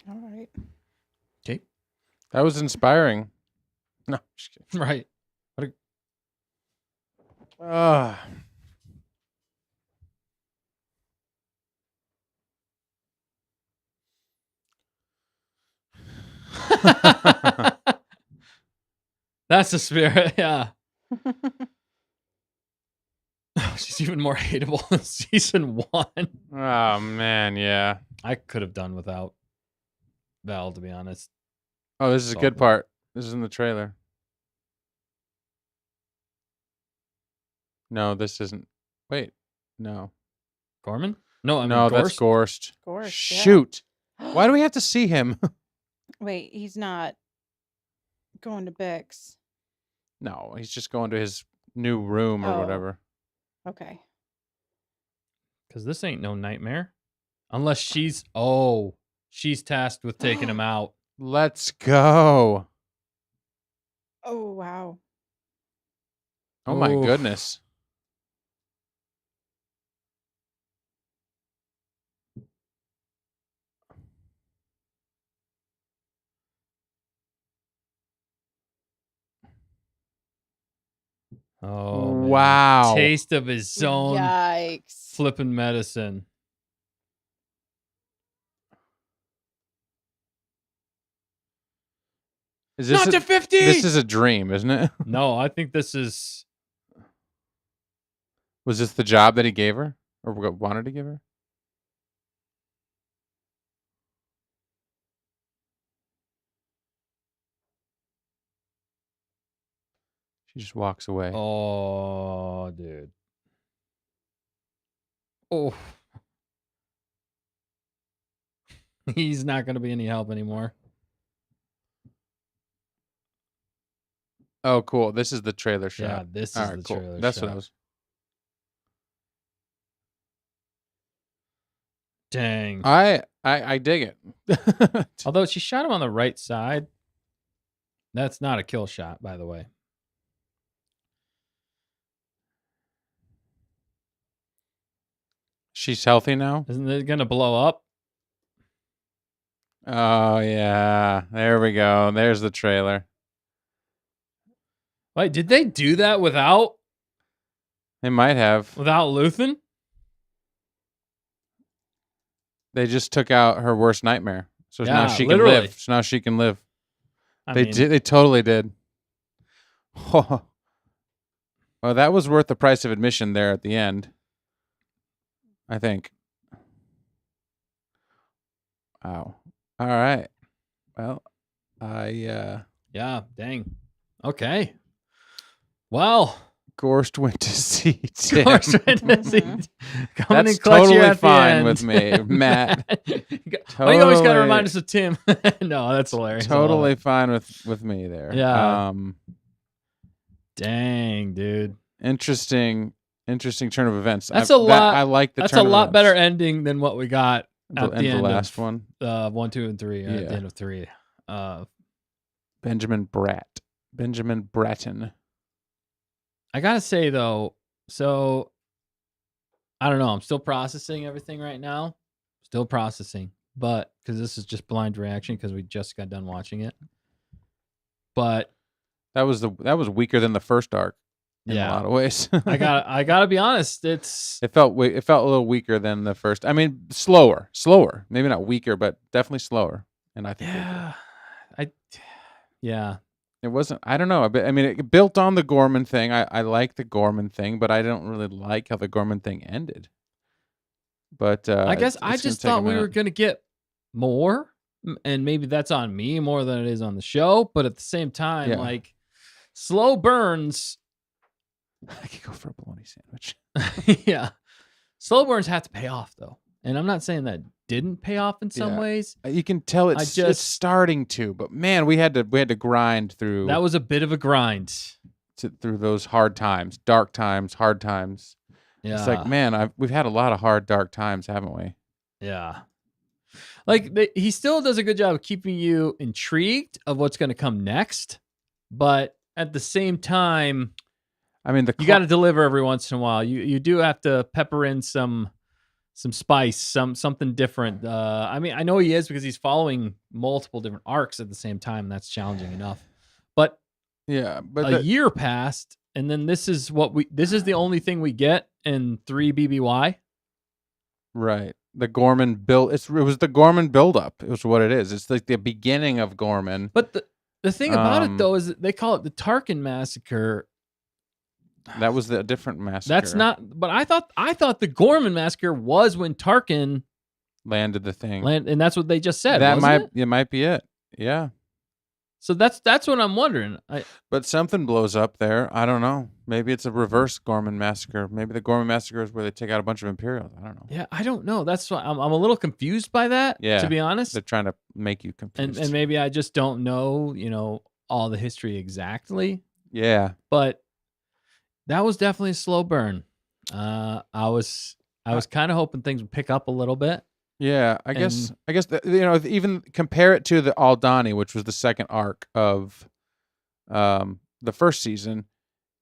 All right. Okay. That was inspiring. No, just kidding. Right. That's the spirit, yeah. She's even more hateable than season 1. Oh man, yeah. I could have done without Val, to be honest. Oh, this is a good Solid. part. This is in the trailer. No, this isn't. Wait, no. Gorman? No, I mean No, that's Gorst. Gorst. Gorst, yeah. Shoot. Why do we have to see him? Wait, he's not going to Bix. No, he's just going to his new room or Oh. whatever. Okay. Because this ain't no nightmare. Unless she's tasked with taking him out. Let's go. Oh, wow. Oh my Oof. goodness. Oh man. Wow. Taste of his own Yikes. flipping medicine. Is this Not to 50. This is a dream, isn't it? No, I think this is. Was this the job that he gave her or wanted to give her? She just walks away. Oh, dude. Oh. He's not going to be any help anymore. Oh, cool. This is the trailer shot. Yeah, this is All right, the cool. trailer That's shot. what I was. Dang. I dig it. Although she shot him on the right side. That's not a kill shot, by the way. She's healthy now. Isn't it going to blow up? Oh yeah, there we go. There's the trailer. Wait, did they do that without They might have. Luthen? They just took out her worst nightmare, so now Yeah, she literally. can live. So now she can live. I They mean, did. They totally did. Well, that was worth the price of admission there at the end. I think. Wow. All right. Well, yeah, dang. Okay. Well, Gorst went to see Tim. Coming That's and clutch you totally at the fine end. with me, Matt. Well, you always got to Totally- remind us of Tim. No, that's hilarious. I love Totally it. fine with me there. Yeah. Dang, dude. Interesting turn of events. That's a lot. I like the That's turn a of lot events. better ending than what we got at And the end last of one. 1, 2, and 3. At Yeah. the end of 3. Benjamin Bratton. I gotta say though, so I don't know. I'm still processing everything right now. Still processing, but because this is just blind reaction because we just got done watching it. But That was weaker than the first arc in a yeah, lot of ways. I gotta be honest. It's It felt a little weaker than the first. I mean, slower. Maybe not weaker, but definitely slower. And I think yeah. it wasn't. I don't know. I mean, it built on the Gorman thing. I like the Gorman thing, but I don't really like how the Gorman thing ended. But I guess it's I gonna just take a thought we were minute. gonna get more, and maybe that's on me more than it is on the show. But at the same time, Yeah. like slow burns. I could go for a bologna sandwich. Yeah, slow burns have to pay off though, and I'm not saying that didn't pay off in some Yeah. ways. You can tell it's starting to, but man, we had to grind through That was a bit of a grind. through those hard times, dark times, hard times. Yeah, It's like, man, we've had a lot of hard, dark times, haven't we? yeah. Like he still does a good job of keeping you intrigued of what's going to come next, but at the same time, I mean, you got to deliver every once in a while. You do have to pepper in some spice, something different. I mean, I know he is because he's following multiple different arcs at the same time. And that's challenging enough. But yeah, but a year passed, and then this is the only thing we get in 3 BBY. right. The Gorman build. It was the Gorman buildup. It was what it is. It's like the beginning of Gorman. But the thing about it though is that they call it the Tarkin Massacre. That was the different massacre. That's not. But I thought the Gorman Massacre was when Tarkin landed the thing. and that's what they just said. That wasn't it might be it. Yeah. So that's what I'm wondering. But something blows up there. I don't know. Maybe it's a reverse Gorman massacre. Maybe the Gorman massacre is where they take out a bunch of Imperials. I don't know. Yeah, I don't know. That's why I'm a little confused by that. Yeah, to be honest. They're trying to make you confused. And maybe I just don't know, all the history exactly. Yeah. But that was definitely a slow burn. I was kind of hoping things would pick up a little bit. Yeah, I guess even compare it to the Aldani, which was the second arc of the first season,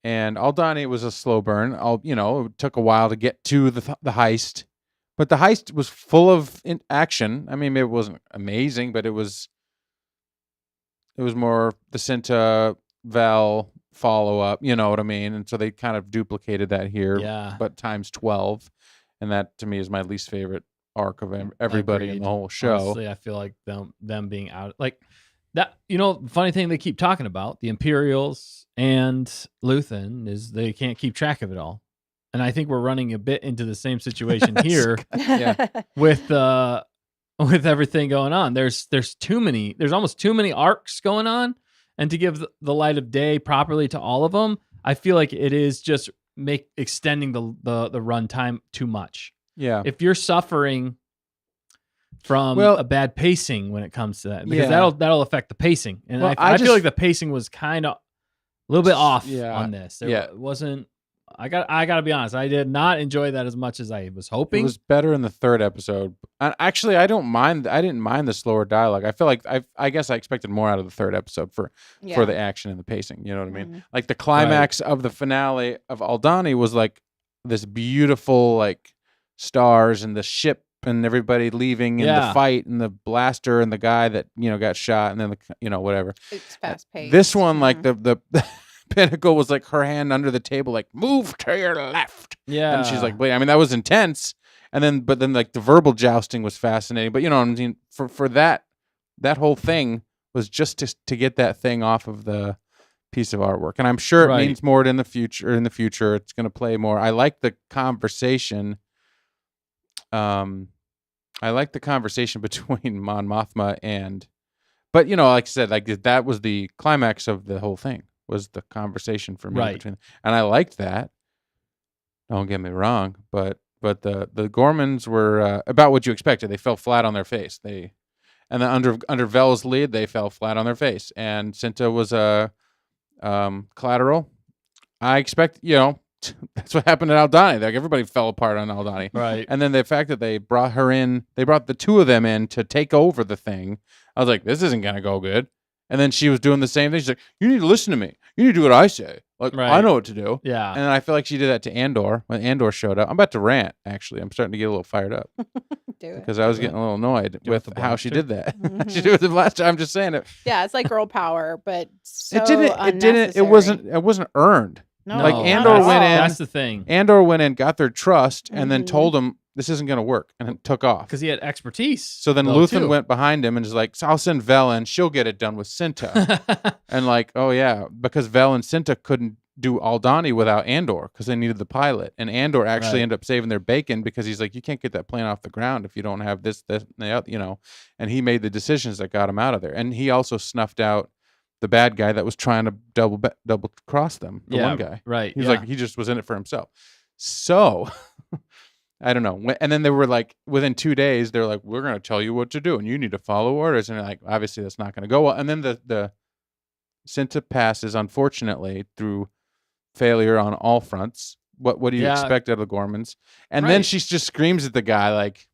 and Aldani was a slow burn. It took a while to get to the heist, but the heist was full of action. I mean, it wasn't amazing, but it was more the Cinta Val follow up. You know what I mean? And so they kind of duplicated that here, Yeah. but times 12, and that to me is my least favorite arc of everybody in the whole show. Honestly, I feel like them being out like that. The funny thing they keep talking about, the Imperials and Luthen, is they can't keep track of it all. And I think we're running a bit into the same situation here with everything going on. There's almost too many arcs going on, and to give the light of day properly to all of them, I feel like it is just extending the runtime too much. Yeah. If you're suffering from a bad pacing when it comes to that, because that'll affect the pacing. And I feel like the pacing was kind of a little bit off on this. It wasn't. I got to be honest. I did not enjoy that as much as I was hoping. It was better in the third episode. And actually, I don't mind. I didn't mind the slower dialogue. I feel like I guess I expected more out of the third episode for the action and the pacing. You know what I mean? Like the climax of the finale of Aldani was like this beautiful like stars and the ship and everybody leaving and the fight and the blaster and the guy that got shot and then whatever. It's fast paced. This one like the Pinnacle was like her hand under the table, like move to your left. Yeah, and she's like, wait. I mean, that was intense. And then, like the verbal jousting was fascinating. But you know what I mean? For that whole thing was just to get that thing off of the piece of artwork. And I'm sure it means more in the future. It's going to play more. I like the conversation. I like the conversation between Mon Mothma but like I said, like that was the climax of the whole thing. Was the conversation for me between, and I liked that. Don't get me wrong, but the Gormans were about what you expected. They fell flat on their face. And then under Vel's lead, they fell flat on their face. And Cinta was a collateral. I expect that's what happened at Aldani. Like everybody fell apart on Aldani, right? And then the fact that they brought the two of them in to take over the thing. I was like, this isn't gonna go good. And then she was doing the same thing. She's like, you need to listen to me. You need to do what I say. Like, I know what to do. Yeah. And I feel like she did that to Andor when Andor showed up. I'm about to rant, actually. I'm starting to get a little fired up. Do it. Because I was getting a little annoyed with how she did that. She did it with the blaster. I'm just saying it. Yeah, it's like girl power, but it wasn't earned. No, like Andor went in. That's the thing. Andor went in, got their trust, and then told them this isn't going to work, and it took off. Because he had expertise. So then Luthen went behind him and is like, so I'll send Vel in. She'll get it done with Cinta. And like, oh yeah, because Vel and Cinta couldn't do Aldani without Andor because they needed the pilot. And Andor actually ended up saving their bacon because he's like, you can't get that plane off the ground if you don't have this, and the other, And he made the decisions that got him out of there. And he also snuffed out the bad guy that was trying to double cross them. The one guy. Right. He's like, he just was in it for himself. So... I don't know. And then they were like, within 2 days, they're like, we're going to tell you what to do and you need to follow orders. And like, obviously that's not going to go well. And then the Cinta passes, unfortunately, through failure on all fronts. What do you expect out of the Gormans? And then she just screams at the guy like,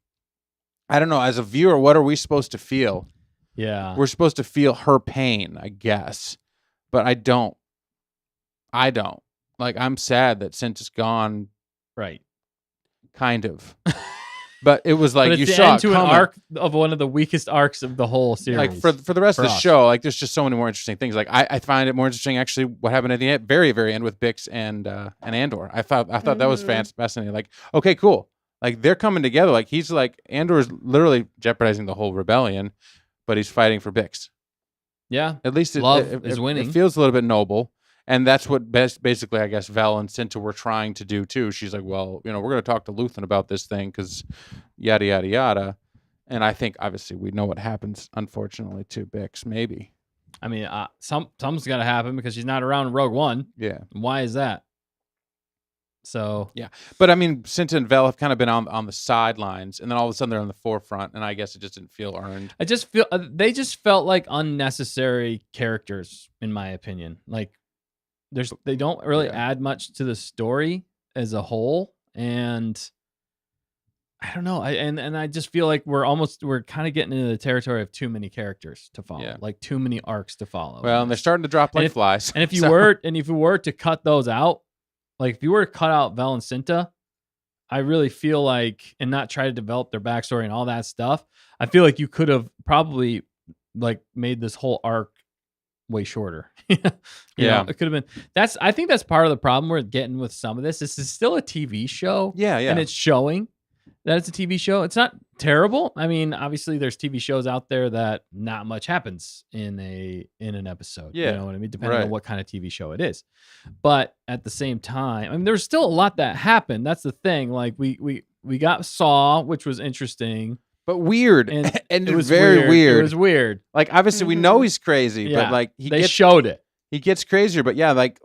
I don't know, as a viewer, what are we supposed to feel? Yeah. We're supposed to feel her pain, I guess. But I don't. Like, I'm sad that Cinta's gone. Right. Kind of, but it was like but you it's saw the end to an arc of one of the weakest arcs of the whole series. Like for the rest of the show, like there's just so many more interesting things. Like I find it more interesting actually what happened at the end, very very end with Bix and Andor. I thought that was fascinating. Like okay, cool. Like they're coming together. Like he's like Andor is literally jeopardizing the whole rebellion, but he's fighting for Bix. Yeah, at least love is winning. It feels a little bit noble. And that's what basically, I guess, Val and Cinta were trying to do, too. She's like, well, we're going to talk to Luthen about this thing because yada, yada, yada. And I think, obviously, we know what happens, unfortunately, to Bix, maybe. I mean, something's got to happen because she's not around in Rogue One. Yeah. Why is that? So. Yeah. But, I mean, Cinta and Val have kind of been on the sidelines, and then all of a sudden they're on the forefront, and I guess it just didn't feel earned. I just feel they just felt like unnecessary characters, in my opinion. Like, they don't really add much to the story as a whole, and I don't know. And I just feel like we're kind of getting into the territory of too many characters to follow, Yeah. like too many arcs to follow. Well, and they're starting to drop like flies. And if you so- were to cut those out, like if you were to cut out Vel and Cinta, I really feel like, and not try to develop their backstory and all that stuff, I feel like you could have probably like made this whole arc way shorter. You know, it could have been. I think that's part of the problem we're getting with some of this. This is still a TV show. Yeah. And it's showing that it's a TV show. It's not terrible. I mean, obviously there's TV shows out there that not much happens in an episode. Yeah. You know what I mean? Depending on what kind of TV show it is. But at the same time, I mean, there's still a lot that happened. That's the thing. Like we got Saw, which was interesting. But weird. And and it was very weird. It was weird. Like obviously we know he's crazy, Yeah. but like They showed it. he gets crazier. But yeah, like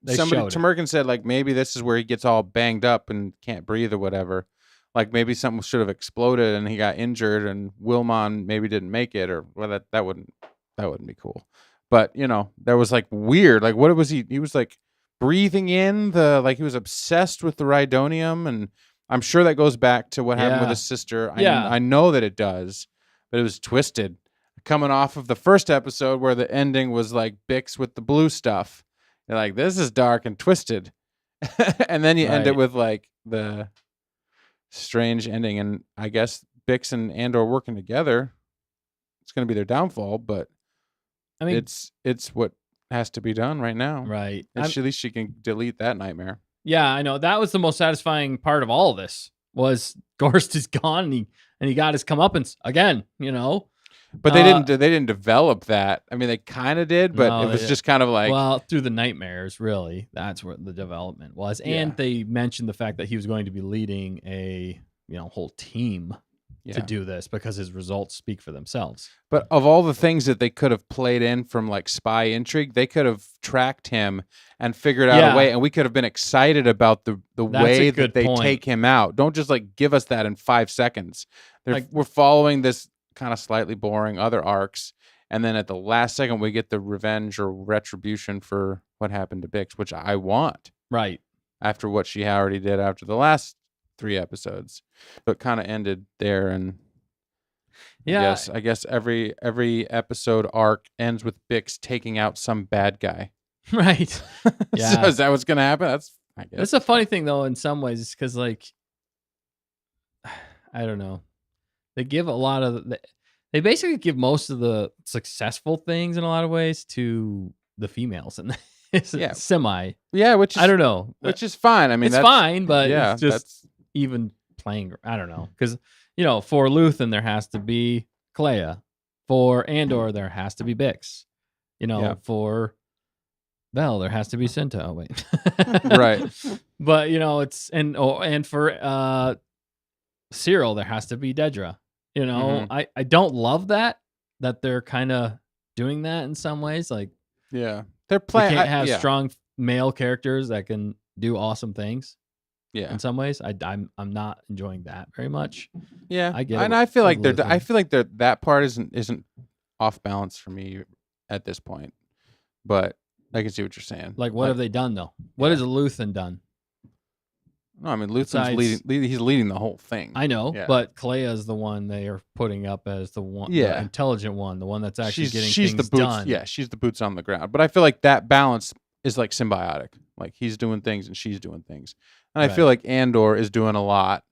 They somebody showed it. Tamerkin said, like maybe this is where he gets all banged up and can't breathe or whatever. Like maybe something should have exploded and he got injured, and Wilmon maybe didn't make it, or well, that wouldn't be cool. But you know, there was like weird. Like what was he? He was like breathing in he was obsessed with the Rhydonium, and I'm sure that goes back to what happened with his sister. I know that it does, but it was twisted. Coming off of the first episode where the ending was like Bix with the blue stuff. You're like, this is dark and twisted. And then you end it with like the strange ending. And I guess Bix and Andor working together, it's going to be their downfall, but I mean, it's what has to be done right now. Right. At least she can delete that nightmare. Yeah, I know. That was the most satisfying part of all of this was Gorst is gone and he got his comeuppance again, you know? But they didn't develop that. I mean, they kind of did, but it was just kind of like, well, through the nightmares, really. That's where the development was. And they mentioned the fact that he was going to be leading a, whole team to do this because his results speak for themselves. But of all the things that they could have played in from like spy intrigue, they could have tracked him and figured out a way, and we could have been excited about the way that they take him out. Don't just like give us that in 5 seconds. We're following this kind of slightly boring other arcs, and then at the last second we get the revenge or retribution for what happened to Bix, which I want. Right. After what she already did after the last 3 episodes, but kind of ended there. And I guess every episode arc ends with Bix taking out some bad guy. Right. Yeah. So is that what's gonna happen? I guess that's a funny thing though in some ways, because like I don't know, they give they basically give most of the successful things in a lot of ways to the females, and it's semi. Yeah, which is, I don't know, which is fine. I mean, it's fine, but it's just that's even playing. I don't know, because for Luthen there has to be Clea, for Andor there has to be Bix, for Vel there has to be Cinta. Oh wait, right. But it's and for Cyril there has to be Dedra. I don't love that they're kind of doing that in some ways. Like, they're playing. You can't have strong male characters that can do awesome things. Yeah, in some ways, I'm not enjoying that very much. Yeah, I get and it. I feel like that part isn't off balance for me at this point. But I can see what you're saying. Like, what have they done though? What has Luthen done? No, I mean Luthen's leading. He's leading the whole thing. I know, but Clea is the one they are putting up as the one, the intelligent one, the one that's actually getting things done. Yeah, she's the boots on the ground. But I feel like that balance is like symbiotic. Like he's doing things and she's doing things, and I feel like Andor is doing a lot,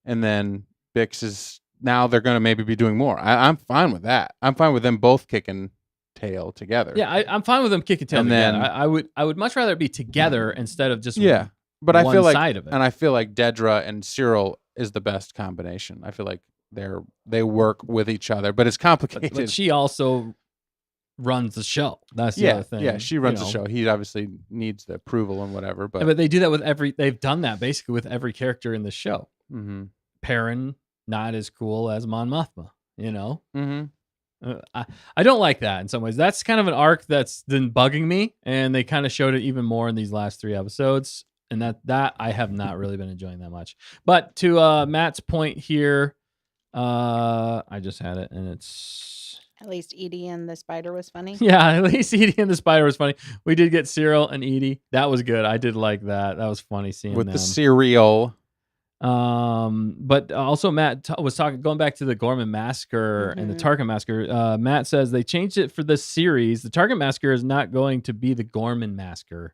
and then Bix is now they're going to maybe be doing more. I'm fine with that. I'm fine with them both kicking tail together. Yeah, I'm fine with them kicking tail together. I would much rather be together instead of just But I feel like, side of it. And I feel like Dedra and Cyril is the best combination. I feel like they work with each other, but it's complicated. But she also runs the show. That's the other thing. Yeah, she runs the show. He obviously needs the approval and whatever. But they do that with they've done that basically with every character in the show. Mm-hmm. Perrin, not as cool as Mon Mothma, Mm-hmm. I don't like that in some ways. That's kind of an arc that's been bugging me, and they kind of showed it even more in these last 3 episodes. And that I have not really been enjoying that much. But to Matt's point here, I just had it, and it's at least Edie and the spider was funny. Yeah, at least Edie and the spider was funny. We did get Cyril and Edie. That was good. I did like that. That was funny seeing with them. the cereal. But also Matt was talking, going back to the Gorman Massacre and the Mhm. Tarkin Massacre. Matt says they changed it for this series. The Tarkin Massacre is not going to be the Gorman Massacre.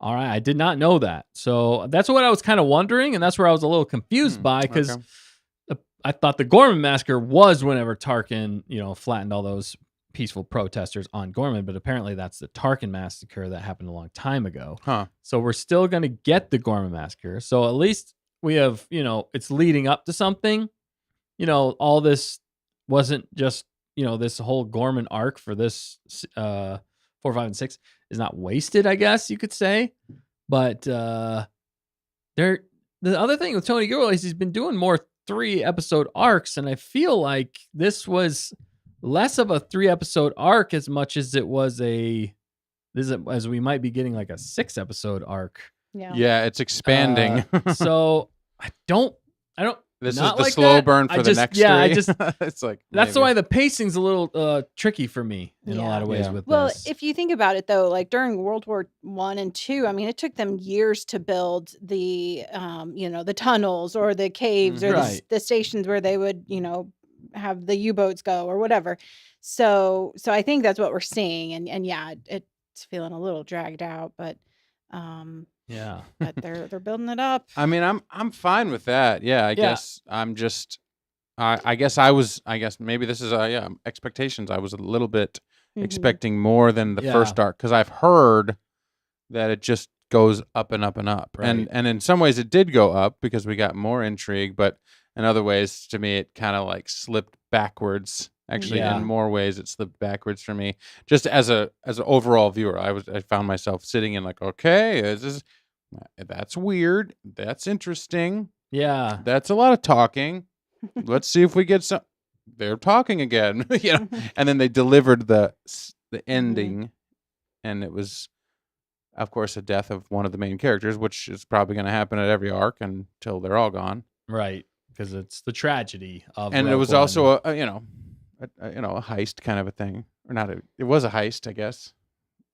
All right, I did not know that. So that's what I was kind of wondering, and that's where I was a little confused by, because Okay. I thought the Gorman Massacre was whenever Tarkin, flattened all those peaceful protesters on Gorman, but apparently that's the Tarkin Massacre that happened a long time ago. Huh. So we're still going to get the Gorman Massacre. So at least we have, it's leading up to something. All this wasn't just, this whole Gorman arc for this 4, 5, and 6 is not wasted, I guess you could say. But the other thing with Tony Gilroy is he's been doing more 3-episode arcs, and I feel like this was less of a 3-episode arc as much as it was as we might be getting like a 6-episode arc. Yeah. Yeah, it's expanding. So I don't. This is not the like slow that. burn for I the just- next yeah, I three. just- It's like That's maybe. why the pacing's a little tricky for me in a Yeah. lot of ways Yeah. with Well, this. if you think about it, though, like during World War One and Two, I mean, it took them years to build the, the tunnels or the caves or Right. the stations where they would, have the U-boats go or whatever. So I think that's what we're seeing, and yeah, it's feeling a little dragged out, but Yeah. but they're building it up. I mean, I'm fine with that. Yeah, I guess I'm just. I guess maybe this is expectations. I was a little bit Mhm. expecting more than the Yeah. first arc because I've heard that it just goes up and up and up, Right. and in some ways it did go up because we got more intrigue, but in other ways, to me, it kind of like slipped backwards. Actually, Yeah. in more ways, it slipped backwards for me. Just as an overall viewer, I found myself sitting in like, okay, that's weird, that's interesting, Yeah. that's a lot of talking. Let's see if we get some. They're talking again, and then they delivered the ending, and it was, of course, a death of one of the main characters, which is probably going to happen at every arc until they're all gone. Right. Because it's the tragedy of. And it Rogue was One. also a heist kind of a thing, or not? It was a heist, I guess,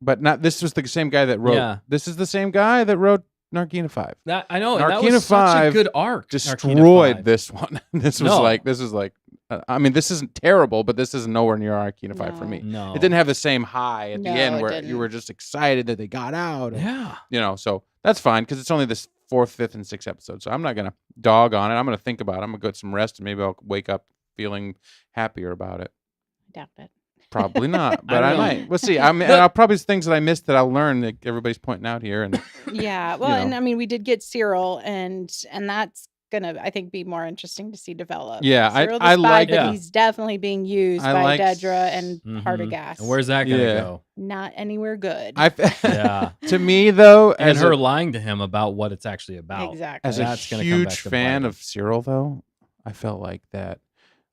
but not. This was the same guy that wrote. Yeah. This is the same guy that wrote Nargina 5. That I know. And that Nargina was such a 5 good arc. Nargina Destroyed 5. this one. This No. was like. I mean, this isn't terrible, but this is nowhere near Nargina 5 for me. No. It didn't have the same high at the No, end it where didn't. you were just excited that they got out. And, Yeah. so that's fine because it's only this 4th, 5th, and 6th episode. So I'm not gonna dog on it. I'm gonna think about it. I'm gonna get some rest and maybe I'll wake up feeling happier about it. Doubt it. Probably not, but I don't know. might. We'll see. I mean, I'll probably things that I missed that I'll learn that everybody's pointing out here. And Yeah. Well, know. and I mean, we did get Cyril, and that's gonna, I think, be more interesting to see develop. Yeah, Cyril the I spy, like- but Yeah. he's definitely being used I by like- Dedra and Mhm. Partagast. And where's that gonna Yeah. go? Not anywhere good. Yeah. to me though, And as her a, lying to him about what it's actually about. Exactly. as a That's gonna come back huge to fan bite of Cyril though, I felt like that,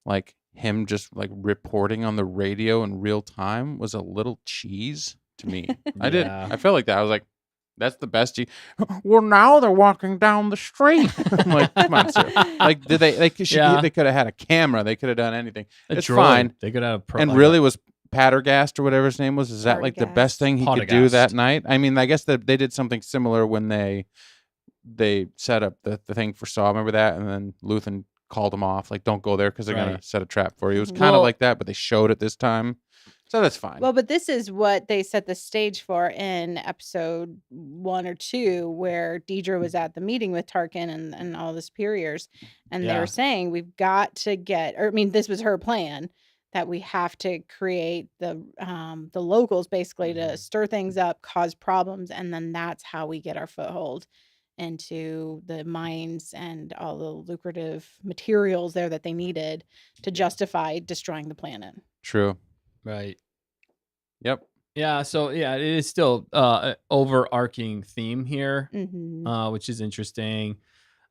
like him just like reporting on the radio in real time was a little cheese to me. I did. Yeah. I felt like that. I was like, that's the best. Well, now they're walking down the street. I'm like, come on, sir. Like, did they? Yeah. They could have had a camera. They could have done anything. A It's droid. fine. They could have And really, was Pattergast or whatever his name was? Is that like the Partagast. best thing he could do that Partagast. night? I mean, I guess that they did something similar when they set up the thing for Saw. Remember that? And then Luthen called him off, like, don't go there because they're gonna Right. set a trap for you. It was Mhm. kind of Well- like that, but they showed it this time, so that's fine. Well, but this is what they set the stage for in episode 1 or 2, where Deidre was at the meeting with Tarkin and all the superiors, and they Yeah. were saying we've got to get, or I mean, this was her plan, that we have to create the locals basically to Mhm. stir things up, cause problems, and then that's how we get our foothold into the mines and all the lucrative materials there that they needed to justify destroying the planet. True. Right. Yep. Yeah. So yeah, it is still an overarching theme here, Hmm. which is interesting.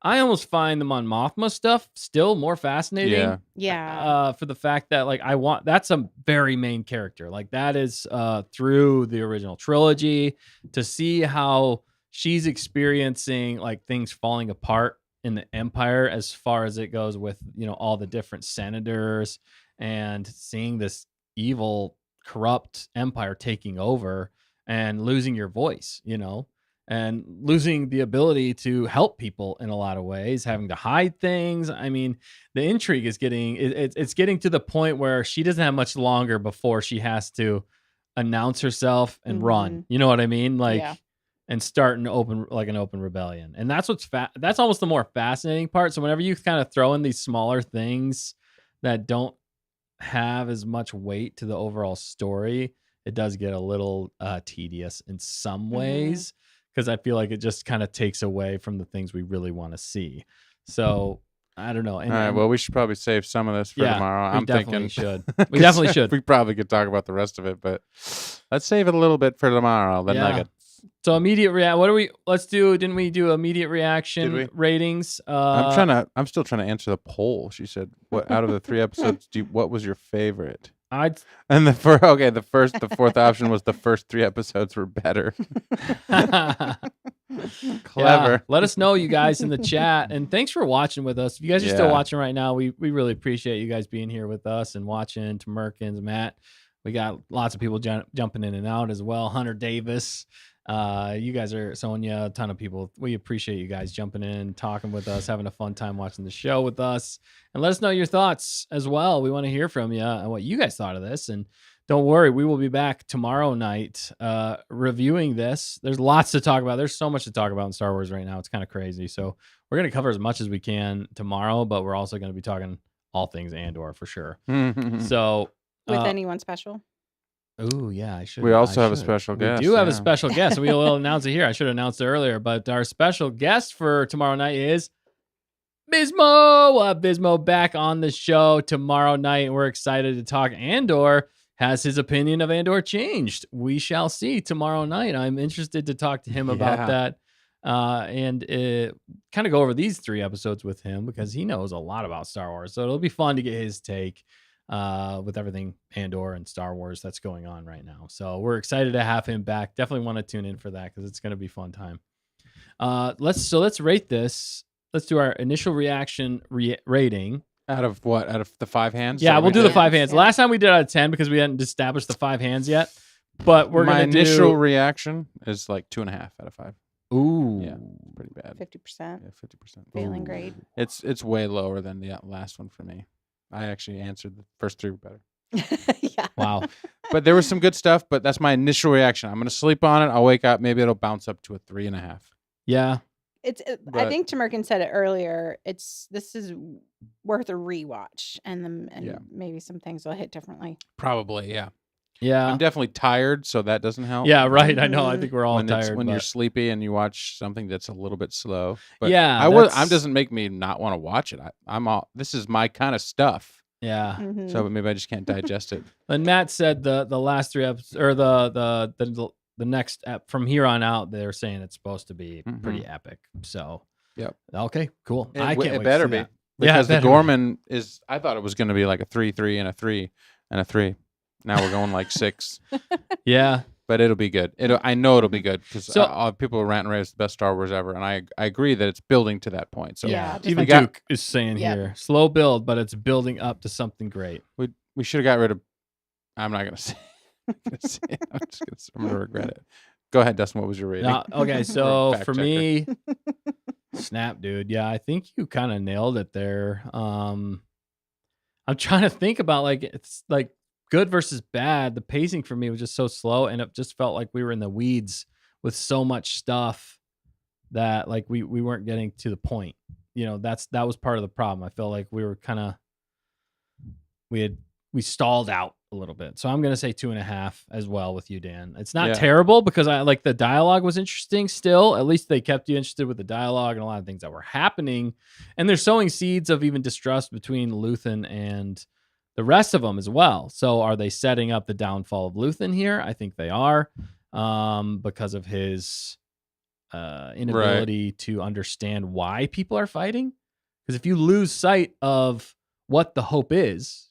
I almost find the Mon Mothma stuff still more fascinating. Yeah. Yeah. For the fact that like that's a very main character. Like that is through the original trilogy, to see how she's experiencing like things falling apart in the Empire as far as it goes with, all the different senators, and seeing this evil, corrupt empire taking over and losing your voice, and losing the ability to help people in a lot of ways, having to hide things. I mean, the intrigue is it's getting to the point where she doesn't have much longer before she has to announce herself and run. You know what I mean? Like, Yeah. and start an open rebellion. And that's that's almost the more fascinating part. So whenever you kind of throw in these smaller things that don't have as much weight to the overall story, it does get a little tedious in some ways, because I feel like it just kind of takes away from the things we really want to see. So I don't know. All right. Well, we should probably save some of this for tomorrow. I'm thinking we definitely should. We probably could talk about the rest of it, but let's save it a little bit for tomorrow. The nuggets. So immediate react. What are we? Let's do. Didn't we do immediate reaction ratings? I'm still trying to answer the poll. She said, "What out of the 3 episodes? What was your favorite?" And the fourth option was the first 3 episodes were better. Clever. Yeah, let us know, you guys, in the chat, and thanks for watching with us. If you guys are still watching right now, we really appreciate you guys being here with us and watching. To Merkins, Matt, we got lots of people jumping in and out as well. Hunter Davis. You guys are Sonia, a ton of people. We appreciate you guys jumping in, talking with us, having a fun time watching the show with us, and let us know your thoughts as well. We want to hear from you and what you guys thought of this. And don't worry, we will be back tomorrow night reviewing this. There's lots to talk about. There's so much to talk about in Star Wars right now. It's kind of crazy. So we're going to cover as much as we can tomorrow, but we're also going to be talking all things Andor for sure. So with anyone special? Oh, yeah, I should. We also have a special guest. We do have a special guest. We will announce it here. I should have announced it earlier, but our special guest for tomorrow night is Bismo. Bismo back on the show tomorrow night. We're excited to talk Andor. Has his opinion of Andor changed? We shall see tomorrow night. I'm interested to talk to him about that and kind of go over these 3 episodes with him, because he knows a lot about Star Wars. So it'll be fun to get his take with everything Andor and Star Wars that's going on right now. So we're excited to have him back. Definitely want to tune in for that, because it's going to be a fun time. Let's rate this. Let's do our initial reaction rating. Out of what? Out of the 5 hands? Yeah, we'll do the 5 hands. Last time we did out of 10 because we hadn't established the 5 hands yet. But my initial reaction is like 2.5 out of 5. Ooh, yeah, pretty bad. 50%. Yeah, 50%. Failing grade. It's way lower than the last one for me. I actually answered the first 3 were better. Yeah. Wow. But there was some good stuff. But that's my initial reaction. I'm gonna sleep on it. I'll wake up. Maybe it'll bounce up to a 3.5. Yeah. I think Tamerkin said it earlier. This is worth a rewatch, and maybe some things will hit differently. Probably, yeah. Yeah. I'm definitely tired, so that doesn't help. Yeah, right. I know. I think we're all tired. When you're sleepy and you watch something that's a little bit slow. But yeah, it doesn't make me not want to watch it. This is my kind of stuff. Yeah. So maybe I just can't digest it. And Matt said the last 3 episodes, or the next from here on out, they're saying it's supposed to be pretty epic. So, yep. Okay, cool. I can't wait. It to better see be. that. Because the Gorman is, I thought it was going to be like a 3, 3, and a 3, and a 3. Now we're going like 6. Yeah. But it'll be good. I know it'll be good, because people are ranting, it's the best Star Wars ever, and I agree that it's building to that point. So yeah, even Duke is saying here, slow build, but it's building up to something great. We should have got rid of. I'm not gonna say. I'm gonna regret it. Go ahead, Dustin. What was your rating? Okay, so for me, snap, dude. Yeah, I think you kind of nailed it there. I'm trying to think about it's like good versus bad. The pacing for me was just so slow, and it just felt like we were in the weeds with so much stuff that we weren't getting to the point. That was part of the problem. I felt like we were kind of we stalled out a little bit. So I'm gonna say 2.5 as well with you, Dan. It's not terrible, because I like the dialogue was interesting still. At least they kept you interested with the dialogue and a lot of things that were happening. And they're sowing seeds of even distrust between Luthen and the rest of them as well. So are they setting up the downfall of Luthen here? I think they are, because of his inability to understand why people are fighting. Because if you lose sight of what the hope is,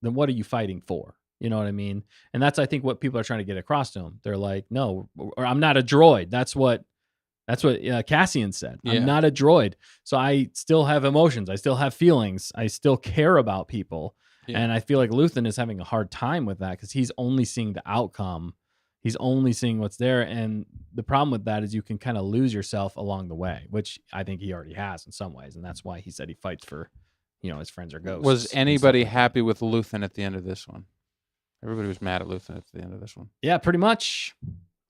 then what are you fighting for? You know what I mean? And that's, I think, what people are trying to get across to him. They're like, no, or I'm not a droid. That's what Cassian said. Yeah. I'm not a droid. So I still have emotions. I still have feelings. I still care about people. Yeah. And I feel like Luthen is having a hard time with that, because he's only seeing the outcome. He's only seeing what's there. And the problem with that is you can kind of lose yourself along the way, which I think he already has in some ways. And that's why he said he fights for, his friends are ghosts. Was and stuff anybody like that. happy with Luthen at the end of this one? Everybody was mad at Luthen at the end of this one. Yeah, pretty much.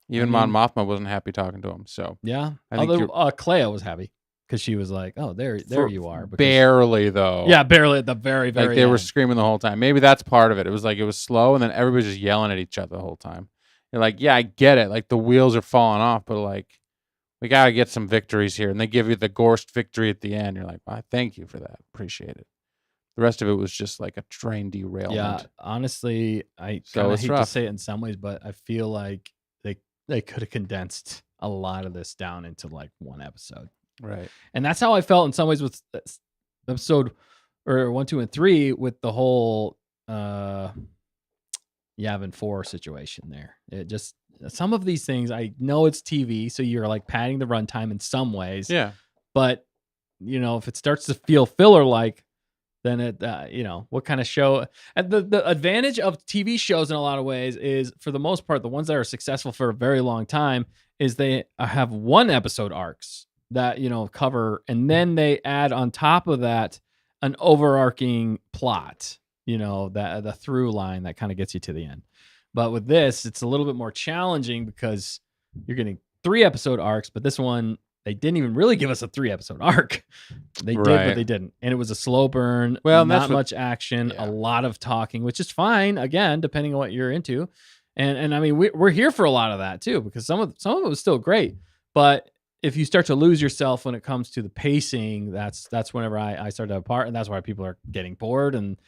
Even Mon Mothma wasn't happy talking to him. So Yeah. I think Although Clea was happy because she was like, "Oh, there you are." Because, barely though. Yeah, barely at the very, very like they were end. screaming the whole time. Maybe that's part of it. It was like it was slow, and then everybody's just yelling at each other the whole time. You're like, yeah, I get it. Like the wheels are falling off, but like we gotta get some victories here. And they give you the Gorst victory at the end. You're like, well, thank you for that. Appreciate it. The rest of it was just like a train derailment. Yeah, honestly, I So kind of it's hate to rough. say it in some ways, but I feel like they could have condensed a lot of this down into like one episode. Right. And that's how I felt in some ways with episode or 1, 2, and 3 with the whole Yavin 4 situation there. It just some of these things, I know it's TV, so you're like padding the runtime in some ways. Yeah. But if it starts to feel filler like, then it what kind of show. And the advantage of TV shows in a lot of ways is, for the most part, the ones that are successful for a very long time is they have one episode arcs that cover, and then they add on top of that an overarching plot, that the through line that kind of gets you to the end. But with this, it's a little bit more challenging because you're getting 3 episode arcs, but this one, they didn't even really give us a 3 episode arc. They did, but they didn't. And it was a slow burn. Well, not much action, yeah. a lot of talking, which is fine, again, depending on what you're into. And I mean, we're here for a lot of that too, because some of it was still great. But if you start to lose yourself when it comes to the pacing, that's whenever I start to have a part, and that's why people are getting bored. And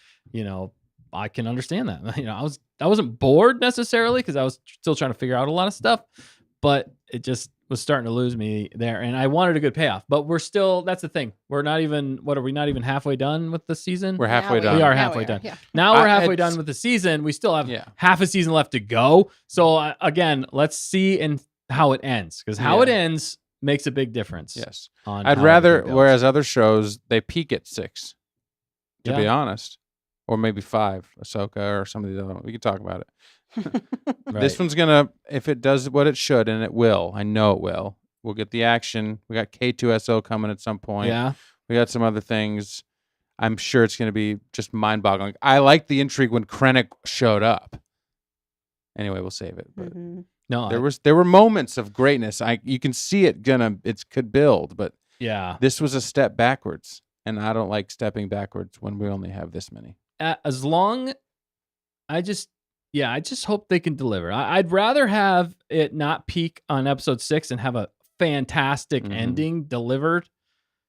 I can understand that. I wasn't bored necessarily because I was still trying to figure out a lot of stuff, but it just was starting to lose me there, and I wanted a good payoff. But we're still, that's the thing. We're not even, what are we, not even halfway done with the season? We're halfway done. We are Now halfway we done. yeah. Now we're halfway done with the season. We still have half a season left to go. So again, let's see how it ends, because how it ends makes a big difference. Yes. On I'd how rather, everything goes. whereas other shows, they peak at 6, to be Yeah. honest. Or maybe 5, Ahsoka or some of these other ones. We can talk about it. Right. This one's going to, if it does what it should, and it will, I know it will, we'll get the action. We got K2SO coming at some point. Yeah. We got some other things. I'm sure it's going to be just mind-boggling. I liked the intrigue when Krennic showed up. Anyway, we'll save it. But No, there were moments of greatness. You can see it could build, but yeah. this was a step backwards, and I don't like stepping backwards when we only have this many. As long, I just hope they can deliver. I'd rather have it not peak on episode 6 and have a fantastic ending delivered.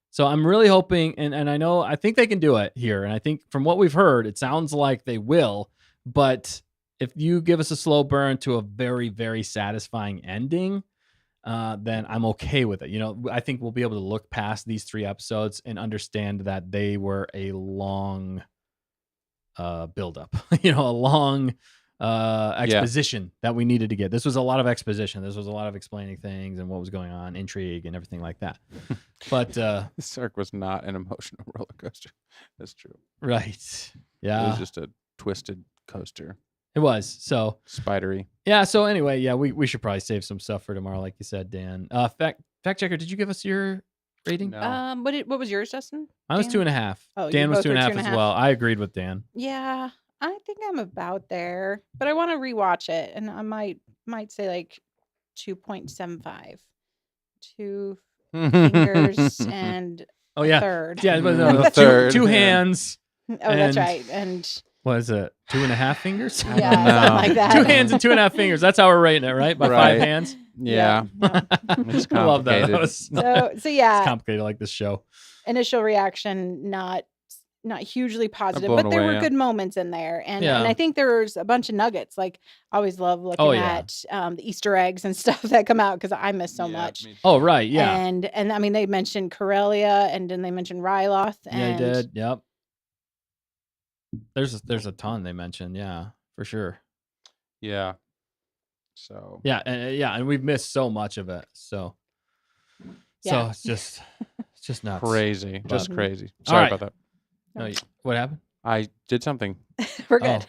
So I'm really hoping, and I think they can do it here. And I think from what we've heard, it sounds like they will. But if you give us a slow burn to a very, very satisfying ending, then I'm okay with it. I think we'll be able to look past these 3 episodes and understand that they were a long buildup, a long exposition that we needed to get. This was a lot of exposition. This was a lot of explaining things and what was going on, intrigue and everything like that. But this arc was not an emotional roller coaster. That's true. Right. Yeah. It was just a twisted coaster. It was. So spidery. Yeah. So anyway, yeah, we should probably save some stuff for tomorrow, like you said, Dan. Fact checker, did you give us your rating? No. What was yours, Dustin? I was 2.5. Oh, Dan you was both were 2.5 as well. I agreed with Dan. Yeah, I think I'm about there, but I want to rewatch it, and I might say like 2.75, 2 fingers and Oh a yeah, third. yeah, but no, A third. two hands. Oh, that's and- right. And What is it? 2.5 fingers? I yeah, don't know. something like that. 2 hands and 2.5 fingers. That's how we're rating it, right? By 5 Right. hands. Yeah. no. It's I love that. complicated. That was So it's yeah, complicated like this show. initial reaction not hugely positive, blown but there away, were yeah. good moments in there, and Yeah. I think there's a bunch of nuggets. Like I always love looking Oh, yeah. at the Easter eggs and stuff that come out because I miss so Yeah, much. me too. Oh, right. Yeah. And I mean they mentioned Corellia, and then they mentioned Ryloth, Yeah, and they did. Yep. There's a ton they mentioned. Yeah, for sure. Yeah. So Yeah. And we've missed so much of it. So Yeah. it's just nuts. crazy. Just But- crazy. All Sorry right. about that. No, what happened? I did something. We're good.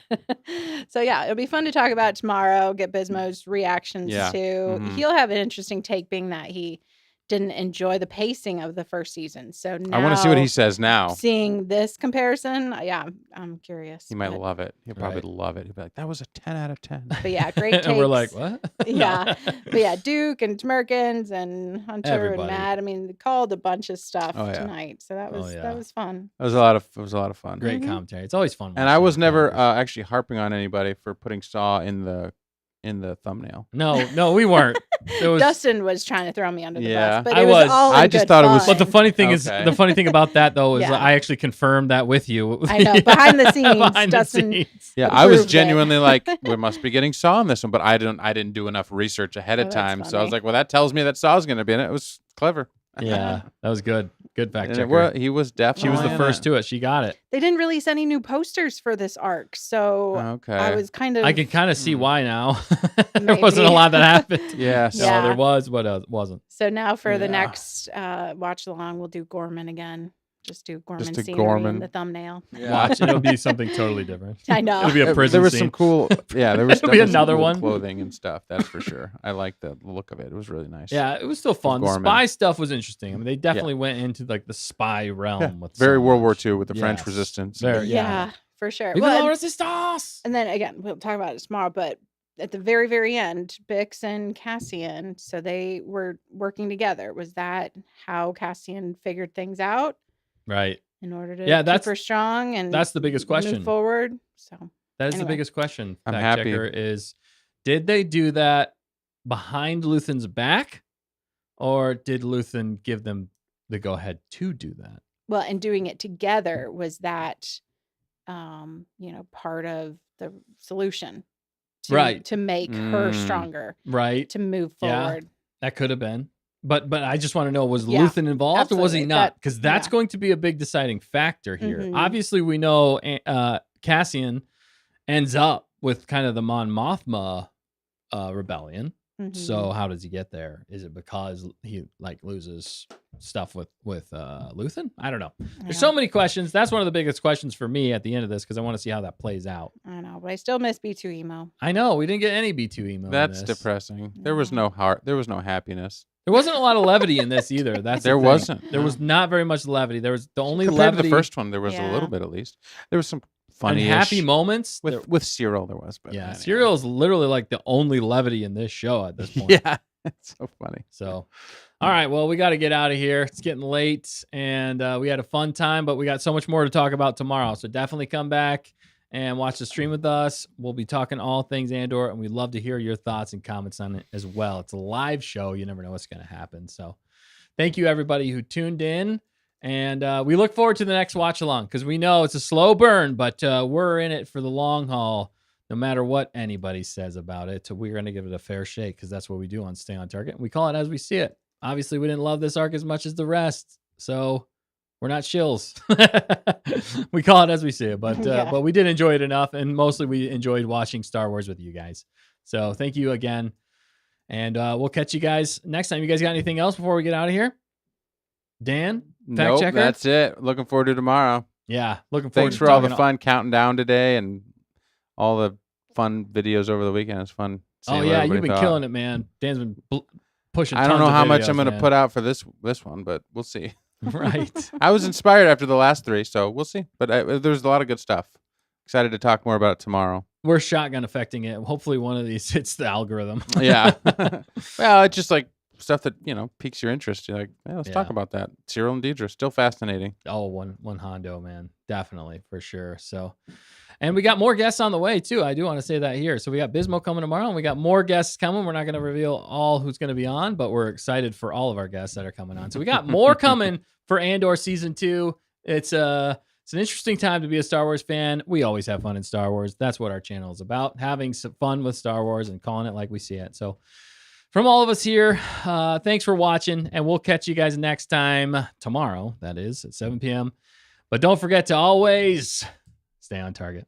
So yeah, it'll be fun to talk about tomorrow. Get Bismo's reactions Yeah. too. Mhm. He'll have an interesting take, being that he didn't enjoy the pacing of the first season. So now I want to see what he says now. seeing this comparison, yeah, I'm curious. He might but, love it. He'll probably Right. love it. He'll be like, "That was a 10 out of 10." but yeah, great takes. And we're like, what? Yeah. But yeah, Duke and Tmerkins and Hunter Everybody. and Matt. I mean, they called a bunch of stuff Oh, yeah. tonight. So that was that was fun. It was a lot of fun. Great Mhm. commentary. It's always fun. And I watching was the never characters. actually harping on anybody for putting Saw in the thumbnail. No, we weren't. It was. Dustin was trying to throw me under the Yeah. bus, but I it was was. all in I just good thought it was- fun. But the funny thing is, Okay. the funny thing about that though is Yeah. I actually confirmed that with you. I know, behind the scenes, Behind the Dustin scenes. Yeah, I was approved it. genuinely like, we must be getting Saw on this one, but I didn't do enough research ahead Oh, of that's time. So I was funny. like, well, that tells me that Saw's going to be in it. It was clever. Yeah, that was good. Good fact And checker. he was She definitely was the in first it. to it. She got it. They didn't release any new posters for this arc, so Okay. I was kind of I can kind of see Hmm. why now. There wasn't a Maybe. lot that happened. Yes. No, Yeah. there was, but wasn't. So now for the Yeah. next watch along, we'll do Gorman again. Just do Gorman do scenery Gorman. in the thumbnail. Yeah. Watch, it'll be something totally different. I know. It'll be a There prison was scene. some cool, yeah. There was It'll be definitely some another cool one. clothing and stuff. That's for sure. I like the look of it. It was really nice. Yeah, it was still fun. The Gorman. spy stuff was interesting. I mean, they definitely went into like the spy realm Yeah. with Very so World War much. II with the French Yes. resistance. Very- Yeah, for sure. Vive Well, la and, resistance! and then again, we'll talk about it tomorrow, but at the very, very end, Bix and Cassian, so they were working together. Was that how Cassian figured things out Right. in order to Yeah, keep that's- her strong and that's the biggest question. move forward? So That is the Anyway. biggest question. I'm Fact happy. checker is, did they do that behind Luthen's back, or did Luthen give them the go ahead to do that? well, and doing it together, was that part of the solution to Right. to make her Mm. stronger, Right. to move Yeah. forward. That could have been. But I just want to know, was Yeah, Luthen involved or was he absolutely. not? That- Because that's yeah. going to be a big deciding factor here. Mhm. Obviously, we know Cassian ends up with kind of the Mon Mothma rebellion. Mhm. So how does he get there? Is it because he like loses stuff with Luthen? I don't know. There's so many questions. That's one of the biggest questions for me at the end of this because I want to see how that plays out. I know, but I still miss B2 emo. I know we didn't get any B2 emo. in That's this. depressing. There was no heart. There was no happiness. There wasn't a lot of levity in this either. That's the There thing. wasn't, There no. was not very much levity. There was the only Compared to levity the first one, there was a Yeah. little bit at least. There was some and funny happy moments. with Cyril. There was, but Yeah, anyway. Serial is literally like the only levity in this show at this point. Yeah, it's so funny. So, all right, well, we got to get out of here. It's getting late, and we had a fun time, but we got so much more to talk about tomorrow. So definitely come back and watch the stream with us. We'll be talking all things Andor, and we'd love to hear your thoughts and comments on it as well. It's a live show. You never know what's going to happen. So thank you, everybody who tuned in. And we look forward to the next watch along because we know it's a slow burn, but we're in it for the long haul. No matter what anybody says about it, we're going to give it a fair shake because that's what we do on Stay on Target. We call it as we see it. Obviously, we didn't love this arc as much as the rest, so we're not shills. We call it as we see it, but Yeah. but we did enjoy it enough, and mostly we enjoyed watching Star Wars with you guys. So thank you again, and we'll catch you guys next time. You guys got anything else before we get out of here? Dan, fact Nope, checker. that's it. Looking forward to tomorrow. Yeah, looking forward. Thanks to for all the talking fun counting down today and all the fun videos over the weekend. It's fun. Oh seeing what yeah, you've everybody been thought. killing it, man. Dan's been pushing. I don't tons know of how much videos, I'm going to man. put out for this one, but we'll see. Right. I was inspired after the last three, so we'll see. But there's a lot of good stuff. Excited to talk more about it tomorrow. We're shotgun affecting it. Hopefully, one of these hits the algorithm. Yeah. Well, it's just like stuff that piques your interest. You're like, let's talk Yeah. about that. Cyril and Deidre, still fascinating. Oh, one Hondo, man. Definitely, for sure. So, and we got more guests on the way, too. I do want to say that here. So we got Bismo coming tomorrow, and we got more guests coming. We're not going to reveal all who's going to be on, but we're excited for all of our guests that are coming on. So we got more coming for Andor Season 2. It's an interesting time to be a Star Wars fan. We always have fun in Star Wars. That's what our channel is about, having some fun with Star Wars and calling it like we see it. So from all of us here, thanks for watching, and we'll catch you guys next time, tomorrow, that is, at 7 p.m. But don't forget to always stay on target.